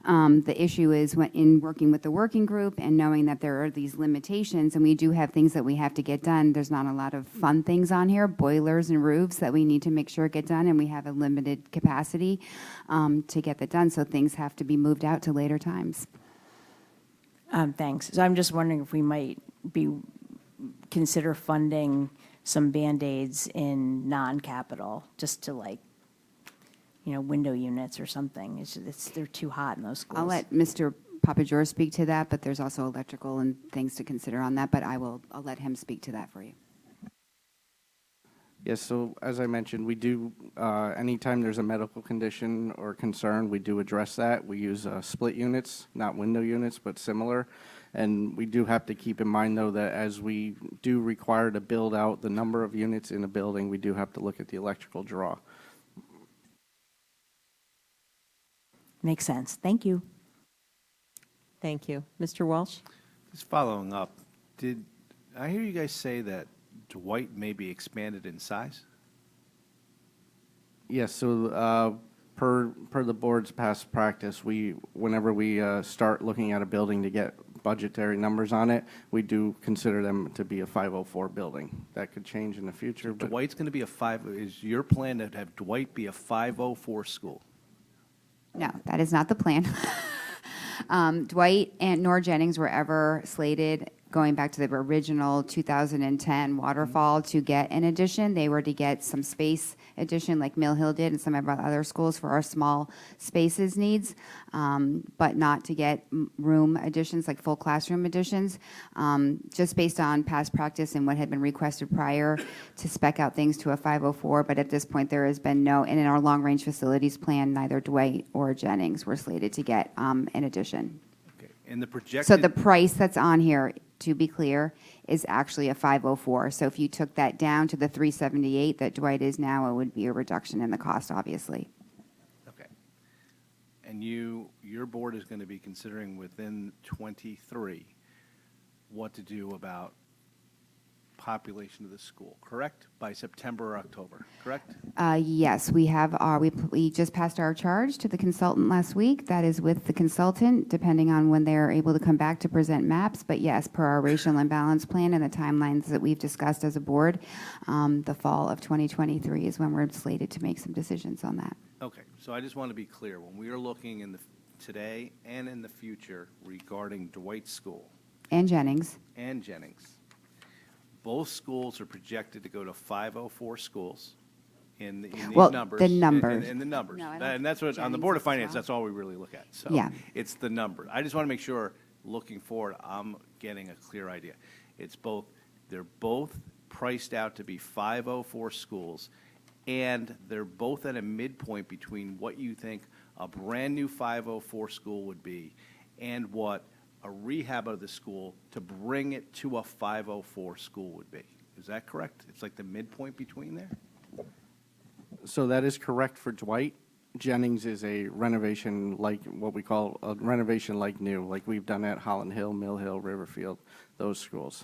Speaker 2: the issue is in working with the working group and knowing that there are these limitations, and we do have things that we have to get done. There's not a lot of fun things on here, boilers and roofs that we need to make sure get done, and we have a limited capacity to get that done, so things have to be moved out to later times.
Speaker 17: Thanks. So I'm just wondering if we might consider funding some Band-Aids in non-capital, just to window units or something. They're too hot in those schools.
Speaker 2: I'll let Mr. Papageorge speak to that, but there's also electrical and things to consider on that, but I'll let him speak to that for you.
Speaker 21: Yes, so as I mentioned, we do, anytime there's a medical condition or concern, we do address that. We use split units, not window units, but similar. And we do have to keep in mind, though, that as we do require to build out the number of units in a building, we do have to look at the electrical draw.
Speaker 17: Makes sense. Thank you.
Speaker 1: Thank you. Mr. Walsh?
Speaker 10: Just following up, did I hear you guys say that Dwight may be expanded in size?
Speaker 21: Yes, so per the board's past practice, whenever we start looking at a building to get budgetary numbers on it, we do consider them to be a 504 building. That could change in the future.
Speaker 10: So
Speaker 21: but
Speaker 10: Dwight's going to be is your plan to have Dwight be a 504 school?
Speaker 2: No, that is not the plan. Dwight nor Jennings were ever slated, going back to the original 2010 waterfall, to get an addition. They were to get some space addition like Mill Hill did and some of our other schools for our small spaces needs, but not to get room additions like full classroom additions, just based on past practice and what had been requested prior to spec out things to a 504. But at this point, there has been no, and in our long-range facilities plan, neither Dwight or Jennings were slated to get an addition.
Speaker 10: Okay. And the projected.
Speaker 2: So the price that's on here, to be clear, is actually a 504. So if you took that down to the 378 that Dwight is now, it would be a reduction in the cost, obviously.
Speaker 10: Okay. And your board is going to be considering within 23 what to do about population of the school, correct? By September or October, correct?
Speaker 2: Yes, we have we just passed our charge to the consultant last week. That is with the consultant, depending on when they're able to come back to present maps. But yes, per our racial imbalance plan and the timelines that we've discussed as a board, the fall of 2023 is when we're slated to make some decisions on that.
Speaker 10: Okay, so I just want to be clear. When we are looking in today and in the future regarding Dwight School.
Speaker 2: And Jennings.
Speaker 10: Both schools are projected to go to 504 schools in these
Speaker 2: Well,
Speaker 10: numbers.
Speaker 2: the numbers.
Speaker 10: In the numbers.
Speaker 2: No, I don't
Speaker 10: And that's what, on the
Speaker 2: Jennings
Speaker 10: Board of
Speaker 2: as
Speaker 10: Finance,
Speaker 2: well.
Speaker 10: that's all we really look at. So
Speaker 2: Yeah.
Speaker 10: it's the number. I just want to make sure, looking forward, I'm getting a clear idea. They're both priced out to be 504 schools, and they're both at a midpoint between what you think a brand-new 504 school would be and what a rehab of the school to bring it to a 504 school would be. Is that correct? It's like the midpoint between there?
Speaker 21: So that is correct for Dwight. Jennings is a renovation like what we call a renovation like new, like we've done at Holland Hill, Mill Hill, Riverfield, those schools.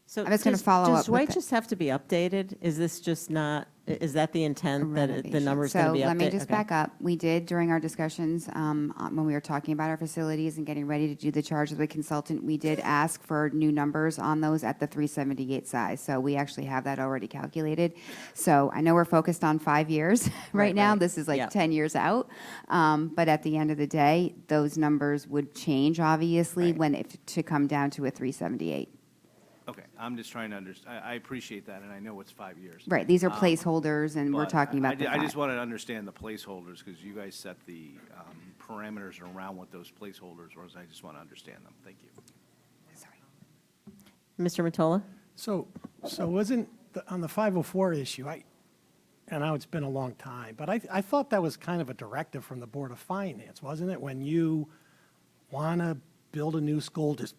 Speaker 1: So
Speaker 2: I'm just gonna follow up
Speaker 1: Does
Speaker 2: with
Speaker 1: Dwight
Speaker 2: the-
Speaker 1: just have to be updated? Is this just not, Is that the intent, that the
Speaker 2: renovation.
Speaker 1: number's going to be updated?
Speaker 2: So let me just
Speaker 1: Okay.
Speaker 2: back up. We did, during our discussions, when we were talking about our facilities and getting ready to do the charge of the consultant, we did ask for new numbers on those at the 378 size. So we actually have that already calculated. So I know we're focused on 5 years right now.
Speaker 1: right.
Speaker 2: This is like
Speaker 1: Yep.
Speaker 2: 10 years out. But at the end of the day, those numbers would change, obviously, to come down to a 378.
Speaker 10: Okay, I'm just trying to understand. I appreciate that, and I know it's 5 years.
Speaker 2: Right, these are placeholders, and we're
Speaker 10: But
Speaker 2: talking about the
Speaker 10: I just
Speaker 2: 5.
Speaker 10: wanted to understand the placeholders, because you guys set the parameters around what those placeholders was. I just want to understand them. Thank you.
Speaker 1: Mr. Matola?
Speaker 11: So wasn't, on the 504 issue, and now it's been a long time, but I thought that was kind of a directive from the Board of Finance, wasn't it? When you want to build a new school, just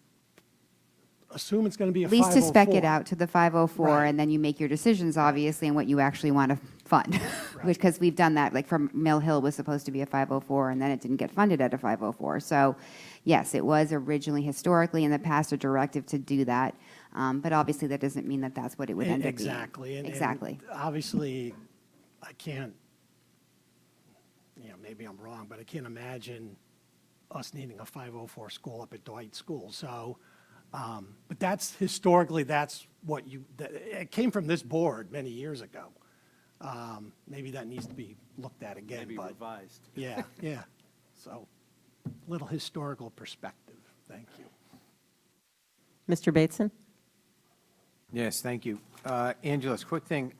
Speaker 11: assume it's going to be a
Speaker 2: At least to spec it
Speaker 11: 504.
Speaker 2: out to the 504,
Speaker 11: Right.
Speaker 2: and then you make your decisions, obviously, on what you actually want to fund. Because we've done that, like from Mill Hill was supposed to be a 504, and then it didn't get funded at a 504. So, yes, it was originally, historically, in the past, a directive to do that. But obviously, that doesn't mean that that's what it would end up being.
Speaker 11: Exactly.
Speaker 2: Exactly.
Speaker 11: And obviously, I can't, maybe I'm wrong, but I can't imagine us needing a 504 school up at Dwight School. So, but that's, historically, that's what it came from this board many years ago. Maybe that needs to be looked at again.
Speaker 10: Maybe
Speaker 11: but
Speaker 10: revised.
Speaker 11: Yeah, yeah. So, little historical perspective. Thank you.
Speaker 1: Mr. Bateson?
Speaker 9: Yes, thank you. Angeles, quick thing,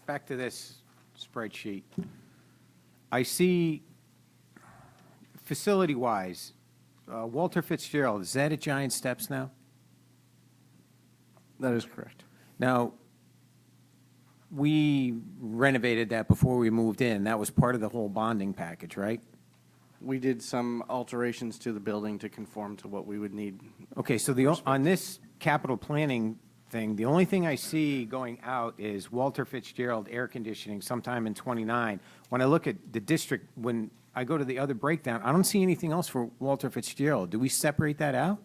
Speaker 9: back to this spreadsheet. I see, facility-wise, Walter Fitzgerald, is that at Giant Steps now?
Speaker 21: That is correct.
Speaker 9: Now, we renovated that before we moved in. That was part of the whole bonding package, right?
Speaker 21: We did some alterations to the building to conform to what we would need.
Speaker 9: Okay, so on this capital planning thing, the only thing I see going out is Walter Fitzgerald air conditioning sometime in '29. When I look at the district, when I go to the other breakdown, I don't see anything else for Walter Fitzgerald. Do we separate that out?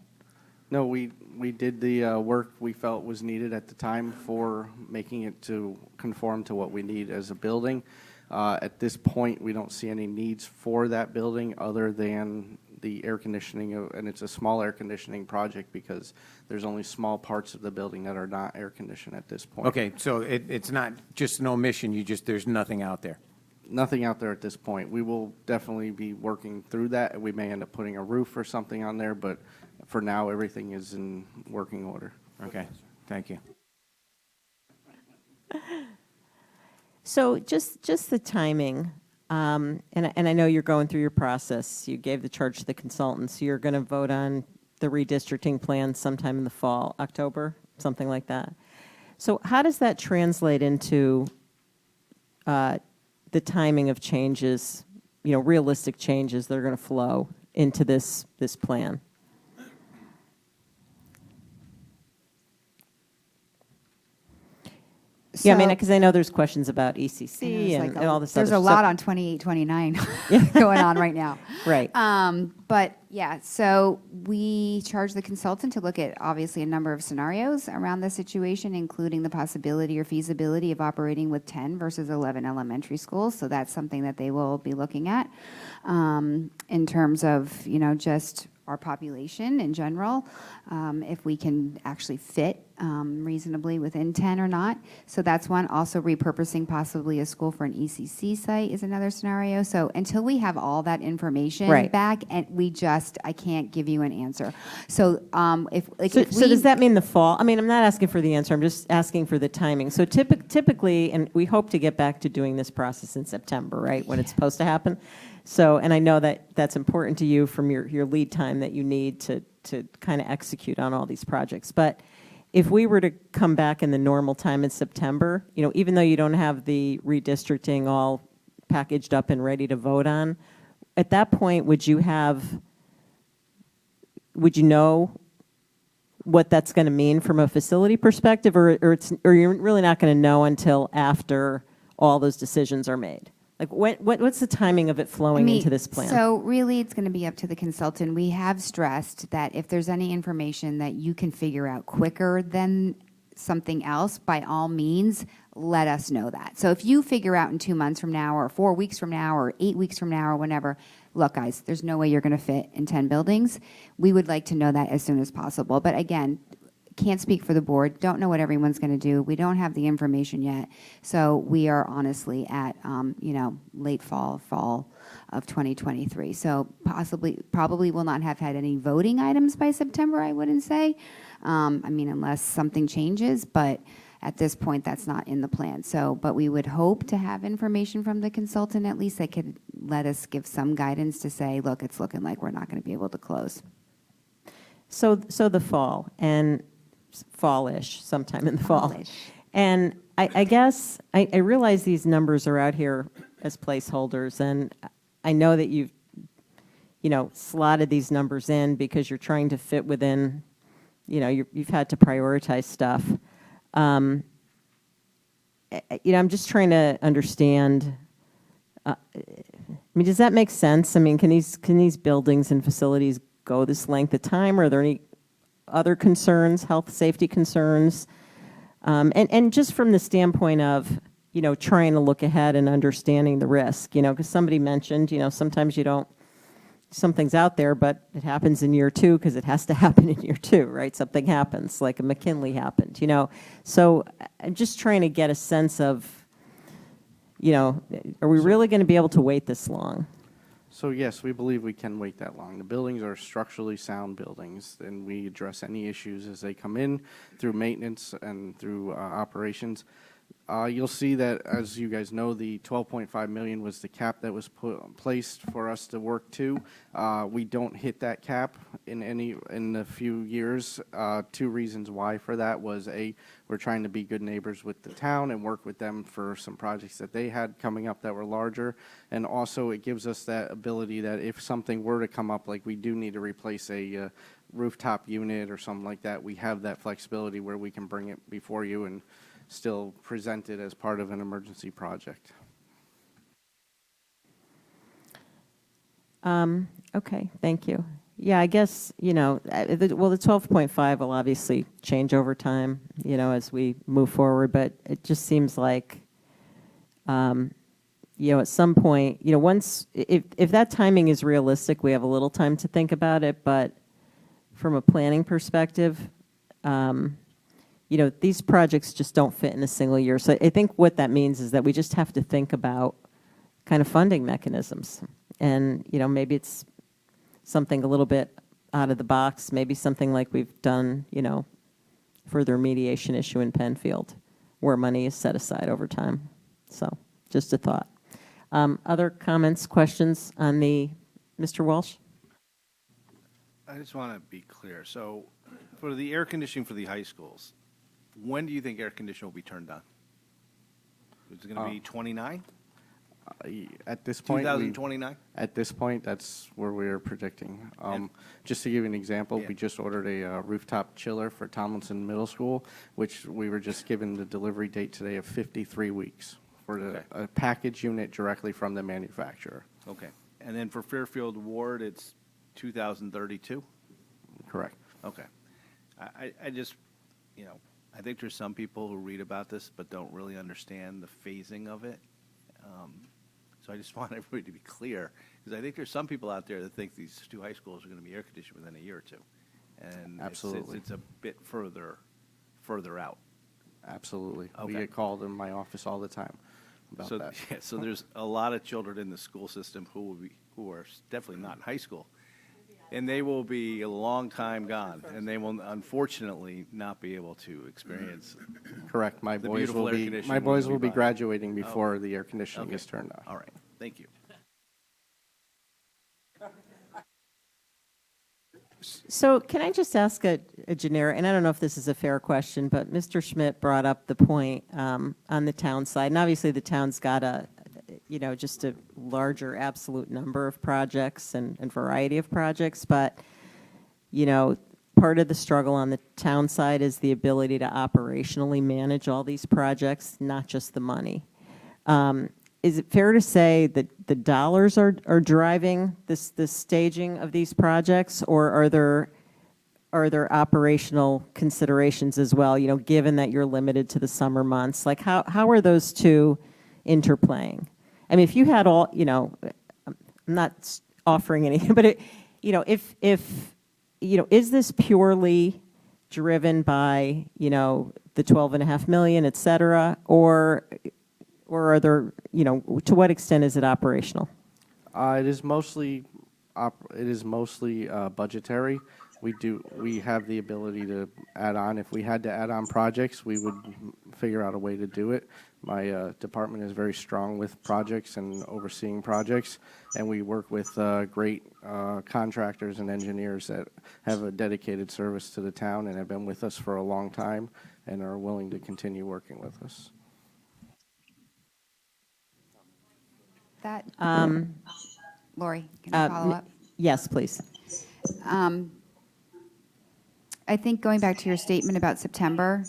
Speaker 21: No, we did the work we felt was needed at the time for making it to conform to what we need as a building. At this point, we don't see any needs for that building other than the air conditioning, and it's a small air conditioning project because there's only small parts of the building that are not air conditioned at this point.
Speaker 9: Okay, so it's not just an omission, there's nothing out there.
Speaker 21: Nothing out there at this point. We will definitely be working through that. We may end up putting a roof or something on there, but for now, everything is in working order.
Speaker 9: Okay, thank you.
Speaker 1: So just the timing, and I know you're going through your process. You gave the charge to the consultants. You're going to vote on the redistricting plan sometime in the fall, October, something like that. So how does that translate into the timing of changes, realistic changes that are going to flow into this plan? Yeah, I mean, because I know there's questions about ECC and all this other
Speaker 2: There's
Speaker 1: stuff.
Speaker 2: a lot on 28, 29 going on right now.
Speaker 1: Right.
Speaker 2: But yeah, so we charged the consultant to look at obviously a number of scenarios around the situation, including the possibility or feasibility of operating with 10 versus 11 elementary schools. So that's something that they will be looking at in terms of, just our population in general, if we can actually fit reasonably within 10 or not. So that's one. Also repurposing possibly a school for an ECC site is another scenario. So until we have all that information back, and I can't give you an answer. So
Speaker 1: So does that mean the fall? I mean, I'm not asking for the answer. I'm just asking for the timing. So typically, and we hope to get back to doing this process in September, right, when it's supposed to happen. So, and I know that that's important to you from your lead time that you need to kind of execute on all these projects. But if we were to come back in the normal time in September, even though you don't have the redistricting all packaged up and ready to vote on, at that point, would you know what that's going to mean from a facility perspective, or you're really not going to know until after all those decisions are made? Like, what's the timing of it flowing into this plan?
Speaker 2: So really, it's going to be up to the consultant. We have stressed that if there's any information that you can figure out quicker than something else, by all means, let us know that. So if you figure out in 2 months from now, or 4 weeks from now, or 8 weeks from now, or whenever, look, guys, there's no way you're going to fit in 10 buildings, we would like to know that as soon as possible. But again, can't speak for the board, don't know what everyone's going to do. We don't have the information yet. So we are honestly at, late fall of 2023. So probably will not have had any voting items by September, I wouldn't say. Unless something changes, but at this point, that's not in the plan. So, but we would hope to have information from the consultant, at least that could let us give some guidance to say, look, it's looking like we're not going to be able to close.
Speaker 1: So the fall, and fall-ish, sometime in the fall.
Speaker 2: Fall-ish.
Speaker 1: And I guess, I realize these numbers are out here as placeholders, and I know that you've, slotted these numbers in because you're trying to fit within, you've had to prioritize stuff. I'm just trying to understand, does that make sense? Can these buildings and facilities go this length of time? Or are there any other concerns, health, safety concerns? And just from the standpoint of, trying to look ahead and understanding the risk, because somebody mentioned, sometimes something's out there, but it happens in year 2 because it has to happen in year 2, right? Something happens, like a McKinley happened, So I'm just trying to get a sense of, are we really going to be able to wait this long?
Speaker 21: So yes, we believe we can wait that long. The buildings are structurally sound buildings, and we address any issues as they come in through maintenance and through operations. You'll see that, as you guys know, the $12.5 million was the cap that was placed for us to work to. We don't hit that cap in a few years. 2 reasons why for that was, A, we're trying to be good neighbors with the town and work with them for some projects that they had coming up that were larger. And also it gives us that ability that if something were to come up, like we do need to replace a rooftop unit or something like that, we have that flexibility where we can bring it before you and still present it as part of an emergency project.
Speaker 1: Okay, thank you. Yeah, I guess, the 12.5 will obviously change over time, as we move forward, but it just seems like, at some point, if that timing is realistic, we have a little time to think about it, but from a planning perspective, these projects just don't fit in a single year. So I think what that means is that we just have to think about kind of funding mechanisms. And, maybe it's something a little bit out of the box, maybe something like we've done, for the remediation issue in Penfield, where money is set aside over time. So just a thought. Other comments, questions on Mr. Walsh?
Speaker 10: I just want to be clear. So for the air conditioning for the high schools, when do you think air conditioning will be turned on? Is it going to be 29?
Speaker 21: At this point,
Speaker 10: 2029?
Speaker 21: At this point, that's where we're predicting. Just to give you an example, we just ordered a rooftop chiller for Tomlinson Middle School, which we were just given the delivery date today of 53 weeks for a package unit directly from the manufacturer.
Speaker 10: Okay. And then for Fairfield Ward, it's 2032?
Speaker 21: Correct.
Speaker 10: Okay. I just, I think there's some people who read about this but don't really understand the phasing of it. So I just want everybody to be clear, because I think there's some people out there that think these 2 high schools are going to be air conditioned within a year or 2. And
Speaker 21: Absolutely.
Speaker 10: It's a bit further out.
Speaker 21: Absolutely.
Speaker 10: Okay.
Speaker 21: We get called in my office all the time about that.
Speaker 10: Yeah, so there's a lot of children in the school system who are definitely not in high school. And they will be a long time gone, and they will unfortunately not be able to experience.
Speaker 21: Correct. My boys will be graduating before the air conditioning is turned on.
Speaker 10: All right. Thank you.
Speaker 1: So can I just ask a generic, and I don't know if this is a fair question, but Mr. Schmidt brought up the point on the town side, and obviously the town's got just a larger absolute number of projects and variety of projects, but, part of the struggle on the town side is the ability to operationally manage all these projects, not just the money. Is it fair to say that the dollars are driving this staging of these projects, or are there are there operational considerations as well, given that you're limited to the summer months? Like, how are those two interplaying? I mean, if you had all, I'm not offering anything, but if is this purely driven by, the 12.5 million, et cetera, or are there, to what extent is it operational?
Speaker 21: It is mostly budgetary. We have the ability to add on. If we had to add on projects, we would figure out a way to do it. My department is very strong with projects and overseeing projects, and we work with great contractors and engineers that have a dedicated service to the town and have been with us for a long time and are willing to continue working with us.
Speaker 2: That, Lori, can I follow up?
Speaker 1: Yes, please.
Speaker 2: I think going back to your statement about September,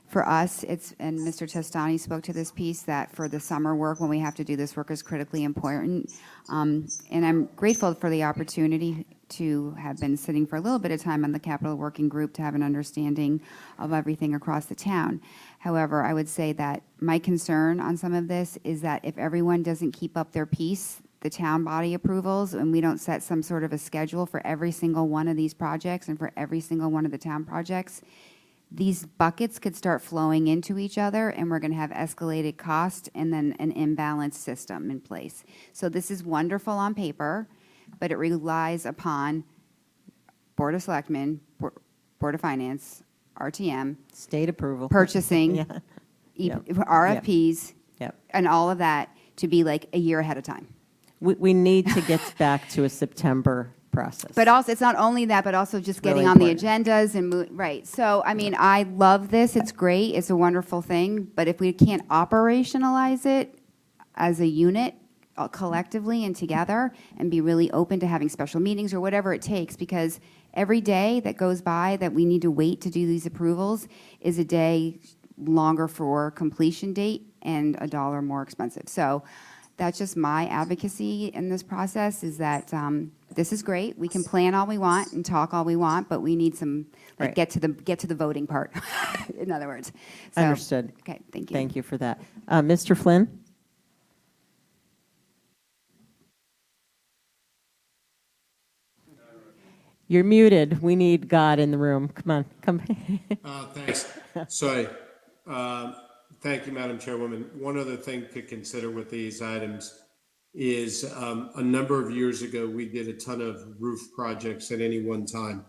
Speaker 2: for us, and Mr. Testani spoke to this piece, that for the summer work, when we have to do this work, is critically important. And I'm grateful for the opportunity to have been sitting for a little bit of time on the capital working group to have an understanding of everything across the town. However, I would say that my concern on some of this is that if everyone doesn't keep up their piece, the town body approvals, and we don't set some sort of a schedule for every single one of these projects and for every single one of the town projects, these buckets could start flowing into each other, and we're going to have escalated cost and then an imbalanced system in place. So this is wonderful on paper, but it relies upon Board of Selectmen, Board of Finance, RTM,
Speaker 1: state approval,
Speaker 2: purchasing,
Speaker 1: Yeah. Yep.
Speaker 2: RFPs,
Speaker 1: Yep.
Speaker 2: and all of that to be like a year ahead of time.
Speaker 1: We need to get back to a September process.
Speaker 2: But also, it's not only that, but also just getting
Speaker 1: Really
Speaker 2: on the
Speaker 1: important.
Speaker 2: agendas and right. So, I mean, I love this. It's great. It's a wonderful thing. But if we can't operationalize it as a unit collectively and together and be really open to having special meetings or whatever it takes, because every day that goes by that we need to wait to do these approvals is a day longer for completion date and $1 more expensive. So that's just my advocacy in this process, is that this is great. We can plan all we want and talk all we want, but we need some, like,
Speaker 1: Right.
Speaker 2: get to the voting part, in other words. So,
Speaker 1: Understood.
Speaker 2: Okay, thank you.
Speaker 1: Thank you for that. Mr. Flynn? You're muted. We need God in the room. Come on, come.
Speaker 6: Thanks. Sorry. Thank you, Madam Chairwoman. One other thing to consider with these items is a number of years ago, we did a ton of roof projects at any one time.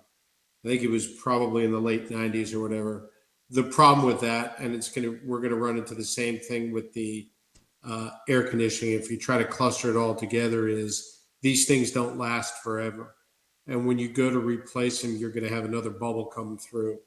Speaker 6: I think it was probably in the late 90s or whatever. The problem with that, and we're gonna run into the same thing with the air conditioning, if you try to cluster it all together, is these things don't last forever. And when you go to replace them, you're gonna have another bubble come through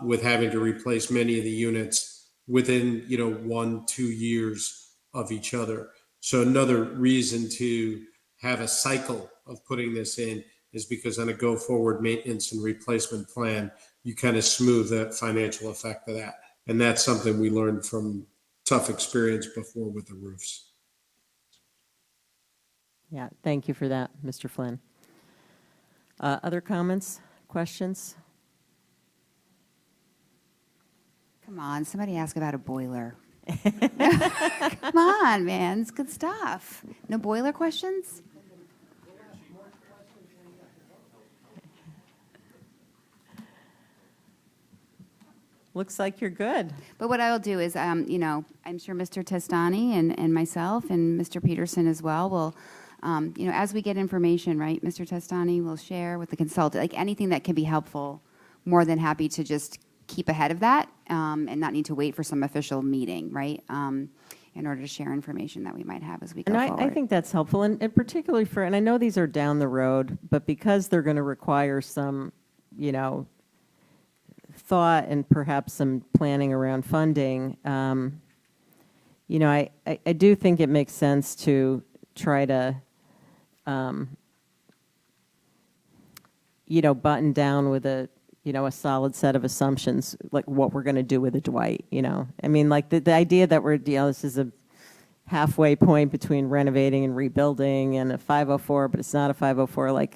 Speaker 6: with having to replace many of the units within 1-2 years of each other. So another reason to have a cycle of putting this in is because on a go forward maintenance and replacement plan, you kind of smooth that financial effect of that. And that's something we learned from tough experience before with the roofs.
Speaker 1: Yeah, thank you for that, Mr. Flynn. Other comments, questions?
Speaker 2: Come on, somebody ask about a boiler. Come on, man, it's good stuff. No boiler questions?
Speaker 1: Looks like you're good.
Speaker 2: But what I'll do is, I'm sure Mr. Testani and myself and Mr. Peterson as well will, as we get information, right, Mr. Testani will share with the consultant, like anything that can be helpful, more than happy to just keep ahead of that and not need to wait for some official meeting, right, in order to share information that we might have as we go forward.
Speaker 1: I think that's helpful, and particularly and I know these are down the road, but because they're going to require some, thought and perhaps some planning around funding, I do think it makes sense to try to, button down with a solid set of assumptions, like what we're going to do with the Dwight, I mean, like the idea that this is a halfway point between renovating and rebuilding and a 504, but it's not a 504,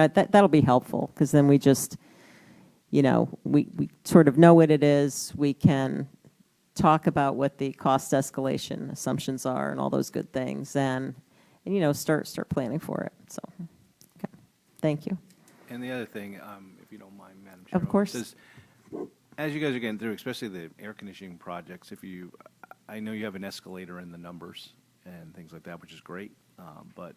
Speaker 1: that'll be helpful, because then we just we sort of know what it is. We can talk about what the cost escalation assumptions are and all those good things, and start planning for it. So, okay. Thank you.
Speaker 10: And the other thing, if you don't mind, Madam
Speaker 1: Of
Speaker 10: Chairwoman,
Speaker 1: course.
Speaker 10: is, as you guys are getting through, especially the air conditioning projects, I know you have an escalator in the numbers and things like that, which is great. But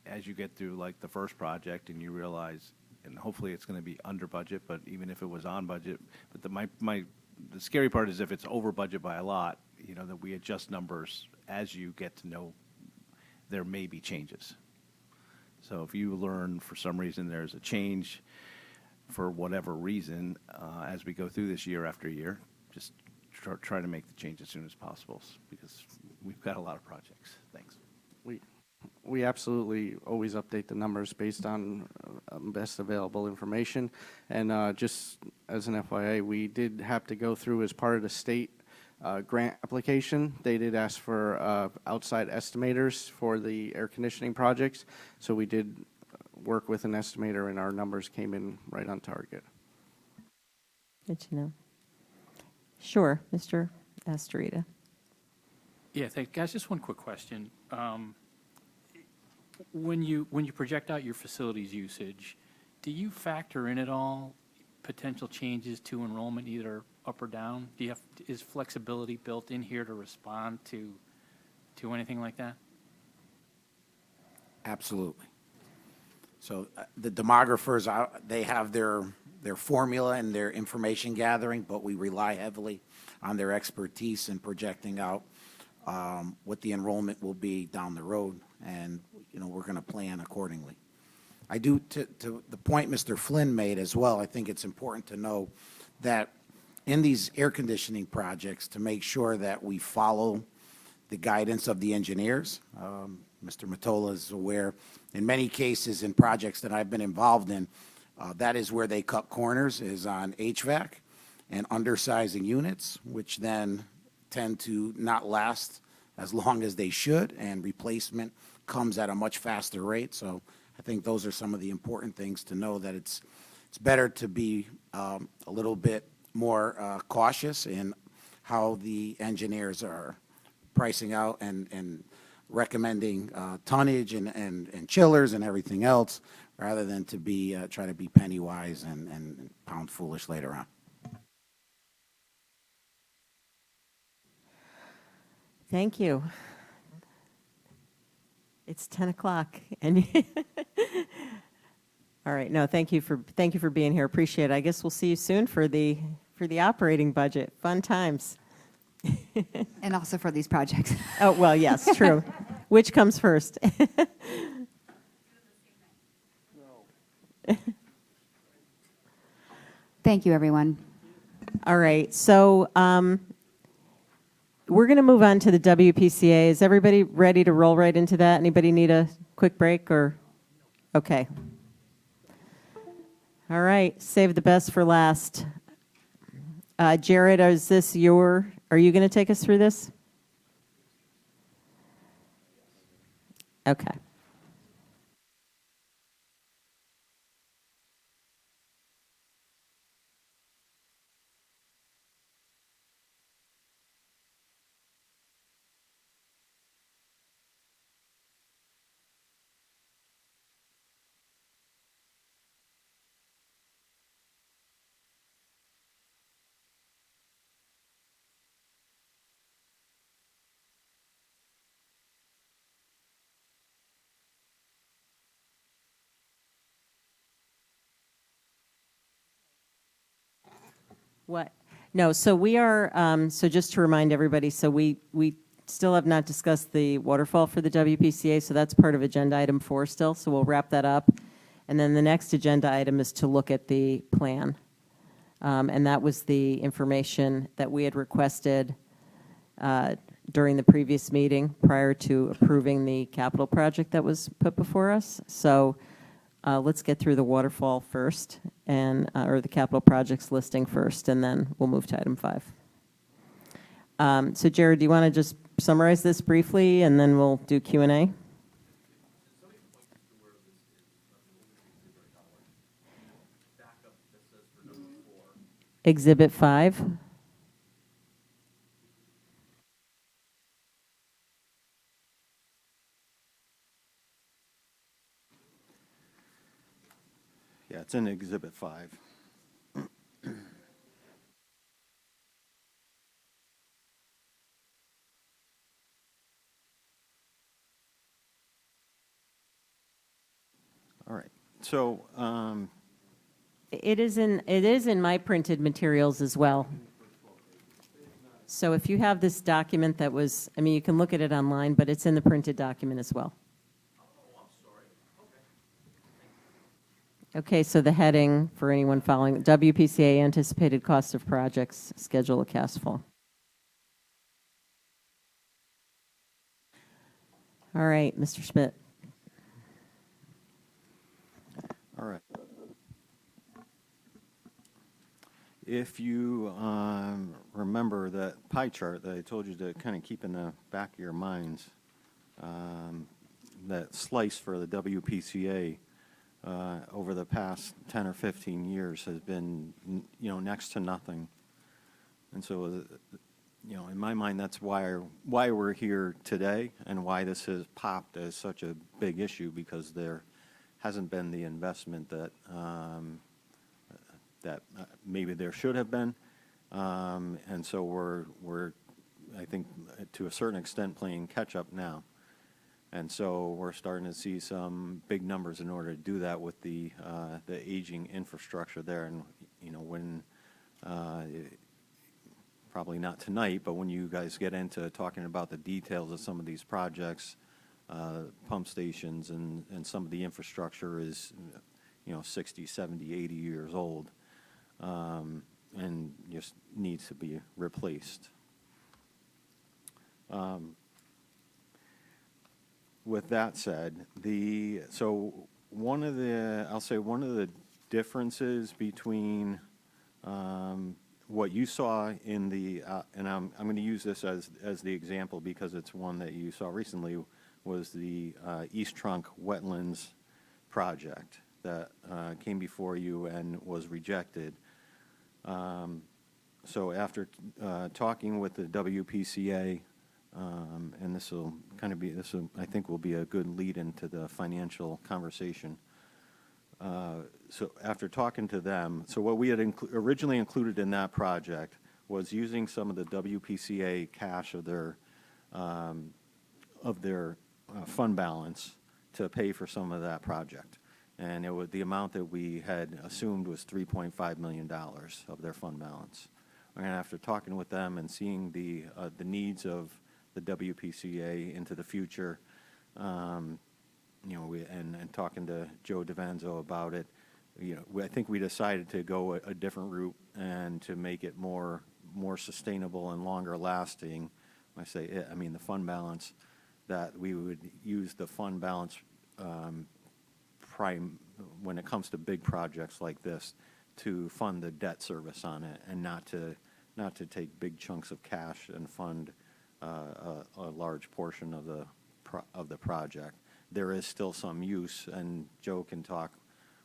Speaker 10: as you get through like the first project and you realize, and hopefully it's going to be under budget, but even if it was on budget, but the scary part is if it's over budget by a lot, that we adjust numbers as you get to know there may be changes. So if you learn for some reason there's a change for whatever reason, as we go through this year after year, just try to make the change as soon as possible because we've got a lot of projects. Thanks.
Speaker 21: We absolutely always update the numbers based on best available information. And just as an FYI, we did have to go through as part of the state grant application. They did ask for outside estimators for the air conditioning projects. So we did work with an estimator, and our numbers came in right on target.
Speaker 1: Good to know. Sure, Mr. Astorita.
Speaker 14: Yeah, guys, just one quick question. When you project out your facilities usage, do you factor in at all potential changes to enrollment, either up or down? Is flexibility built in here to respond to anything like that?
Speaker 20: Absolutely. So the demographers, they have their formula and their information gathering, but we rely heavily on their expertise in projecting out what the enrollment will be down the road, and we're going to plan accordingly. I do, to the point Mr. Flynn made as well, I think it's important to know that in these air conditioning projects, to make sure that we follow the guidance of the engineers. Mr. Mottola is aware, in many cases in projects that I've been involved in, that is where they cut corners, is on HVAC and undersizing units, which then tend to not last as long as they should, and replacement comes at a much faster rate. So I think those are some of the important things to know, that it's better to be a little bit more cautious in how the engineers are pricing out and recommending tonnage and chillers and everything else, rather than to be try to be penny wise and pound foolish later on.
Speaker 1: Thank you. It's 10 o'clock, and all right. No, thank you for being here. Appreciate it. I guess we'll see you soon for the operating budget. Fun times.
Speaker 2: And also for these projects.
Speaker 1: Oh, well, yes, true. Which comes first?
Speaker 2: Thank you, everyone.
Speaker 1: All right. So we're going to move on to the WPCA. Is everybody ready to roll right into that? Anybody need a quick break or? Okay. All right. Save the best for last. Jared, are you going to take us through this? Okay. What? No, so we are, so just to remind everybody, so we still have not discussed the waterfall for the WPCA, so that's part of agenda item 4 still, so we'll wrap that up. And then the next agenda item is to look at the plan. And that was the information that we had requested during the previous meeting prior to approving the capital project that was put before us. So let's get through the waterfall first, or the capital projects listing first, and then we'll move to item 5. So Jared, do you want to just summarize this briefly, and then we'll do Q&A? Exhibit 5.
Speaker 5: Yeah, it's in Exhibit 5. All right. So,
Speaker 1: It is in my printed materials as well. So if you have this document that was, I mean, you can look at it online, but it's in the printed document as well. Okay, so the heading for anyone following, WPCA anticipated cost of projects, schedule of cash flow. All right, Mr. Schmidt.
Speaker 5: all right. If you remember that pie chart that I told you to kind of keep in the back of your minds, that slice for the WPCA over the past 10 or 15 years has been, next to nothing. And so, in my mind, that's why we're here today and why this has popped as such a big issue, because there hasn't been the investment that maybe there should have been. And so we're, I think, to a certain extent, playing catch-up now. And so we're starting to see some big numbers in order to do that with the aging infrastructure there. And, when, probably not tonight, but when you guys get into talking about the details of some of these projects, pump stations and some of the infrastructure is, 60, 70, 80 years old, and just needs to be replaced. With that said, one of the differences between what you saw in the, and I'm going to use this as the example because it's one that you saw recently, was the East Trunk Wetlands project that came before you and was rejected. So after talking with the WPCA, and this will I think will be a good lead into the financial conversation. So after talking to them, so what we had originally included in that project was using some of the WPCA cash of their fund balance to pay for some of that project. And the amount that we had assumed was $3.5 million of their fund balance. And after talking with them and seeing the needs of the WPCA into the future, and talking to Joe DeVanzo about it, I think we decided to go a different route and to make it more sustainable and longer lasting. When I say it, I mean the fund balance, that we would use the fund balance when it comes to big projects like this to fund the debt service on it, and not to take big chunks of cash and fund a large portion of the project. There is still some use, and Joe can talk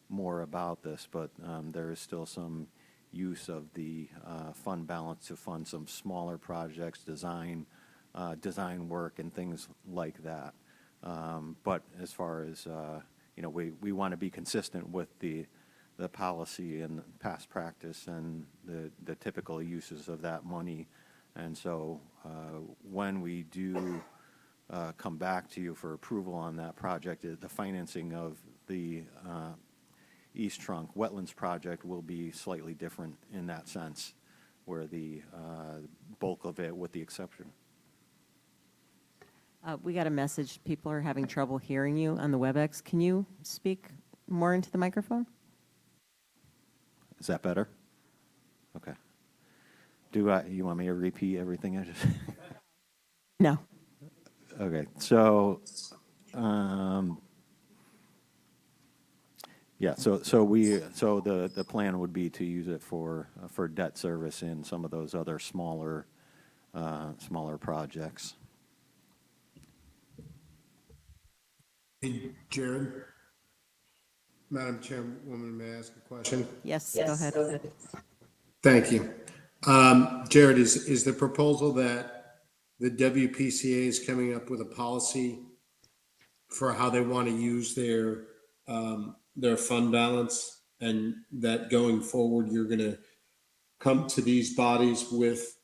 Speaker 5: more about this, but there is still some use of the fund balance to fund some smaller projects, design work, and things like that. But as far as we want to be consistent with the policy and past practice and the typical uses of that money. And so when we do come back to you for approval on that project, the financing of the East Trunk Wetlands project will be slightly different in that sense, where the bulk of it, with the exception.
Speaker 1: We got a message. People are having trouble hearing you on the WebEx. Can you speak more into the microphone?
Speaker 5: Is that better? Okay. You want me to repeat everything I just?
Speaker 1: No.
Speaker 5: Okay. So, yeah. So the plan would be to use it for debt service in some of those other smaller projects.
Speaker 6: Hey, Jared? Madam Chairwoman, may I ask a question?
Speaker 1: Yes, go ahead.
Speaker 6: Thank you. Jared, is the proposal that the WPCA is coming up with a policy for how they want to use their fund balance, and that going forward, you're going to come to these bodies with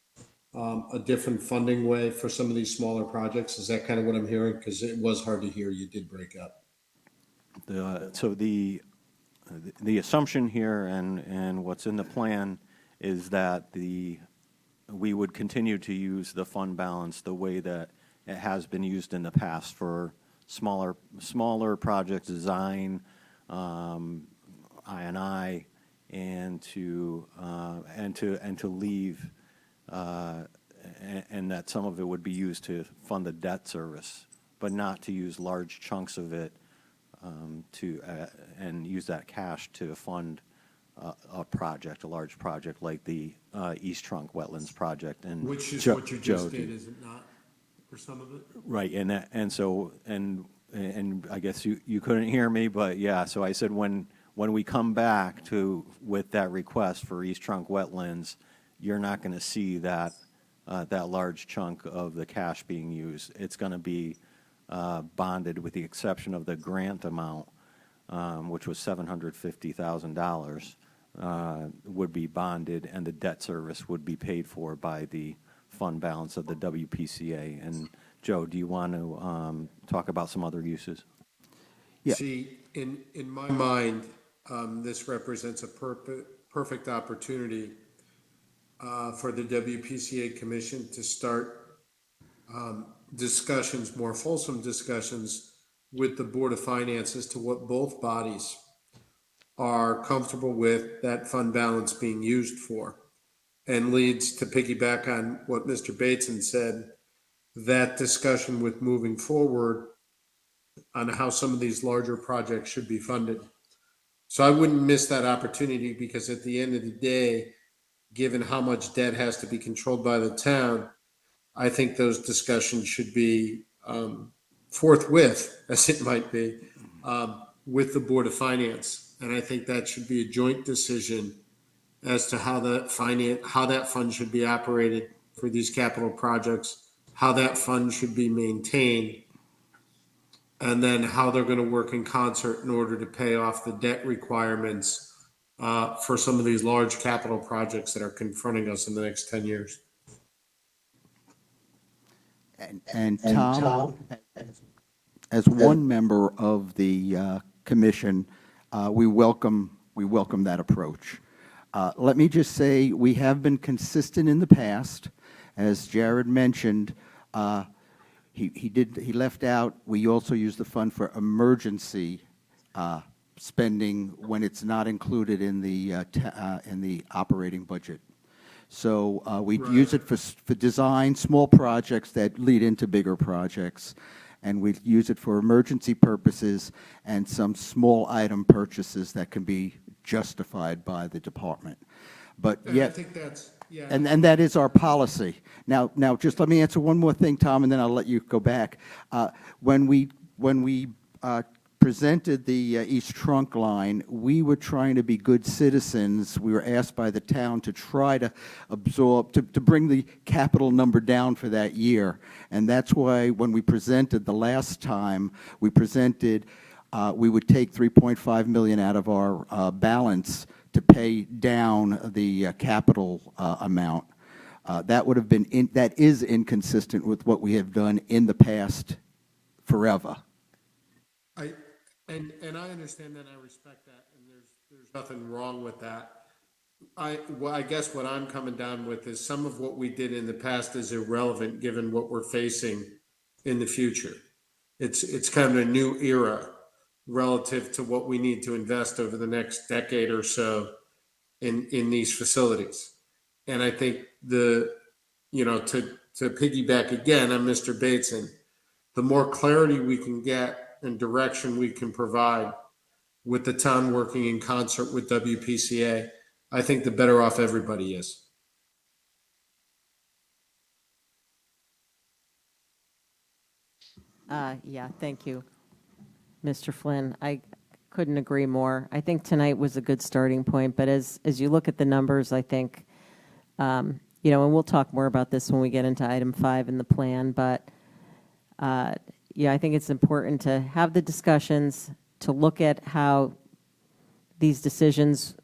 Speaker 6: a different funding way for some of these smaller projects? Is that kind of what I'm hearing? Because it was hard to hear. You did break up.
Speaker 5: So the assumption here and what's in the plan is that we would continue to use the fund balance the way that it has been used in the past for smaller project design, I&I, and to leave, and that some of it would be used to fund the debt service, but not to use large chunks of it and use that cash to fund a large project like the East Trunk Wetlands project. And
Speaker 6: Which is
Speaker 5: Joe-
Speaker 6: what you
Speaker 5: Joe,
Speaker 6: just
Speaker 5: do-
Speaker 6: did, is it not, for some of it?
Speaker 5: Right, and I guess you couldn't hear me, but yeah, so I said when we come back with that request for East Trunk Wetlands, you're not going to see that large chunk of the cash being used. It's going to be bonded, with the exception of the grant amount, which was $750,000, would be bonded, and the debt service would be paid for by the fund balance of the WPCA. And Joe, do you want to talk about some other uses?
Speaker 8: Yeah.
Speaker 6: See, in my mind, this represents a perfect opportunity for the WPCA Commission to start discussions, more fulsome discussions with the Board of Finance as to what both bodies are comfortable with that fund balance being used for, and leads to piggyback on what Mr. Bateson said, that discussion with moving forward on how some of these larger projects should be funded. So I wouldn't miss that opportunity, because at the end of the day, given how much debt has to be controlled by the town, I think those discussions should be forthwith, as it might be, with the Board of Finance. And I think that should be a joint decision as to how that fund should be operated for these capital projects, how that fund should be maintained, and then how they're going to work in concert in order to pay off the debt requirements for some of these large capital projects that are confronting us in the next 10 years.
Speaker 3: And Tom, as one member of the commission, we welcome that approach. Let me just say, we have been consistent in the past. As Jared mentioned, he left out, we also use the fund for emergency spending when it's not included in the operating budget. So we use it for design, small projects that lead into bigger projects, and we use it for emergency purposes and some small item purchases that can be justified by the department. But yet,
Speaker 6: I think that's, yeah.
Speaker 3: and that is our policy. Now, just let me answer one more thing, Tom, and then I'll let you go back. When we presented the East Trunk line, we were trying to be good citizens. We were asked by the town to try to absorb, to bring the capital number down for that year. And that's why when we presented the last time, we presented, we would take $3.5 million out of our balance to pay down the capital amount. That would have been, that is inconsistent with what we have done in the past forever.
Speaker 6: And I understand that, and I respect that, and there's nothing wrong with that. I guess what I'm coming down with is some of what we did in the past is irrelevant given what we're facing in the future. It's kind of a new era relative to what we need to invest over the next decade or so in these facilities. And I think to piggyback again on Mr. Bateson, the more clarity we can get and direction we can provide with the town working in concert with WPCA, I think the better off everybody is.
Speaker 1: Yeah, thank you, Mr. Flynn. I couldn't agree more. I think tonight was a good starting point, but as you look at the numbers, I think And we'll talk more about this when we get into item 5 in the plan, but I think it's important to have the discussions, to look at how these decisions,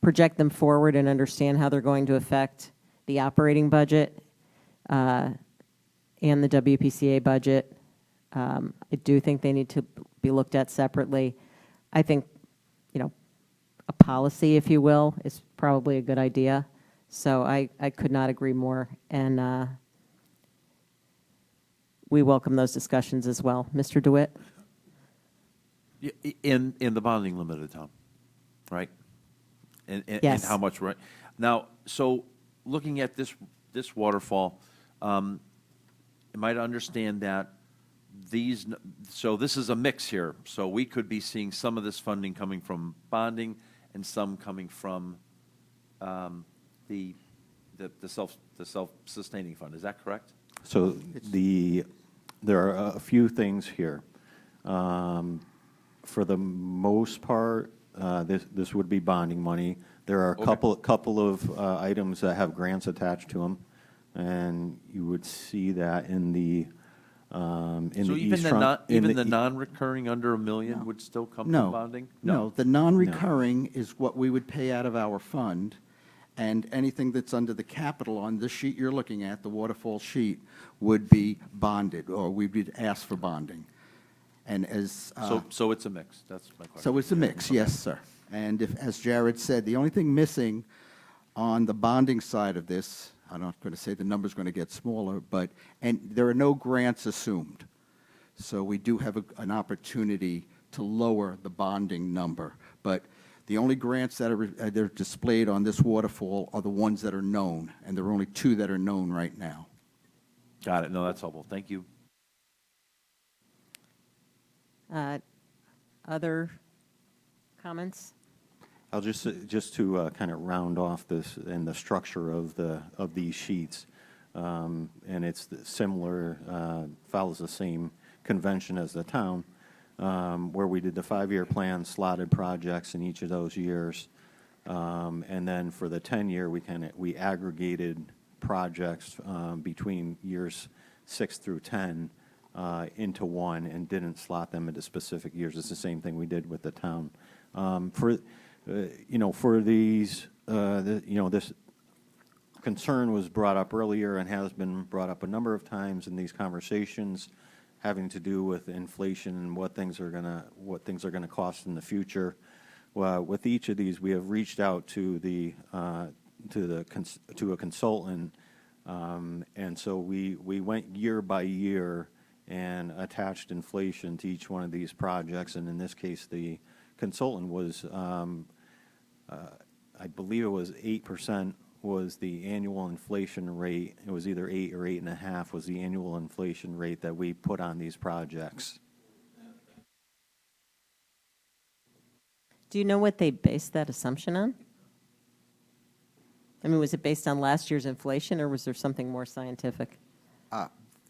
Speaker 1: project them forward and understand how they're going to affect the operating budget and the WPCA budget. I do think they need to be looked at separately. I think, a policy, if you will, is probably a good idea. So I could not agree more. And we welcome those discussions as well. Mr. DeWitt?
Speaker 7: In the bonding limit of the town, right? And
Speaker 1: Yes.
Speaker 7: how much, right? Now, so looking at this waterfall, am I to understand that so this is a mix here, so we could be seeing some of this funding coming from bonding and some coming from the self-sustaining fund, is that correct?
Speaker 5: So there are a few things here. For the most part, this would be bonding money. There are a couple of items that have grants attached to them, and you would see that in the
Speaker 7: So even the non-recurring under $1 million would still come from bonding?
Speaker 3: No, the non-recurring is what we would pay out of our fund, and anything that's under the capital on this sheet you're looking at, the waterfall sheet, would be bonded, or we would ask for bonding. And as
Speaker 7: So it's a mix, that's my question.
Speaker 3: So it's a mix, yes, sir. And as Jared said, the only thing missing on the bonding side of this, I'm not going to say the number's going to get smaller, and there are no grants assumed. So we do have an opportunity to lower the bonding number. But the only grants that are displayed on this waterfall are the ones that are known, and there are only 2 that are known right now.
Speaker 7: Got it. No, that's helpful. Thank you.
Speaker 1: Other comments?
Speaker 5: I'll just to kind of round off this and the structure of these sheets, and it's similar, follows the same convention as the town, where we did the 5-year plan, slotted projects in each of those years, and then for the 10-year we aggregated projects between years 6 through 10 into one and didn't slot them into specific years. It's the same thing we did with the town. For these, this concern was brought up earlier and has been brought up a number of times in these conversations, having to do with inflation and what things are gonna cost in the future. With each of these, we have reached out to a consultant, and so we went year by year and attached inflation to each one of these projects. And in this case, the consultant was, I believe it was 8% was the annual inflation rate. It was either 8 or 8.5 was the annual inflation rate that we put on these projects.
Speaker 1: Do you know what they based that assumption on? I mean, was it based on last year's inflation, or was there something more scientific?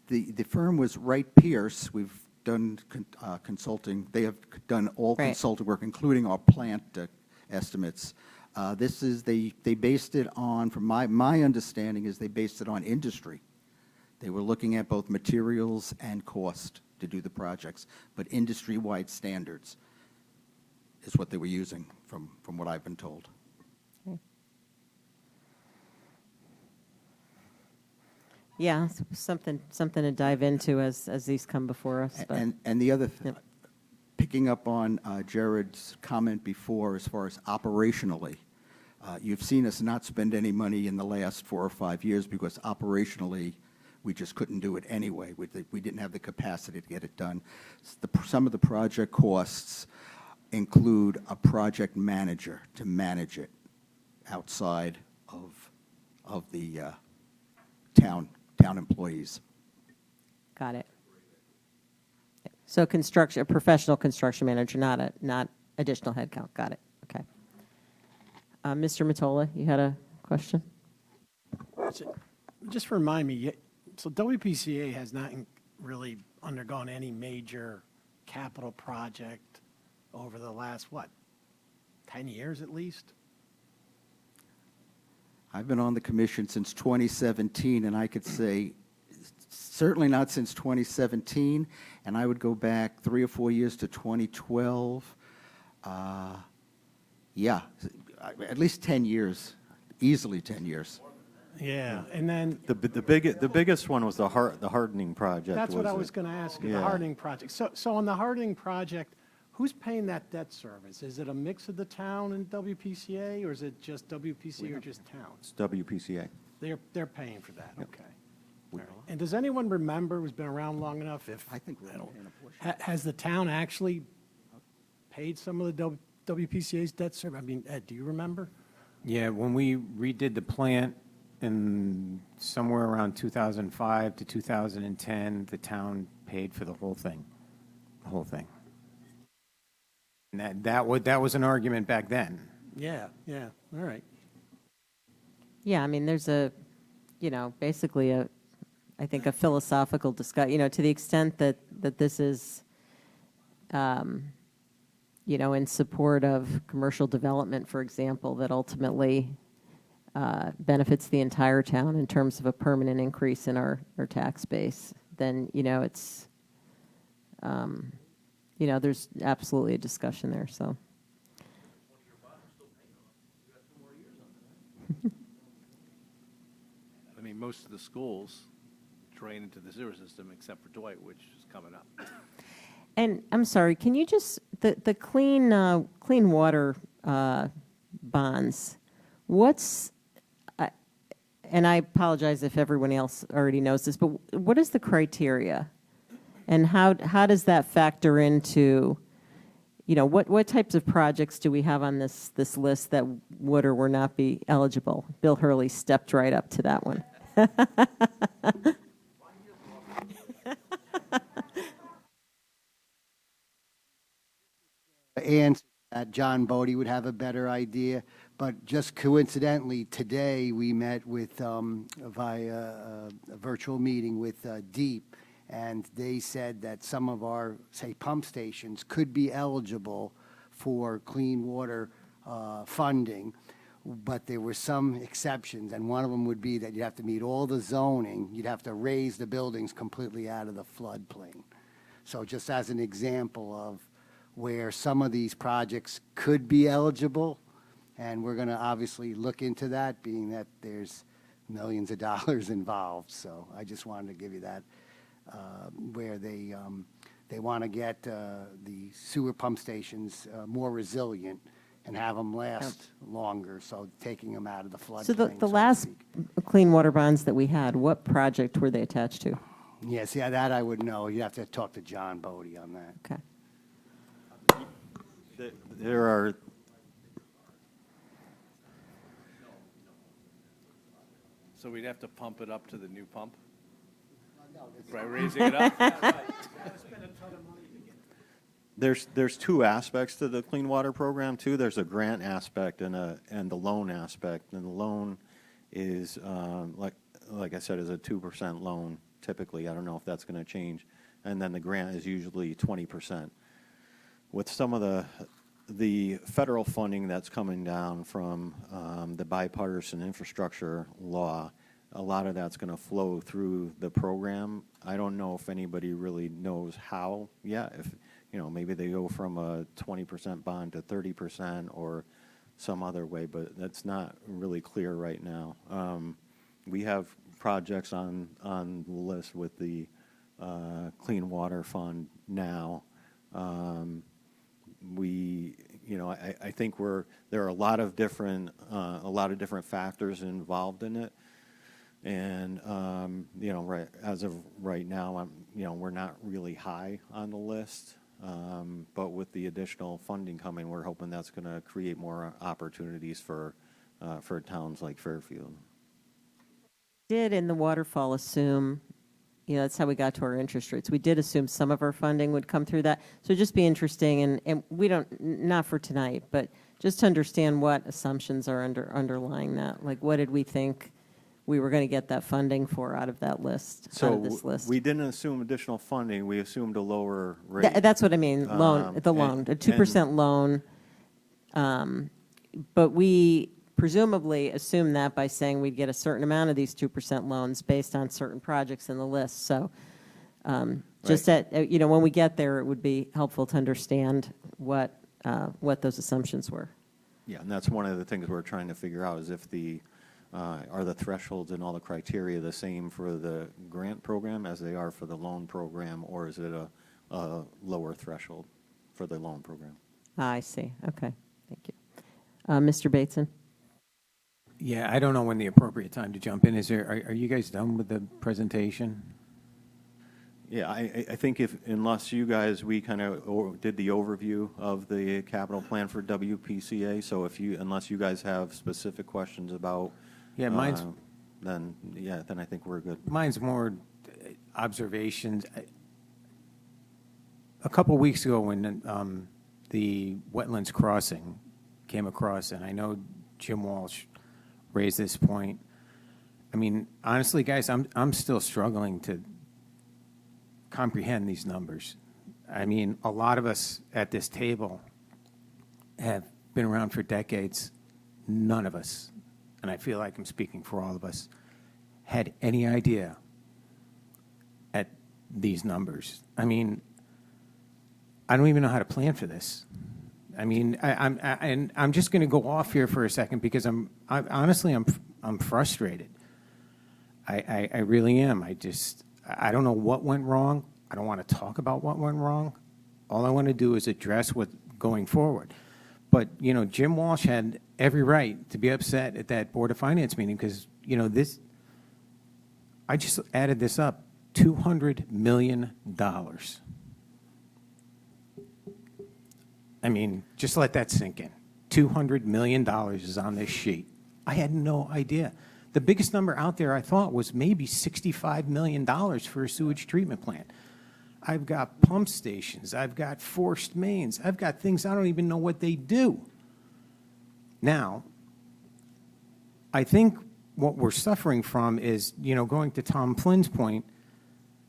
Speaker 3: The firm was Wright Pierce. We've done consulting. They have done all consulting work, including our plant estimates. They based it on, from my understanding, is they based it on industry. They were looking at both materials and cost to do the projects, but industry-wide standards is what they were using, from what I've been told.
Speaker 1: Okay. Yeah, something to dive into as these come before us. But.
Speaker 3: And the other thing, picking up on Jared's comment before, as far as operationally, you've seen us not spend any money in the last 4 or 5 years because operationally we just couldn't do it anyway. We didn't have the capacity to get it done. Some of the project costs include a project manager to manage it outside of the town employees.
Speaker 1: Got it. So a professional construction manager, not additional headcount. Got it. Okay. Mr. Mottola, you had a question?
Speaker 11: Just remind me, so WPCA has not really undergone any major capital project over the last, 10 years at least?
Speaker 3: I've been on the commission since 2017, and I could say certainly not since 2017, and I would go back 3 or 4 years to 2012. Yeah, at least 10 years, easily 10 years.
Speaker 11: Yeah, and then,
Speaker 5: The biggest one was the hardening project.
Speaker 11: that's what I
Speaker 5: it?
Speaker 11: was going to ask you, the
Speaker 5: Yeah.
Speaker 11: hardening project. So on the hardening project, who's paying that debt service? Is it a mix of the town and WPCA, or is it just WPCA or just town?
Speaker 5: It's WPCA.
Speaker 11: They're paying for that, okay. All right. And does anyone remember, who's been around long enough, if,
Speaker 3: I think we're in a portion.
Speaker 11: has the town actually paid some of the WPCA's debt service? I mean, Ed, do you remember?
Speaker 9: Yeah, when we redid the plant in somewhere around 2005 to 2010, the town paid for the whole thing, the whole thing. And that was an argument back then.
Speaker 11: Yeah, all right.
Speaker 1: Yeah, I mean, there's basically I think a philosophical discussion, to the extent that this is, in support of commercial development, for example, that ultimately benefits the entire town in terms of a permanent increase in our tax base, then, it's, there's absolutely a discussion there, so.
Speaker 10: I mean, most of the schools drain into the sewer system except for Dwight, which is coming up.
Speaker 1: And I'm sorry, can you just, the clean water bonds, and I apologize if everyone else already knows this, but what is the criteria? And how does that factor into, what types of projects do we have on this list that would or would not be eligible? Bill Hurley stepped right up to that one.
Speaker 12: Answer that, John Bodie would have a better idea. But just coincidentally, today we met with, via a virtual meeting with DEEP, and they said that some of our, say, pump stations could be eligible for clean water funding, but there were some exceptions, and one of them would be that you'd have to meet all the zoning, you'd have to raise the buildings completely out of the floodplain. So just as an example of where some of these projects could be eligible, and we're going to obviously look into that, being that there's millions of dollars involved. So I just wanted to give you that, where they want to get the sewer pump stations more resilient and have them last longer, so taking them out of the floodplain.
Speaker 1: So the last clean water bonds that we had, what project were they attached to?
Speaker 12: Yes, yeah, that I would know. You'd have to talk to John Bodie on that.
Speaker 1: Okay.
Speaker 5: There are,
Speaker 10: So we'd have to pump it up to the new pump? By raising it up?
Speaker 5: there's two aspects to the clean water program too. There's a grant aspect and the loan aspect. And the loan is, like I said, is a 2% loan typically. I don't know if that's going to change. And then the grant is usually 20%. With some of the federal funding that's coming down from the bipartisan infrastructure law, a lot of that's going to flow through the program. I don't know if anybody really knows how yet. If maybe they go from a 20% bond to 30% or some other way, but that's not really clear right now. We have projects on the list with the Clean Water Fund now. I think there are a lot of different factors involved in it, and right as of right now, we're not really high on the list, but with the additional funding coming, we're hoping that's going to create more opportunities for towns like Fairfield.
Speaker 1: Did in the waterfall assume, that's how we got to our interest rates. We did assume some of our funding would come through that. So it'd just be interesting, and we don't, not for tonight, but just to understand what assumptions are underlying that. Like, what did we think we were going to get that funding for out of that list, out of this list?
Speaker 5: We didn't assume additional funding. We assumed a lower rate.
Speaker 1: That's what I mean, loan, a 2% loan. But we presumably assumed that by saying we'd get a certain amount of these 2% loans based on certain projects in the list. So just when we get there, it would be helpful to understand what those assumptions were.
Speaker 5: Yeah, and that's one of the things we're trying to figure out is if are the thresholds and all the criteria the same for the grant program as they are for the loan program, or is it a lower threshold for the loan program?
Speaker 1: I see. Okay. Thank you. Mr. Bateson?
Speaker 9: Yeah, I don't know when the appropriate time to jump in is. Are you guys done with the presentation?
Speaker 5: Yeah, I think unless you guys, we kind of did the overview of the capital plan for WPCA, so unless you guys have specific questions about
Speaker 9: Yeah, mine's
Speaker 5: then I think we're good.
Speaker 9: Mine's more observations. A couple weeks ago when the wetlands crossing came across, and I know Jim Walsh raised this point. I mean, honestly, guys, I'm still struggling to comprehend these numbers. I mean, a lot of us at this table have been around for decades. None of us, and I feel like I'm speaking for all of us, had any idea at these numbers. I mean, I don't even know how to plan for this. I mean, I'm just going to go off here for a second because honestly I'm frustrated. I really am. I don't know what went wrong. I don't want to talk about what went wrong. All I want to do is address what's going forward. But, Jim Walsh had every right to be upset at that Board of Finance meeting because, I just added this up, $200 million. I mean, just let that sink in. $200 million is on this sheet. I had no idea. The biggest number out there, I thought, was maybe $65 million for a sewage treatment plant. I've got pump stations. I've got forced mains. I've got things I don't even know what they do. Now, I think what we're suffering from is, going to Tom Flynn's point,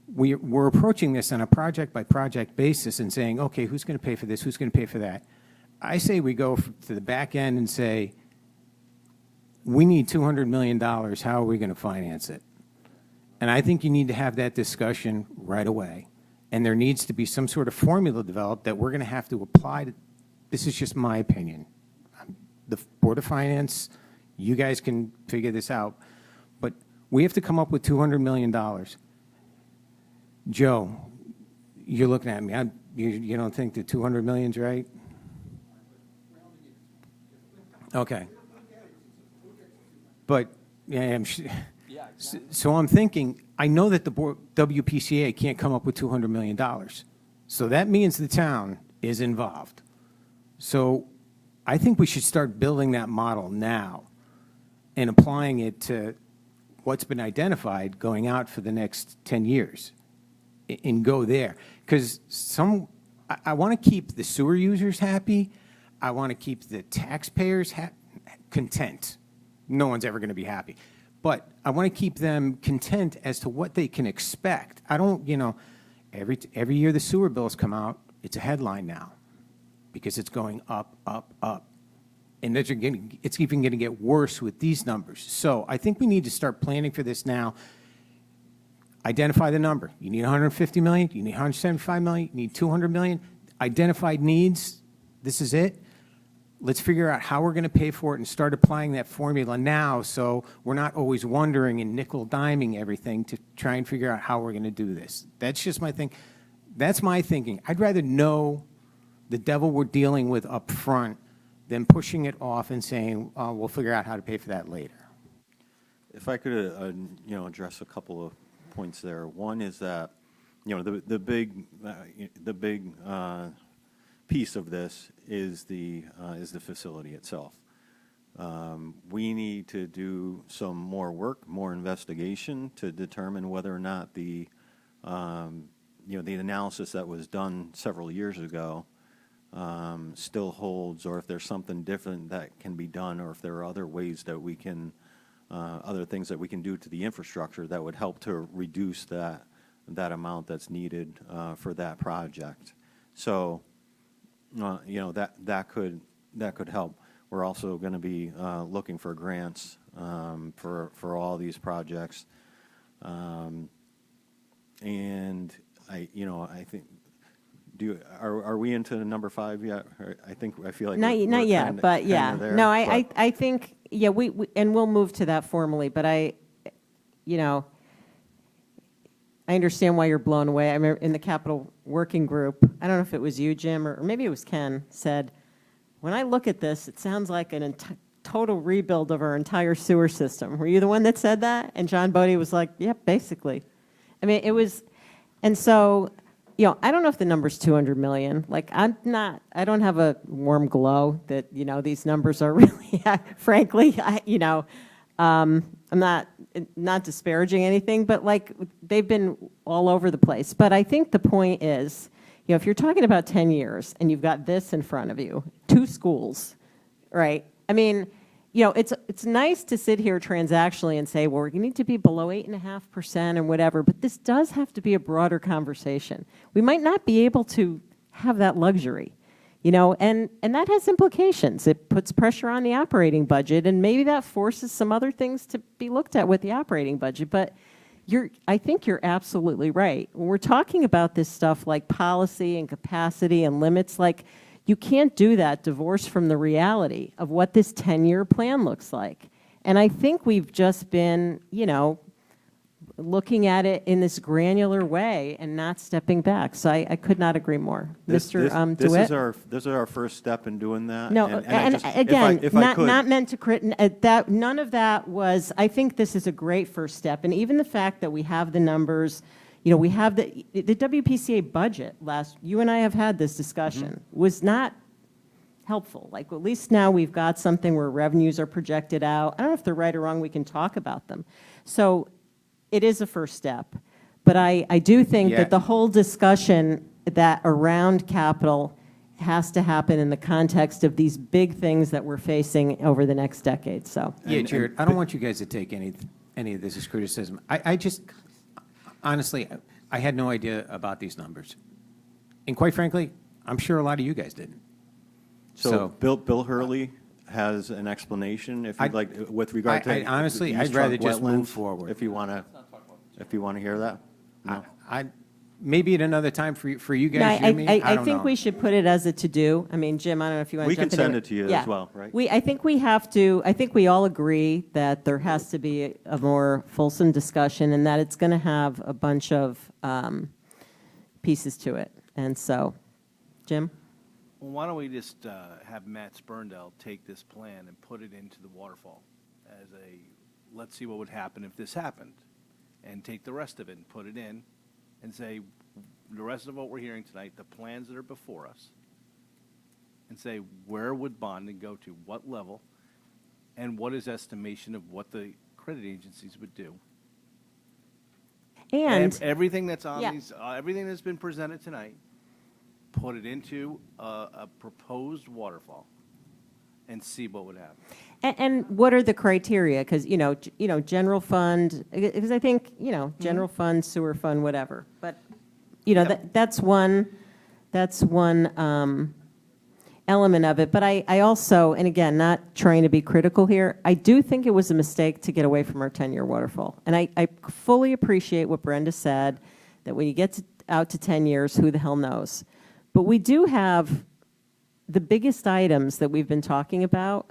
Speaker 9: we're approaching this on a project-by-project basis and saying, okay, who's going to pay for this? Who's going to pay for that? I say we go to the back end and say, we need $200 million. How are we going to finance it? And I think you need to have that discussion right away. And there needs to be some sort of formula developed that we're going to have to apply to. This is just my opinion. The Board of Finance, you guys can figure this out. But we have to come up with $200 million. Joe, you're looking at me. You don't think the $200 million's right? Okay. But yeah, so I'm thinking, I know that the WPCA can't come up with $200 million. So that means the town is involved. So I think we should start building that model now and applying it to what's been identified going out for the next 10 years and go there. Because I want to keep the sewer users happy. I want to keep the taxpayers content. No one's ever going to be happy. But I want to keep them content as to what they can expect. I don't, every year the sewer bills come out, it's a headline now because it's going up, up, up. And it's even going to get worse with these numbers. So I think we need to start planning for this now. Identify the number. You need 150 million, you need 175 million, you need 200 million. Identified needs, this is it. Let's figure out how we're going to pay for it and start applying that formula now so we're not always wondering and nickel-diming everything to try and figure out how we're going to do this. That's just my thing. That's my thinking. I'd rather know the devil we're dealing with up front than pushing it off and saying, we'll figure out how to pay for that later.
Speaker 5: If I could, address a couple of points there. One is that, the big piece of this is the facility itself. We need to do some more work, more investigation to determine whether or not the analysis that was done several years ago still holds, or if there's something different that can be done, or if there are other ways that we can, other things that we can do to the infrastructure that would help to reduce that amount that's needed for that project. So, that could help. we're also going to be looking for grants for all these projects. And I think, are we into number 5 yet? Or I feel like
Speaker 1: Not
Speaker 5: we're
Speaker 1: yet,
Speaker 5: kinda-
Speaker 1: but
Speaker 5: kinda
Speaker 1: yeah.
Speaker 5: there,
Speaker 1: No,
Speaker 5: but-
Speaker 1: I think, yeah, and we'll move to that formally, but I understand why you're blown away. I remember in the capital working group, I don't know if it was you, Jim, or maybe it was Ken, said, when I look at this, it sounds like total rebuild of our entire sewer system. Were you the one that said that? And John Bodie was like, yep, basically. I mean, it was, and so, I don't know if the number's 200 million. Like, I don't have a warm glow that, these numbers are really, frankly, I'm not disparaging anything, but like, they've been all over the place. But I think the point is, if you're talking about 10 years and you've got this in front of you, 2 schools, right? I mean, it's nice to sit here transactionally and say, well, you need to be below 8.5% and whatever, but this does have to be a broader conversation. We might not be able to have that luxury, and that has implications. It puts pressure on the operating budget, and maybe that forces some other things to be looked at with the operating budget. But I think you're absolutely right. When we're talking about this stuff like policy and capacity and limits, like, you can't do that divorced from the reality of what this 10-year plan looks like. And I think we've just been, looking at it in this granular way and not stepping back. So I could not agree more. Mr. DeWitt?
Speaker 5: This is our first step in doing that.
Speaker 1: No,
Speaker 5: and I just,
Speaker 1: again,
Speaker 5: if I could,
Speaker 1: not meant to that. None of that was. I think this is a great first step, and even the fact that we have the numbers, we have the WPCA budget. You and I have had this discussion, was not helpful. Like, at least now we've got something where revenues are projected out. I don't know if they're right or wrong. We can talk about them. So it is a first step, but I do think that the whole discussion that around capital has to happen in the context of these big things that we're facing over the next decade. So
Speaker 9: yeah, Jared, I don't want you guys to take any of this as criticism. I just honestly, I had no idea about these numbers, and quite frankly, I'm sure a lot of you guys didn't.
Speaker 5: So Bill Hurley has an explanation, if you'd like, with regard to
Speaker 9: honestly,
Speaker 5: these
Speaker 9: I'd rather
Speaker 5: trunk
Speaker 9: just move
Speaker 5: wetlands,
Speaker 9: forward.
Speaker 5: if you want to hear that. No.
Speaker 9: Maybe at another time for you
Speaker 1: no,
Speaker 9: guys.
Speaker 1: I think we should put it as a to-do. I mean, Jim, I don't know if you want to jump in.
Speaker 5: We can send it to you as well, right?
Speaker 1: I think we have to. I think we all agree that there has to be a more fulsome discussion, and that it's going to have a bunch of pieces to it. And so, Jim?
Speaker 10: Well, why don't we just have Matt Spurndell take this plan and put it into the waterfall as let's see what would happen if this happened, and take the rest of it and put it in and say the rest of what we're hearing tonight, the plans that are before us, and say where would bonding go to, what level, and what is estimation of what the credit agencies would do.
Speaker 1: And
Speaker 10: everything that's on these, everything that's been presented tonight, put it into a proposed waterfall and see what would happen.
Speaker 1: And what are the criteria? Because, general fund, because I think, general fund, sewer fund, whatever. But, that's one element of it. But I also, and again, not trying to be critical here, I do think it was a mistake to get away from our 10-year waterfall. And I fully appreciate what Brenda said, that when you get out to 10 years, who the hell knows? But we do have the biggest items that we've been talking about.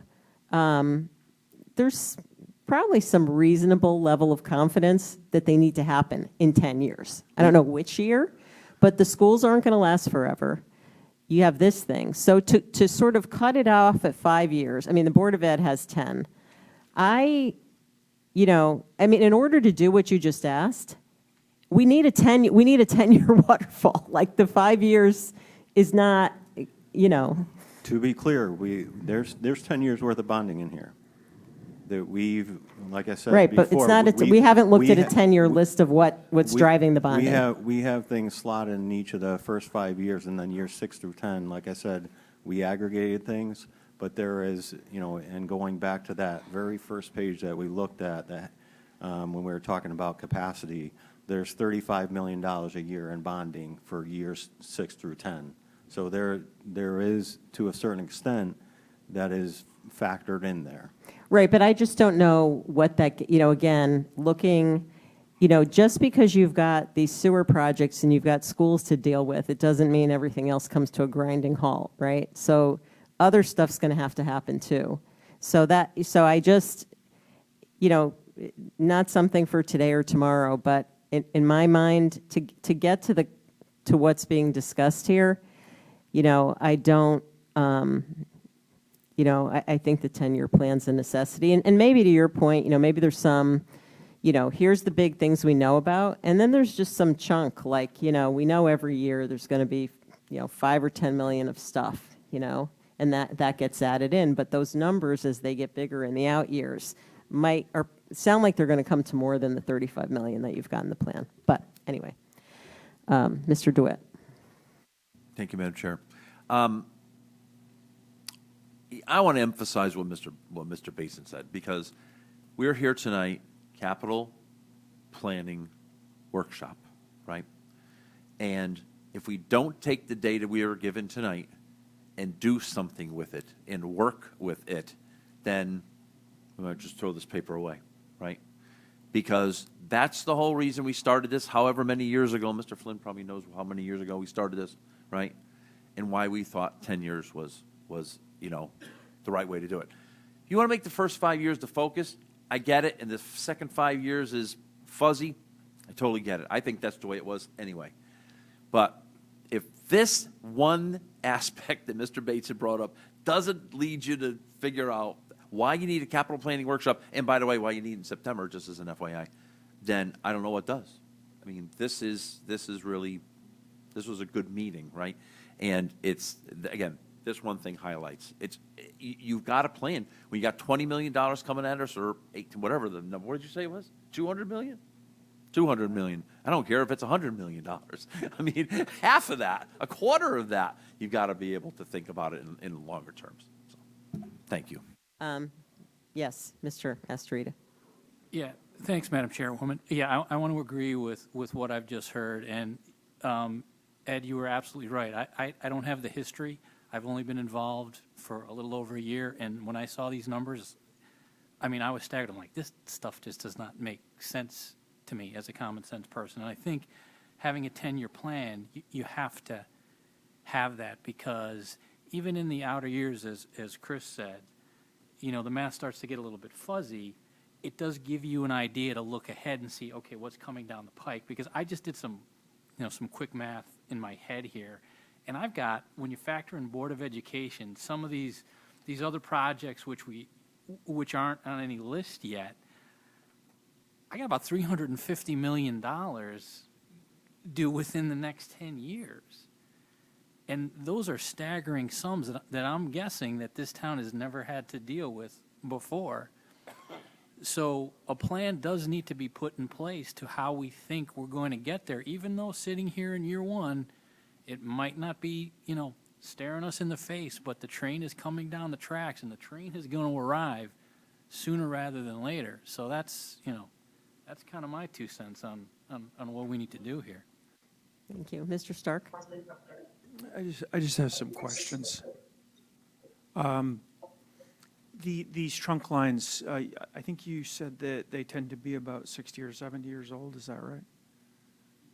Speaker 1: There's probably some reasonable level of confidence that they need to happen in 10 years. I don't know which year, but the schools aren't going to last forever. You have this thing. So to sort of cut it off at 5 years, I mean, the Board of Ed has 10. In order to do what you just asked, we need a 10-year waterfall. Like, the 5 years is not,
Speaker 5: To be clear, there's 10 years worth of bonding in here that we've, like I said,
Speaker 1: right,
Speaker 5: before,
Speaker 1: but it's not. We haven't looked at a 10-year list of what's driving the bonding.
Speaker 5: We have things slotted in each of the first 5 years, and then years 6 through 10. Like I said, we aggregated things, but there is, and going back to that very first page that we looked at, that when we were talking about capacity, there's $35 million a year in bonding for years 6 through 10. So there is, to a certain extent, that is factored in there.
Speaker 1: Right, but I just don't know what that, again, looking, just because you've got these sewer projects and you've got schools to deal with, it doesn't mean everything else comes to a grinding halt, right? So other stuff's going to happen too. So I just, not something for today or tomorrow, but in my mind, to get to what's being discussed here, I don't, I think the 10-year plan's a necessity. And maybe to your point, maybe there's some, here's the big things we know about, and then there's just some chunk, like, we know every year there's going to be, 5 or 10 million of stuff, and that gets added in. But those numbers, as they get bigger in the out years, sound like they're going to come to more than the 35 million that you've got in the plan. But anyway, Mr. DeWitt.
Speaker 7: Thank you, Madam Chair. I want to emphasize what Mr. Basin said, because we're here tonight, capital planning workshop, right? And if we don't take the data we are given tonight and do something with it and work with it, then we might just throw this paper away, right? Because that's the whole reason we started this however many years ago. Mr. Flynn probably knows how many years ago we started this, right? And why we thought 10 years was the right way to do it. If you want to make the first 5 years the focus, I get it, and the second 5 years is fuzzy, I totally get it. I think that's the way it was anyway. But if this one aspect that Mr. Bates had brought up doesn't lead you to figure out why you need a capital planning workshop, and by the way, why you need it in September, just as an FYI, then I don't know what does. I mean, this was a good meeting, right? And it's, again, this one thing highlights. You've got a plan. When you got $20 million coming at us, or whatever the number, what did you say it was? 200 million? 200 million. I don't care if it's $100 million. I mean, half of that, a quarter of that, you've got to be able to think about it in longer terms. So, thank you.
Speaker 1: Yes, Mr. Astorita.
Speaker 14: Yeah, thanks, Madam Chairwoman. Yeah, I want to agree with what I've just heard. And Ed, you were absolutely right. I don't have the history. I've only been involved for a little over a year. And when I saw these numbers, I mean, I was staggered. I'm like, this stuff just does not make sense to me as a common sense person. And I think having a 10-year plan, you have to have that, because even in the outer years, as Chris said, the math starts to get a little bit fuzzy. It does give you an idea to look ahead and see, okay, what's coming down the pike. Because I just did some quick math in my head here, and I've got, when you factor in Board of Education, some of these other projects which aren't on any list yet, I got about $350 million due within the next 10 years. And those are staggering sums that I'm guessing that this town has never had to deal with before. So a plan does need to be put in place to how we think we're going to get there, even though sitting here in year one, it might not be, staring us in the face, but the train is coming down the tracks, and the train is going to arrive sooner rather than later. So that's kind of my 2 cents on what we need to do here.
Speaker 1: Thank you. Mr. Stark?
Speaker 18: I just have some questions. These trunk lines, I think you said that they tend to be about 60 or 70 years old. Is that right?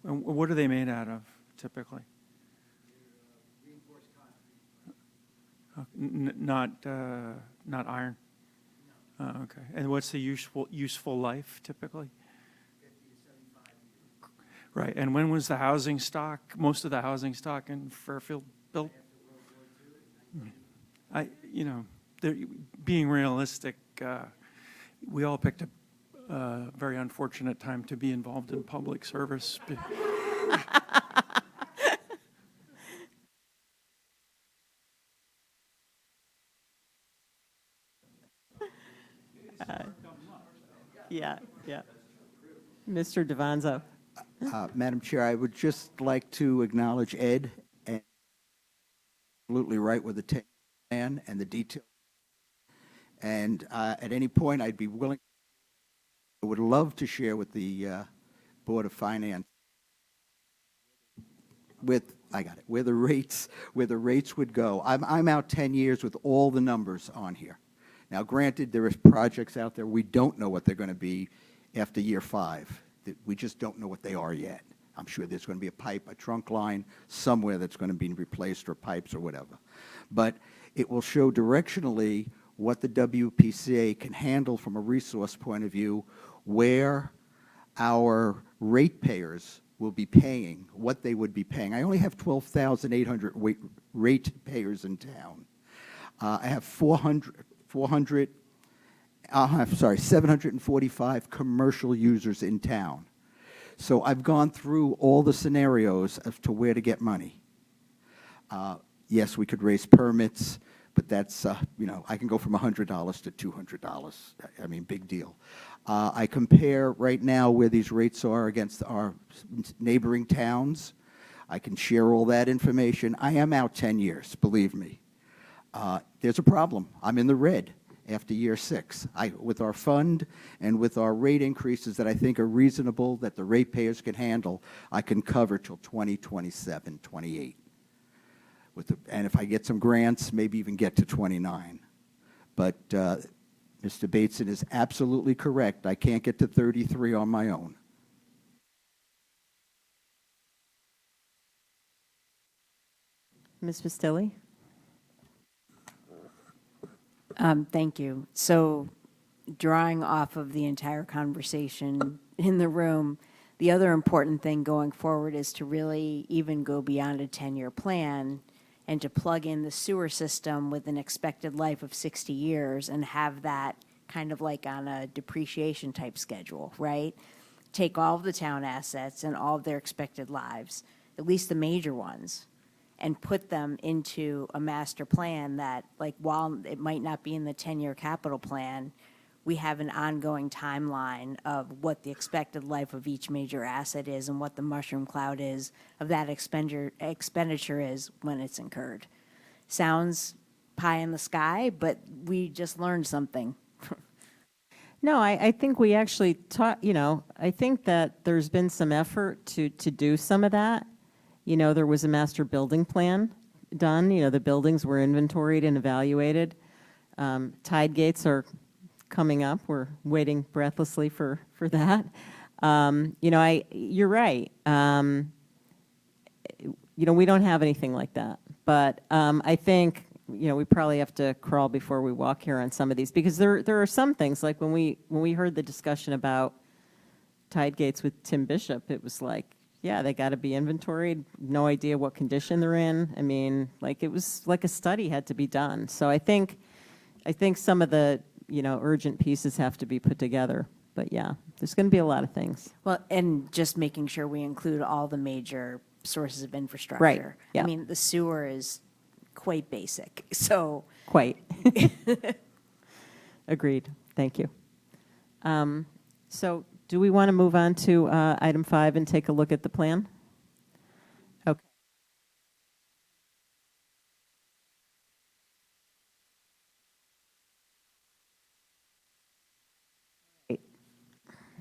Speaker 18: And what are they made out of, typically? Not iron? Oh, okay. And what's the useful life, typically?
Speaker 19: 50 to 75 years.
Speaker 18: Right. And when was the housing stock, most of the housing stock in Fairfield built? Being realistic, we all picked a very unfortunate time to be involved in public service.
Speaker 1: Yeah. Mr. DeVanzo.
Speaker 3: Madam Chair, I would just like to acknowledge Ed, and absolutely right with the 10 plan and the detail. And at any point, I'd be willing, I would love to share with the Board of Finance where the rates would go. I'm out 10 years with all the numbers on here. Now, granted, there are projects out there, we don't know what they're going to be after year 5. We just don't know what they are yet. I'm sure there's going to be a pipe, a trunk line somewhere that's going to be replaced, or pipes or whatever. But it will show directionally what the WPCA can handle from a resource point of view, where our ratepayers will be paying, what they would be paying. I only have 12,800 ratepayers in town. I have 745 commercial users in town. So I've gone through all the scenarios as to where to get money. Yes, we could raise permits, but that's, I can go from $100 to $200. I mean, big deal. I compare right now where these rates are against our neighboring towns. I can share all that information. I am out 10 years, believe me. There's a problem. I'm in the red after year 6. With our fund and with our rate increases that I think are reasonable, that the ratepayers can handle, I can cover till 2027, 28. And if I get some grants, maybe even get to 29. But Mr. Bateson is absolutely correct. I can't get to 33 on my own.
Speaker 1: Ms. Bastilli?
Speaker 17: Thank you. So drawing off of the entire conversation in the room, the other important thing going forward is to really even go beyond a 10-year plan and to plug in the sewer system with an expected life of 60 years and have that kind of like on a depreciation type schedule, right? Take all of the town assets and all of their expected lives, at least the major ones, and put them into a master plan that, like, while it might not be in the 10-year capital plan, we have an ongoing timeline of what the expected life of each major asset is and what the mushroom cloud is of that expenditure is when it's incurred. Sounds pie in the sky, but we just learned something.
Speaker 1: No, I think we actually taught, I think that there's been some effort to do some of that. There was a master building plan done. The buildings were inventoried and evaluated. Tide gates are coming up. We're waiting breathlessly for that. You're right. We don't have anything like that. But I think, we probably have to crawl before we walk here on some of these, because there are some things, like when we heard the discussion about tide gates with Tim Bishop, it was like, yeah, they got to be inventoried. No idea what condition they're in. I mean, it was like a study had to be done. So I think some of the urgent pieces have to be put together. But yeah, there's going to be a lot of things.
Speaker 17: Well, and just making sure we include all the major sources of infrastructure.
Speaker 1: Right. Yeah.
Speaker 17: I mean, the sewer is quite basic. So
Speaker 1: quite. Agreed. Thank you. So do we want to move on to item 5 and take a look at the plan? Okay.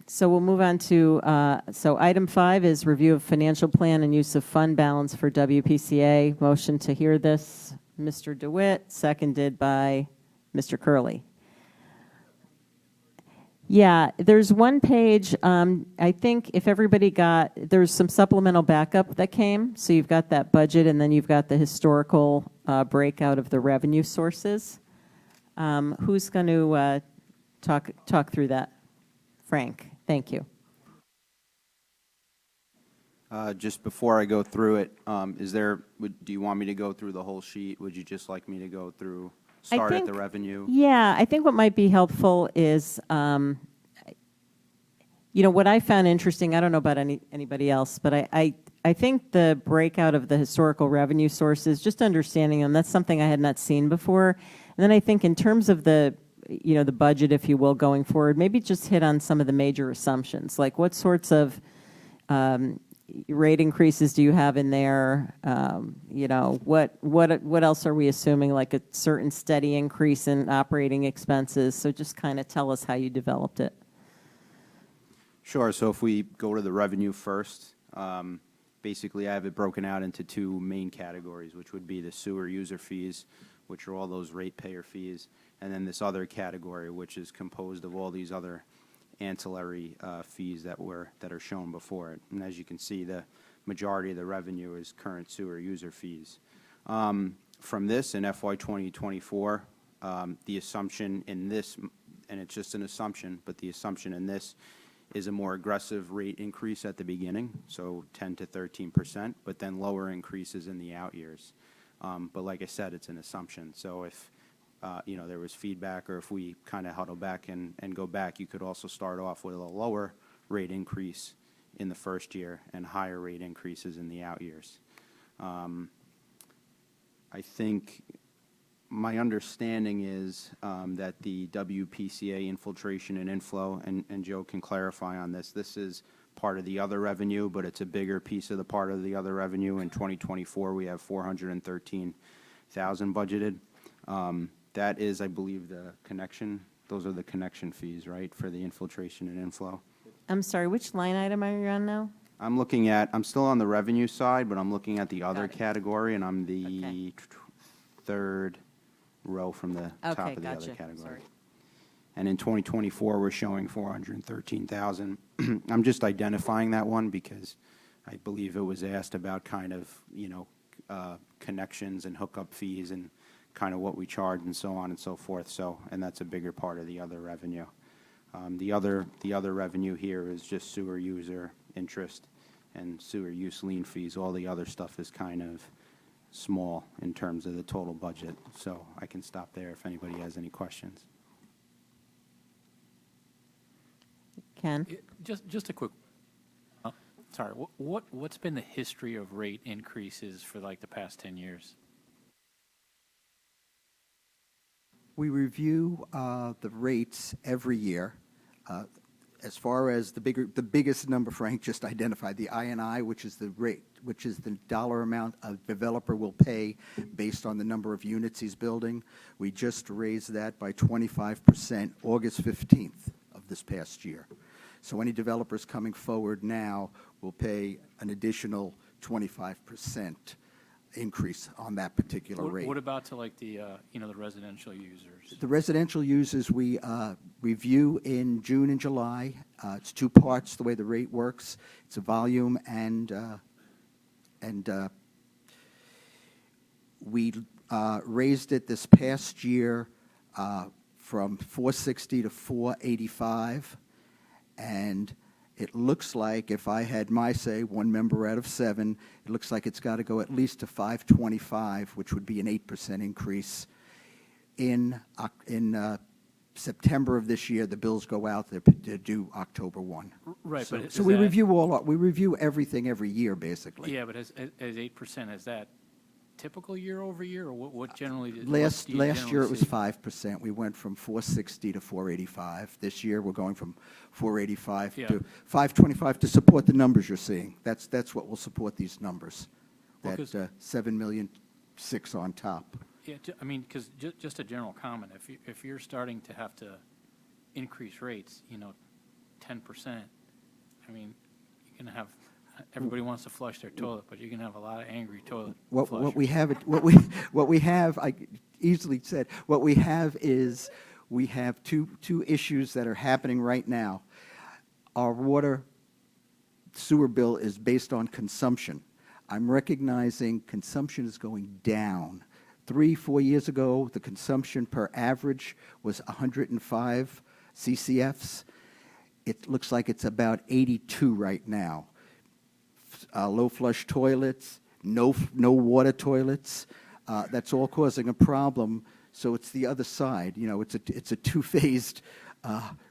Speaker 1: So we'll move on to, item 5 is review of financial plan and use of fund balance for WPCA. Motion to hear this, Mr. DeWitt, seconded by Mr. Curley. Yeah, there's one page, I think if everybody there's some supplemental backup that came. So you've got that budget, and then you've got the historical breakout of the revenue sources. Who's going to talk through that? Frank, thank you.
Speaker 15: Just before I go through it, do you want me to go through the whole sheet? Would you just like me to go through, start at the revenue?
Speaker 1: Yeah, I think what might be helpful is, what I found interesting, I don't know about anybody else, but I think the breakout of the historical revenue sources, just understanding them, that's something I had not seen before. And then I think in terms of the budget, if you will, going forward, maybe just hit on some of the major assumptions, like what sorts of rate increases do you have in there? What else are we assuming, like a certain steady increase in operating expenses? So just kind of tell us how you developed it.
Speaker 15: Sure. So if we go to the revenue first, basically I have it broken out into two main categories, which would be the sewer user fees, which are all those ratepayer fees, and then this other category, which is composed of all these other ancillary fees that are shown before it. And as you can see, the majority of the revenue is current sewer user fees. From this in FY 2024, the assumption in this, and it's just an assumption, but the assumption in this is a more aggressive rate increase at the beginning, so 10 to 13%, but then lower increases in the out years. But like I said, it's an assumption. So if there was feedback, or if we kind of huddle back and go back, you could also start off with a lower rate increase in the first year and higher rate increases in the out years. I think my understanding is that the WPCA infiltration and inflow, and Joe can clarify on this, this is part of the other revenue, but it's a bigger piece of the part of the other revenue. In 2024, we have $413,000 budgeted. That is, I believe, the connection. Those are the connection fees, right, for the infiltration and inflow.
Speaker 1: I'm sorry, which line item are you on now?
Speaker 15: I'm still on the revenue side, but I'm looking at the other category, and I'm the third row from the top of the other category.
Speaker 1: Sorry.
Speaker 15: And in 2024, we're showing $413,000. I'm just identifying that one because I believe it was asked about kind of, connections and hookup fees and kind of what we charge and so on and so forth. So, and that's a bigger part of the other revenue. The other revenue here is just sewer user interest and sewer use lien fees. All the other stuff is kind of small in terms of the total budget. So I can stop there if anybody has any questions.
Speaker 1: Ken?
Speaker 14: Just a quick, sorry, what's been the history of rate increases for like the past 10 years?
Speaker 3: We review the rates every year. As far as the biggest number Frank just identified, the INI, which is the rate, which is the dollar amount a developer will pay based on the number of units he's building. We just raised that by 25% August 15th of this past year. So any developers coming forward now will pay an additional 25% increase on that particular rate.
Speaker 14: What about to like the the residential users?
Speaker 3: The residential users we review in June and July. It's two parts the way the rate works. It's a volume and we raised it this past year from 460 to 485, and it looks like, if I had my say, one member out of 7, it looks like it's got to go at least to 525, which would be an 8% increase. In September of this year, the bills go out. They're due October 1.
Speaker 14: Right,
Speaker 3: So,
Speaker 14: but
Speaker 3: so we review everything every year, basically.
Speaker 14: Yeah, but as 8%, is that typical year over year, or what generally?
Speaker 3: Last year it was 5%. We went from 460 to 485. This year we're going from 485 to 525 to support the numbers you're seeing. That's what will support these numbers.
Speaker 14: Well,
Speaker 3: that 7.6 million on top.
Speaker 14: Yeah, I mean, because just a general comment, if you're starting to have to increase rates, 10%, I mean, you're going to have. Everybody wants to flush their toilet, but you can have a lot of angry toilet flushers.
Speaker 3: What we have, I easily said, what we have is we have two issues that are happening right now. Our water sewer bill is based on consumption. I'm recognizing consumption is going down. 3-4 years ago, the consumption per average was 105 CCFs. It looks like it's about 82 right now. Low flush toilets, no water toilets. That's all causing a problem. So it's the other side. It's a two-phased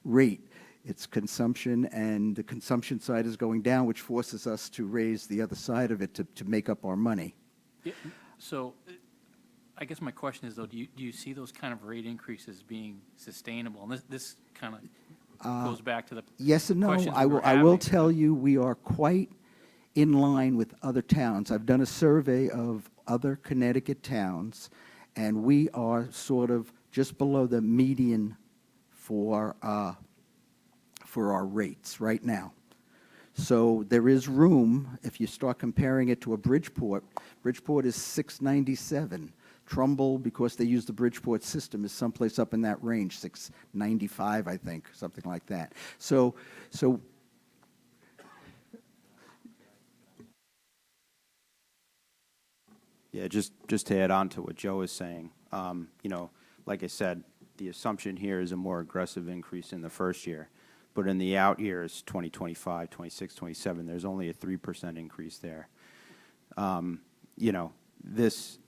Speaker 3: rate. It's consumption, and the consumption side is going down, which forces us to raise the other side of it to make up our money.
Speaker 14: Yeah, so I guess my question is, though, do you see those kind of rate increases being sustainable? And this kind of goes back to the
Speaker 3: yes and no. I will tell you we are quite in line with other towns. I've done a survey of other Connecticut towns, and we are sort of just below the median for our rates right now. So there is room, if you start comparing it to a Bridgeport. Bridgeport is 697. Trumbull, because they use the Bridgeport system, is someplace up in that range, 695, I think, something like that. So
Speaker 15: Yeah, just to add on to what Joe is saying, you know, like I said, the assumption here is a more aggressive increase in the first year. But in the out years, 2025, 26, 27, there's only a 3% increase there. You know, this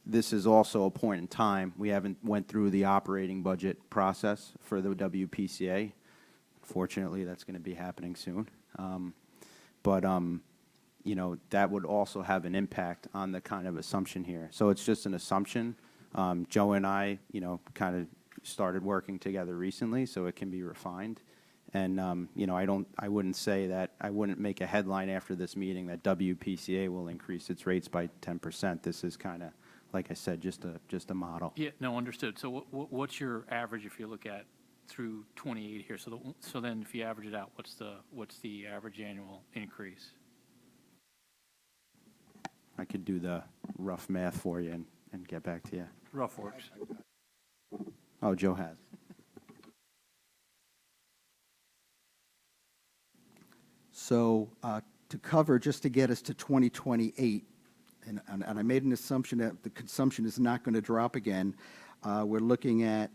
Speaker 15: is also a point in time. We haven't went through the operating budget process for the WPCA. Fortunately, that's going to be happening soon. You know, that would also have an impact on the kind of assumption here. So it's just an assumption. Joe and I, you know, kind of started working together recently, so it can be refined. And, you know, I wouldn't say that, I wouldn't make a headline after this meeting that WPCA will increase its rates by 10%. This is kind of, like I said, just a model.
Speaker 14: Yeah, no, understood. So what's your average if you look at through 28 here? So then if you average it out, what's the average annual increase?
Speaker 15: I could do the rough math for you and get back to you.
Speaker 14: Rough works.
Speaker 15: Oh, Joe has.
Speaker 3: So to cover, just to get us to 2028, and I made an assumption that the consumption is not going to drop again, we're looking at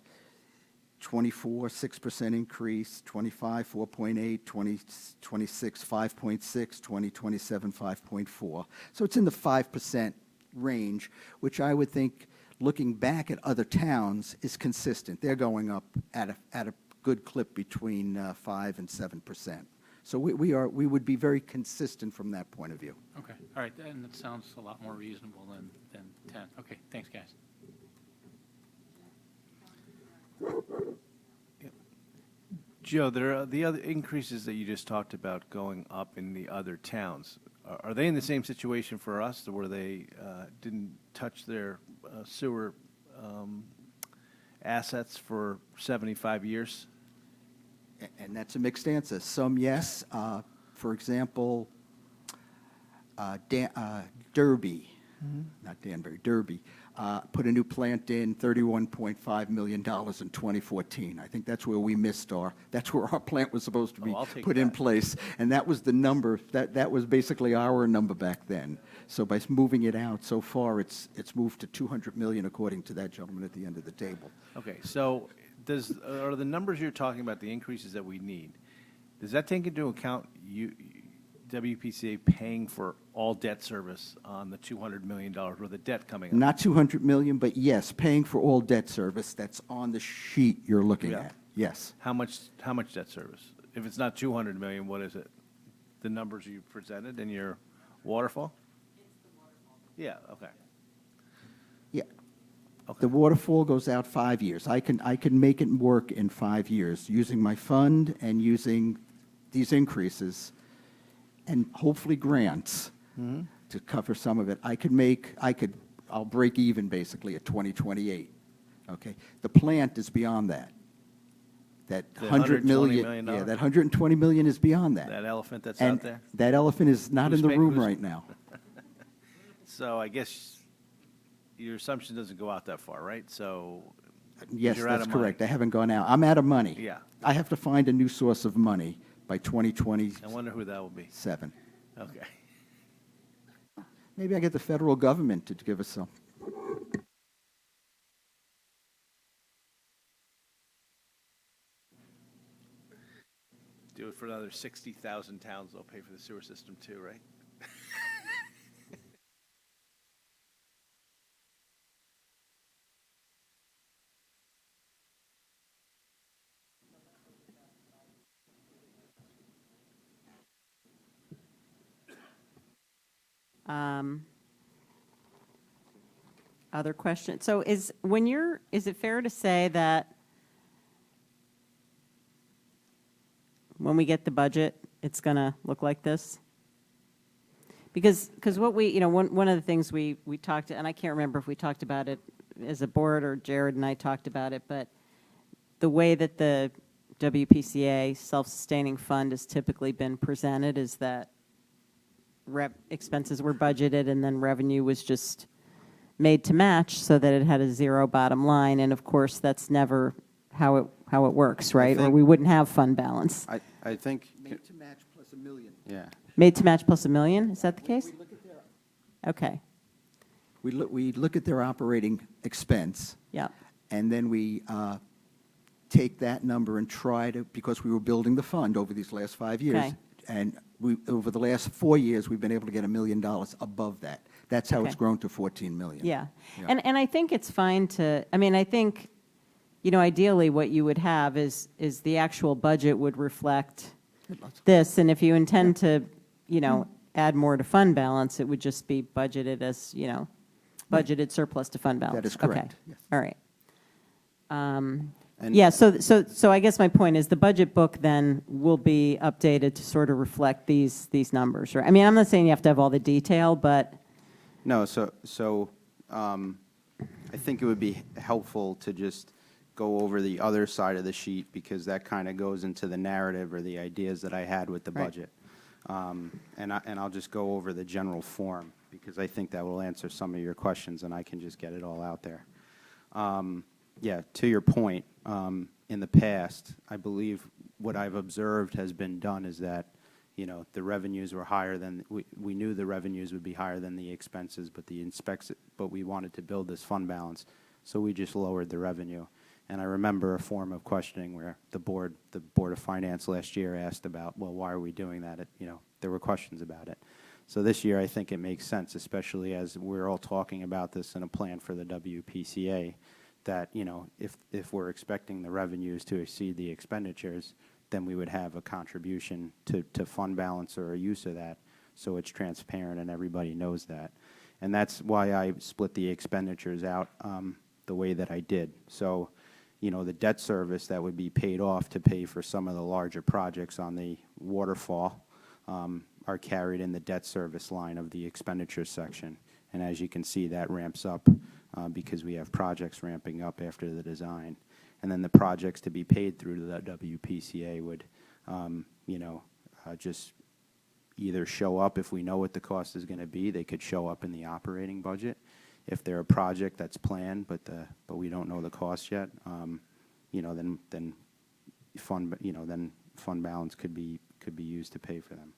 Speaker 3: 24, 6% increase, 25, 4.8, 2026, 5.6, 2027, 5.4. So it's in the 5% range, which I would think, looking back at other towns, is consistent. They're going up at a good clip between 5 and 7%. So we would be very consistent from that point of view.
Speaker 14: Okay, all right, and that sounds a lot more reasonable than 10. Okay, thanks, guys.
Speaker 10: Joe, there are the other increases that you just talked about going up in the other towns. Are they in the same situation for us, where they didn't touch their sewer assets for 75 years?
Speaker 3: And that's a mixed answer. Some, yes. For example, Derby, not Danbury, Derby, put a new plant in, $31.5 million in 2014. I think that's where we missed that's where our plant was supposed to be put in place. And that was the number, that was basically our number back then. So by moving it out so far, it's moved to $200 million, according to that gentleman at the end of the table.
Speaker 10: Okay, so are the numbers you're talking about, the increases that we need, does that take into account WPCA paying for all debt service on the $200 million worth of debt coming up?
Speaker 3: Not $200 million, but yes, paying for all debt service. That's on the sheet you're looking at. Yes.
Speaker 10: How much debt service? If it's not $200 million, what is it? The numbers you presented in your waterfall? It's the waterfall. Yeah, okay.
Speaker 3: Yeah. Okay. The waterfall goes out 5 years. I can make it work in 5 years using my fund and using these increases and hopefully grants to cover some of it. I'll break even basically at 2028. Okay. The plant is beyond that. That $100 million, yeah, that $120 million is beyond that.
Speaker 10: That elephant that's out there?
Speaker 3: That elephant is not in the room right now.
Speaker 10: So I guess your assumption doesn't go out that far, right? So
Speaker 3: yes,
Speaker 10: you're out
Speaker 3: that's
Speaker 10: of
Speaker 3: correct.
Speaker 10: money.
Speaker 3: I haven't gone out. I'm out of money.
Speaker 10: Yeah.
Speaker 3: I have to find a new source of money by 2027.
Speaker 10: I wonder who that will be. Okay.
Speaker 3: Maybe I get the federal government to give us some.
Speaker 10: Do it for another 60,000 towns, they'll pay for the sewer system too, right?
Speaker 1: Other questions? So is it fair to say that when we get the budget, it's going to look like this? Because what one of the things we talked, and I can't remember if we talked about it as a board or Jared and I talked about it, but the way that the WPCA self-sustaining fund has typically been presented is that expenses were budgeted and then revenue was just made to match so that it had a zero bottom line. And of course, that's never how it works, right? Or
Speaker 15: think-
Speaker 1: we wouldn't have fund balance.
Speaker 15: I think,
Speaker 3: Made to match plus $1 million.
Speaker 15: yeah.
Speaker 1: Made to match plus $1 million, is that the case? Okay,
Speaker 3: We look at their operating expense.
Speaker 1: yeah,
Speaker 3: And then we take that number and try to, because we were building the fund over these last 5 years.
Speaker 1: Okay.
Speaker 3: And over the last 4 years, we've been able to get $1 million above that. That's how it's
Speaker 1: Okay.
Speaker 3: grown to 14 million.
Speaker 1: yeah.
Speaker 3: Yeah.
Speaker 1: And I think it's fine to, I mean, I think, ideally what you would have is the actual budget would reflect this, and if you intend to, add more to fund balance, it would just be budgeted as, budgeted surplus to fund balance.
Speaker 3: That is correct,
Speaker 1: Okay.
Speaker 3: yes.
Speaker 1: All right.
Speaker 15: And-
Speaker 1: Yeah, so I guess my point is the budget book then will be updated to sort of reflect these numbers, right? I mean, I'm not saying you have to have all the detail, but,
Speaker 15: No, I think it would be helpful to just go over the other side of the sheet, because that kind of goes into the narrative or the ideas that I had with the
Speaker 1: Right.
Speaker 15: budget. And I'll just go over the general form, because I think that will answer some of your questions, and I can just get it all out there. Yeah, to your point, in the past, I believe what I've observed has been done is that, the revenues were higher than, we knew the revenues would be higher than the expenses, but we wanted to build this fund balance, so we just lowered the revenue. And I remember a form of questioning where the Board of Finance last year asked about, well, why are we doing that? There were questions about it. So this year, I think it makes sense, especially as we're all talking about this in a plan for the WPCA, that, if we're expecting the revenues to exceed the expenditures, then we would have a contribution to fund balance or a use of that, so it's transparent and everybody knows that. And that's why I split the expenditures out the way that I did. So, the debt service that would be paid off to pay for some of the larger projects on the waterfall are carried in the debt service line of the expenditures section. And as you can see, that ramps up because we have projects ramping up after the design. And then the projects to be paid through the WPCA would, just either show up if we know what the cost is going to be. They could show up in the operating budget. If they're a project that's planned, but we don't know the cost yet, then fund balance could be used to pay for them.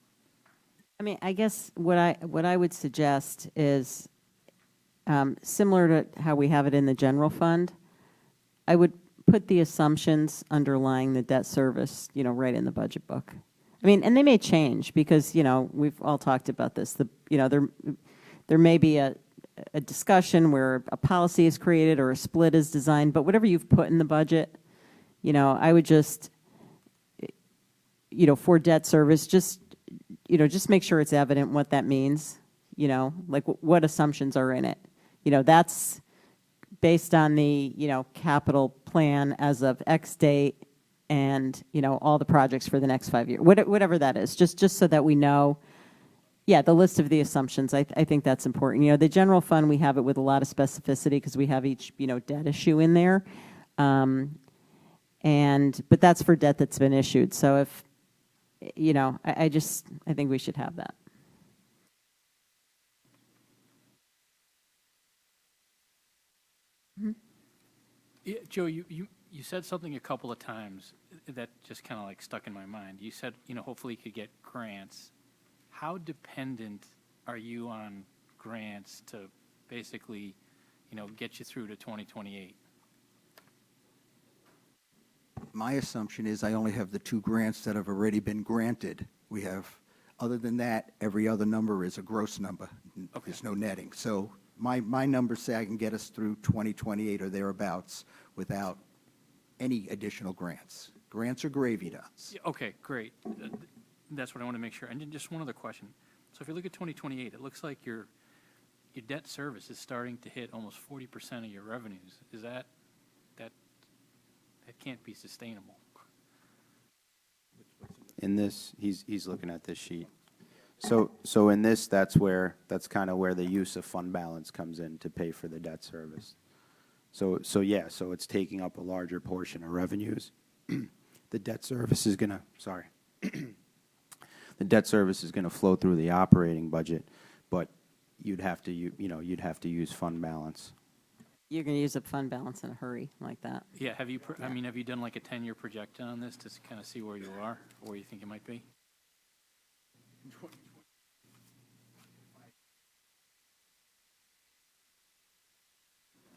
Speaker 1: I mean, I guess what I would suggest is, similar to how we have it in the general fund, I would put the assumptions underlying the debt service, right in the budget book. I mean, and they may change because, we've all talked about this. There may be a discussion where a policy is created or a split is designed, but whatever you've put in the budget, I would just, for debt service, just make sure it's evident what that means, like what assumptions are in it. That's based on the, capital plan as of X date and, all the projects for the next 5 years, whatever that is, just so that we know. Yeah, the list of the assumptions, I think that's important. The general fund, we have it with a lot of specificity because we have each, debt issue in there. But that's for debt that's been issued. So if, I think we should have that.
Speaker 14: Yeah, Joe, you said something a couple of times that just kind of like stuck in my mind. You said, hopefully you could get grants. How dependent are you on grants to basically, get you through to 2028?
Speaker 3: My assumption is I only have the 2 grants that have already been granted. We have, other than that, every other number is a gross number.
Speaker 14: Okay.
Speaker 3: There's no netting. So my numbers say I can get us through 2028 or thereabouts without any additional grants. Grants are gravy to us.
Speaker 14: Yeah, okay, great. That's what I want to make sure. And then just one other question. So if you look at 2028, it looks like your debt service is starting to hit almost 40% of your revenues. Is that can't be sustainable?
Speaker 15: In this, he's looking at this sheet. So in this, that's kind of where the use of fund balance comes in to pay for the debt service. So it's taking up a larger portion of revenues. the debt service is going to, sorry, the debt service is going to flow through the operating budget, but you'd have to, you'd have to use fund balance.
Speaker 1: You're going to use up fund balance in a hurry like that.
Speaker 14: Yeah, have you, I mean, have you done like a 10-year projection on this to kind of see where you are, or where you think you might be?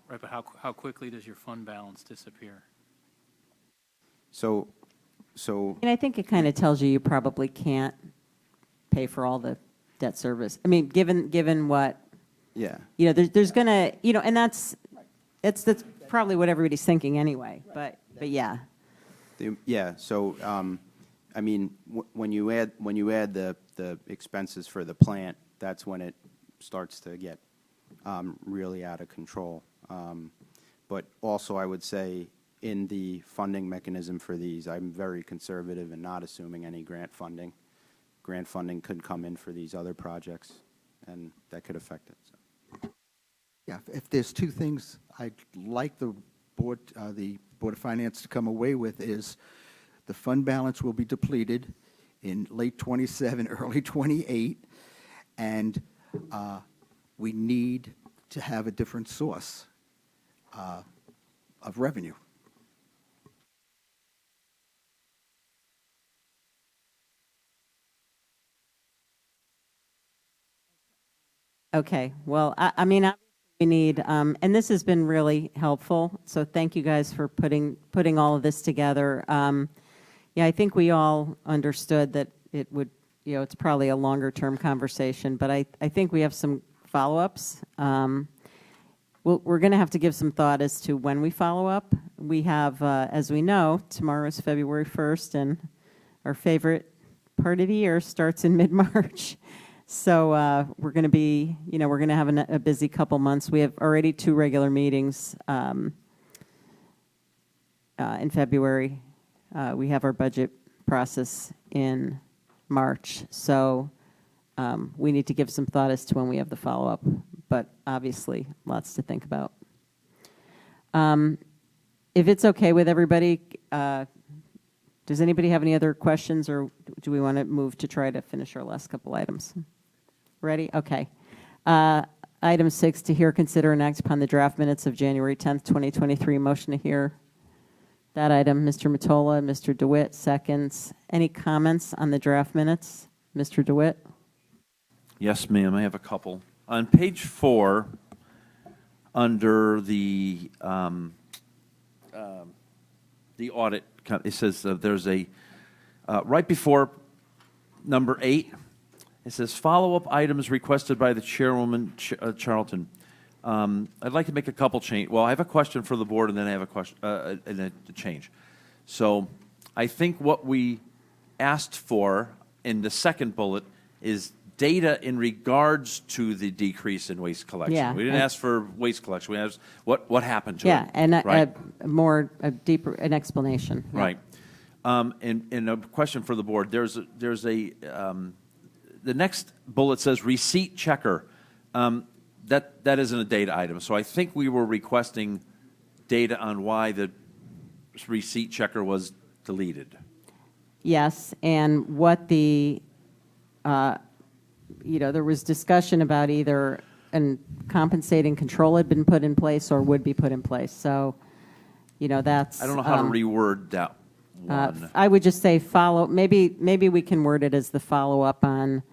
Speaker 14: Right, but how quickly does your fund balance disappear?
Speaker 15: So,
Speaker 1: And I think it kind of tells you you probably can't pay for all the debt service. I mean, given what,
Speaker 15: yeah.
Speaker 1: there's going to, and that's probably what everybody's thinking anyway, but yeah.
Speaker 15: Yeah, so, I mean, when you add the expenses for the plant, that's when it starts to get really out of control. But also, I would say, in the funding mechanism for these, I'm very conservative and not assuming any grant funding. Grant funding could come in for these other projects, and that could affect it. So.
Speaker 3: Yeah, if there's two things I'd like the Board of Finance to come away with is the fund balance will be depleted in late '27, early '28, and we need to have a different source of revenue.
Speaker 1: Okay, well, I mean, obviously we need, and this has been really helpful, so thank you guys for putting all of this together. Yeah, I think we all understood that it would, it's probably a longer-term conversation, but I think we have some follow-ups. We're going to have to give some thought as to when we follow up. We have, as we know, tomorrow is February 1st, and our favorite part of the year starts in mid-March. So we're going to be, we're going to have a busy couple months. We have already 2 regular meetings in February. We have our budget process in March. So we need to give some thought as to when we have the follow-up. But obviously, lots to think about. If it's okay with everybody, does anybody have any other questions, or do we want to move to try to finish our last couple items? Ready? Okay. Item 6, to hear, consider, and act upon the draft minutes of January 10th, 2023. Motion to hear that item. Mr. Mottola, Mr. DeWitt, seconds. Any comments on the draft minutes? Mr. DeWitt?
Speaker 7: Yes, ma'am, I have a couple. On page 4, under the audit, it says there's a, right before number 8, it says follow-up items requested by the chairwoman, Charlton. I'd like to make a couple change. Well, I have a question for the board, and then I have a question and a change. So I think what we asked for in the second bullet is data in regards to the decrease in waste collection.
Speaker 1: Yeah,
Speaker 7: We didn't ask for waste collection. We asked what happened to it.
Speaker 1: Yeah, and
Speaker 7: right?
Speaker 1: a deeper an explanation. Yeah.
Speaker 7: Right. And a question for the board. There's the next bullet says receipt checker. That isn't a data item. So I think we were requesting data on why the receipt checker was deleted.
Speaker 1: Yes, and what the, there was discussion about either a compensating control had been put in place or would be put in place. So, that's.
Speaker 7: I don't know how to reword that one.
Speaker 1: I would just say follow. Maybe we can word it as the follow up on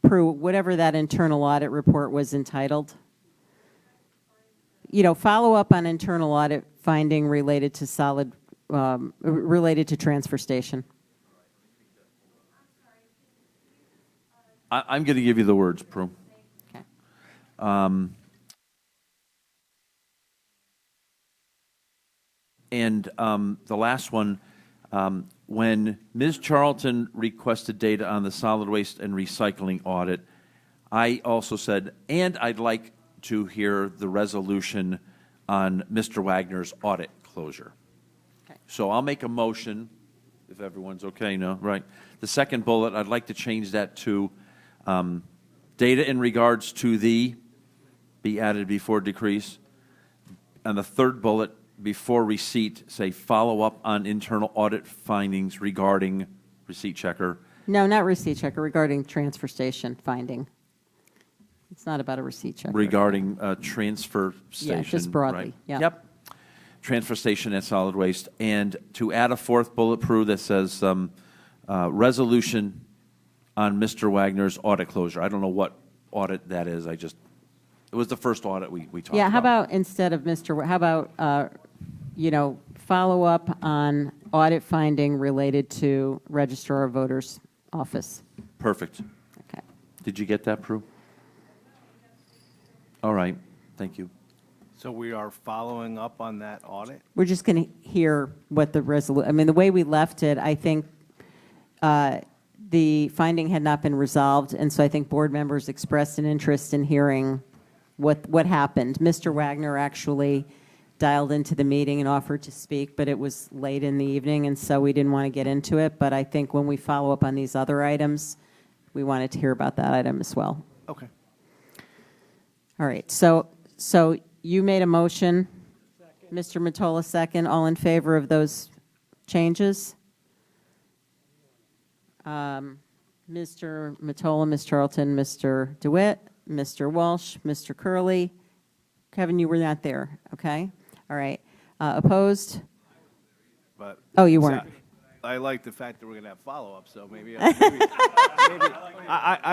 Speaker 1: whatever that internal audit report was entitled. Follow up on internal audit finding related to related to transfer station.
Speaker 7: I'm going to give you the words, Prue.
Speaker 1: Okay.
Speaker 7: And the last one, when Ms. Charlton requested data on the solid waste and recycling audit, I also said, and I'd like to hear the resolution on Mr. Wagner's audit closure.
Speaker 1: Okay.
Speaker 7: So I'll make a motion, if everyone's okay, no, right? The second bullet, I'd like to change that to data in regards to the, be added before decrease. And the third bullet, before receipt, say, follow up on internal audit findings regarding receipt checker.
Speaker 1: No, not receipt checker, regarding transfer station finding. It's not about a receipt checker.
Speaker 7: Regarding transfer station.
Speaker 1: Yeah, just broadly,
Speaker 7: right?
Speaker 1: yeah.
Speaker 7: Yep. Transfer station and solid waste. And to add a fourth bullet, Prue, that says resolution on Mr. Wagner's audit closure. I don't know what audit that is. It was the first audit we talked about.
Speaker 1: Yeah, how about instead of how about, follow up on audit finding related to Registrar of Voters office?
Speaker 7: Perfect.
Speaker 1: Okay.
Speaker 7: Did you get that, Prue? All right. Thank you.
Speaker 10: So we are following up on that audit?
Speaker 1: We're just going to hear what the resolution, I mean, the way we left it, I think the finding had not been resolved, and so I think board members expressed an interest in hearing what happened. Mr. Wagner actually dialed into the meeting and offered to speak, but it was late in the evening, and so we didn't want to get into it. But I think when we follow up on these other items, we wanted to hear about that item as well.
Speaker 10: Okay.
Speaker 1: All right, so you made a motion. Mr. Mottola, second. All in favor of those changes? Mr. Mottola, Ms. Charlton, Mr. DeWitt, Mr. Walsh, Mr. Curley. Kevin, you were not there, okay? All right. Opposed?
Speaker 10: But
Speaker 1: Oh, you weren't.
Speaker 10: I like the fact that we're going to have follow-up, so maybe I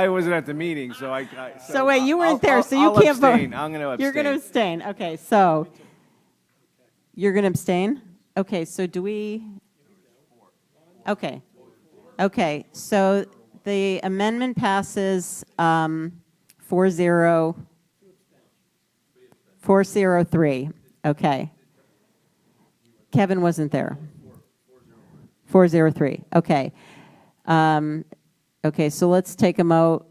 Speaker 10: wasn't at the meeting, so
Speaker 1: So wait, you weren't there, so you
Speaker 10: I'll
Speaker 1: can't vote.
Speaker 10: abstain. I'm going to abstain.
Speaker 1: You're going to abstain. Okay, so you're going to abstain? Okay, so do we? Okay. Okay, so the amendment passes 403. Okay. Kevin wasn't there. 403. Okay. Okay, so let's take a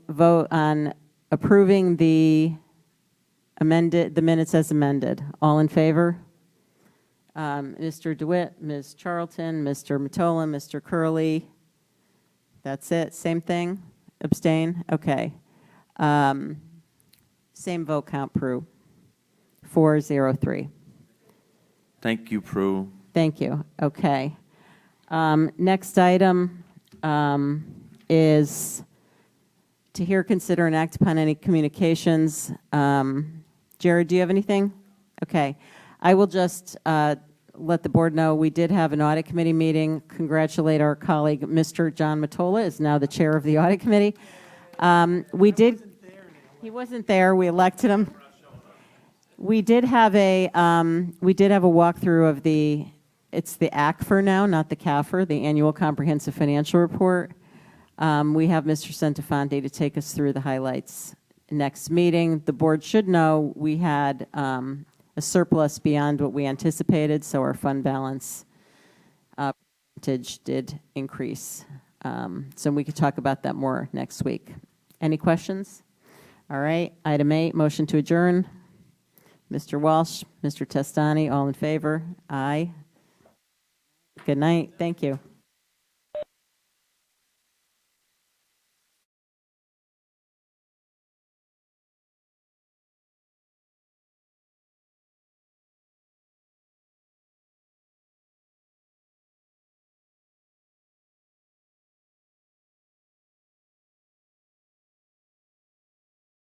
Speaker 1: vote on approving the minutes as amended. All in favor? Mr. DeWitt, Ms. Charlton, Mr. Mottola, Mr. Curley. That's it. Same thing? Abstain? Okay. Same vote count, Prue. 403.
Speaker 7: Thank you, Prue.
Speaker 1: Thank you. Okay. Next item is to hear, consider, and act upon any communications. Jared, do you have anything? Okay. I will just let the board know we did have an audit committee meeting. Congratulate our colleague, Mr. John Mottola, is now the chair of the audit committee. He wasn't there. We elected him. We did have a walkthrough of it's the ACFR now, not the CAFR, the Annual Comprehensive Financial Report. We have Mr. Centofanti to take us through the highlights. Next meeting, the board should know we had a surplus beyond what we anticipated, so our fund balance percentage did increase. So we could talk about that more next week. Any questions? All right, item 8, motion to adjourn. Mr. Walsh, Mr. Testani, all in favor? Aye. Good night. Thank you.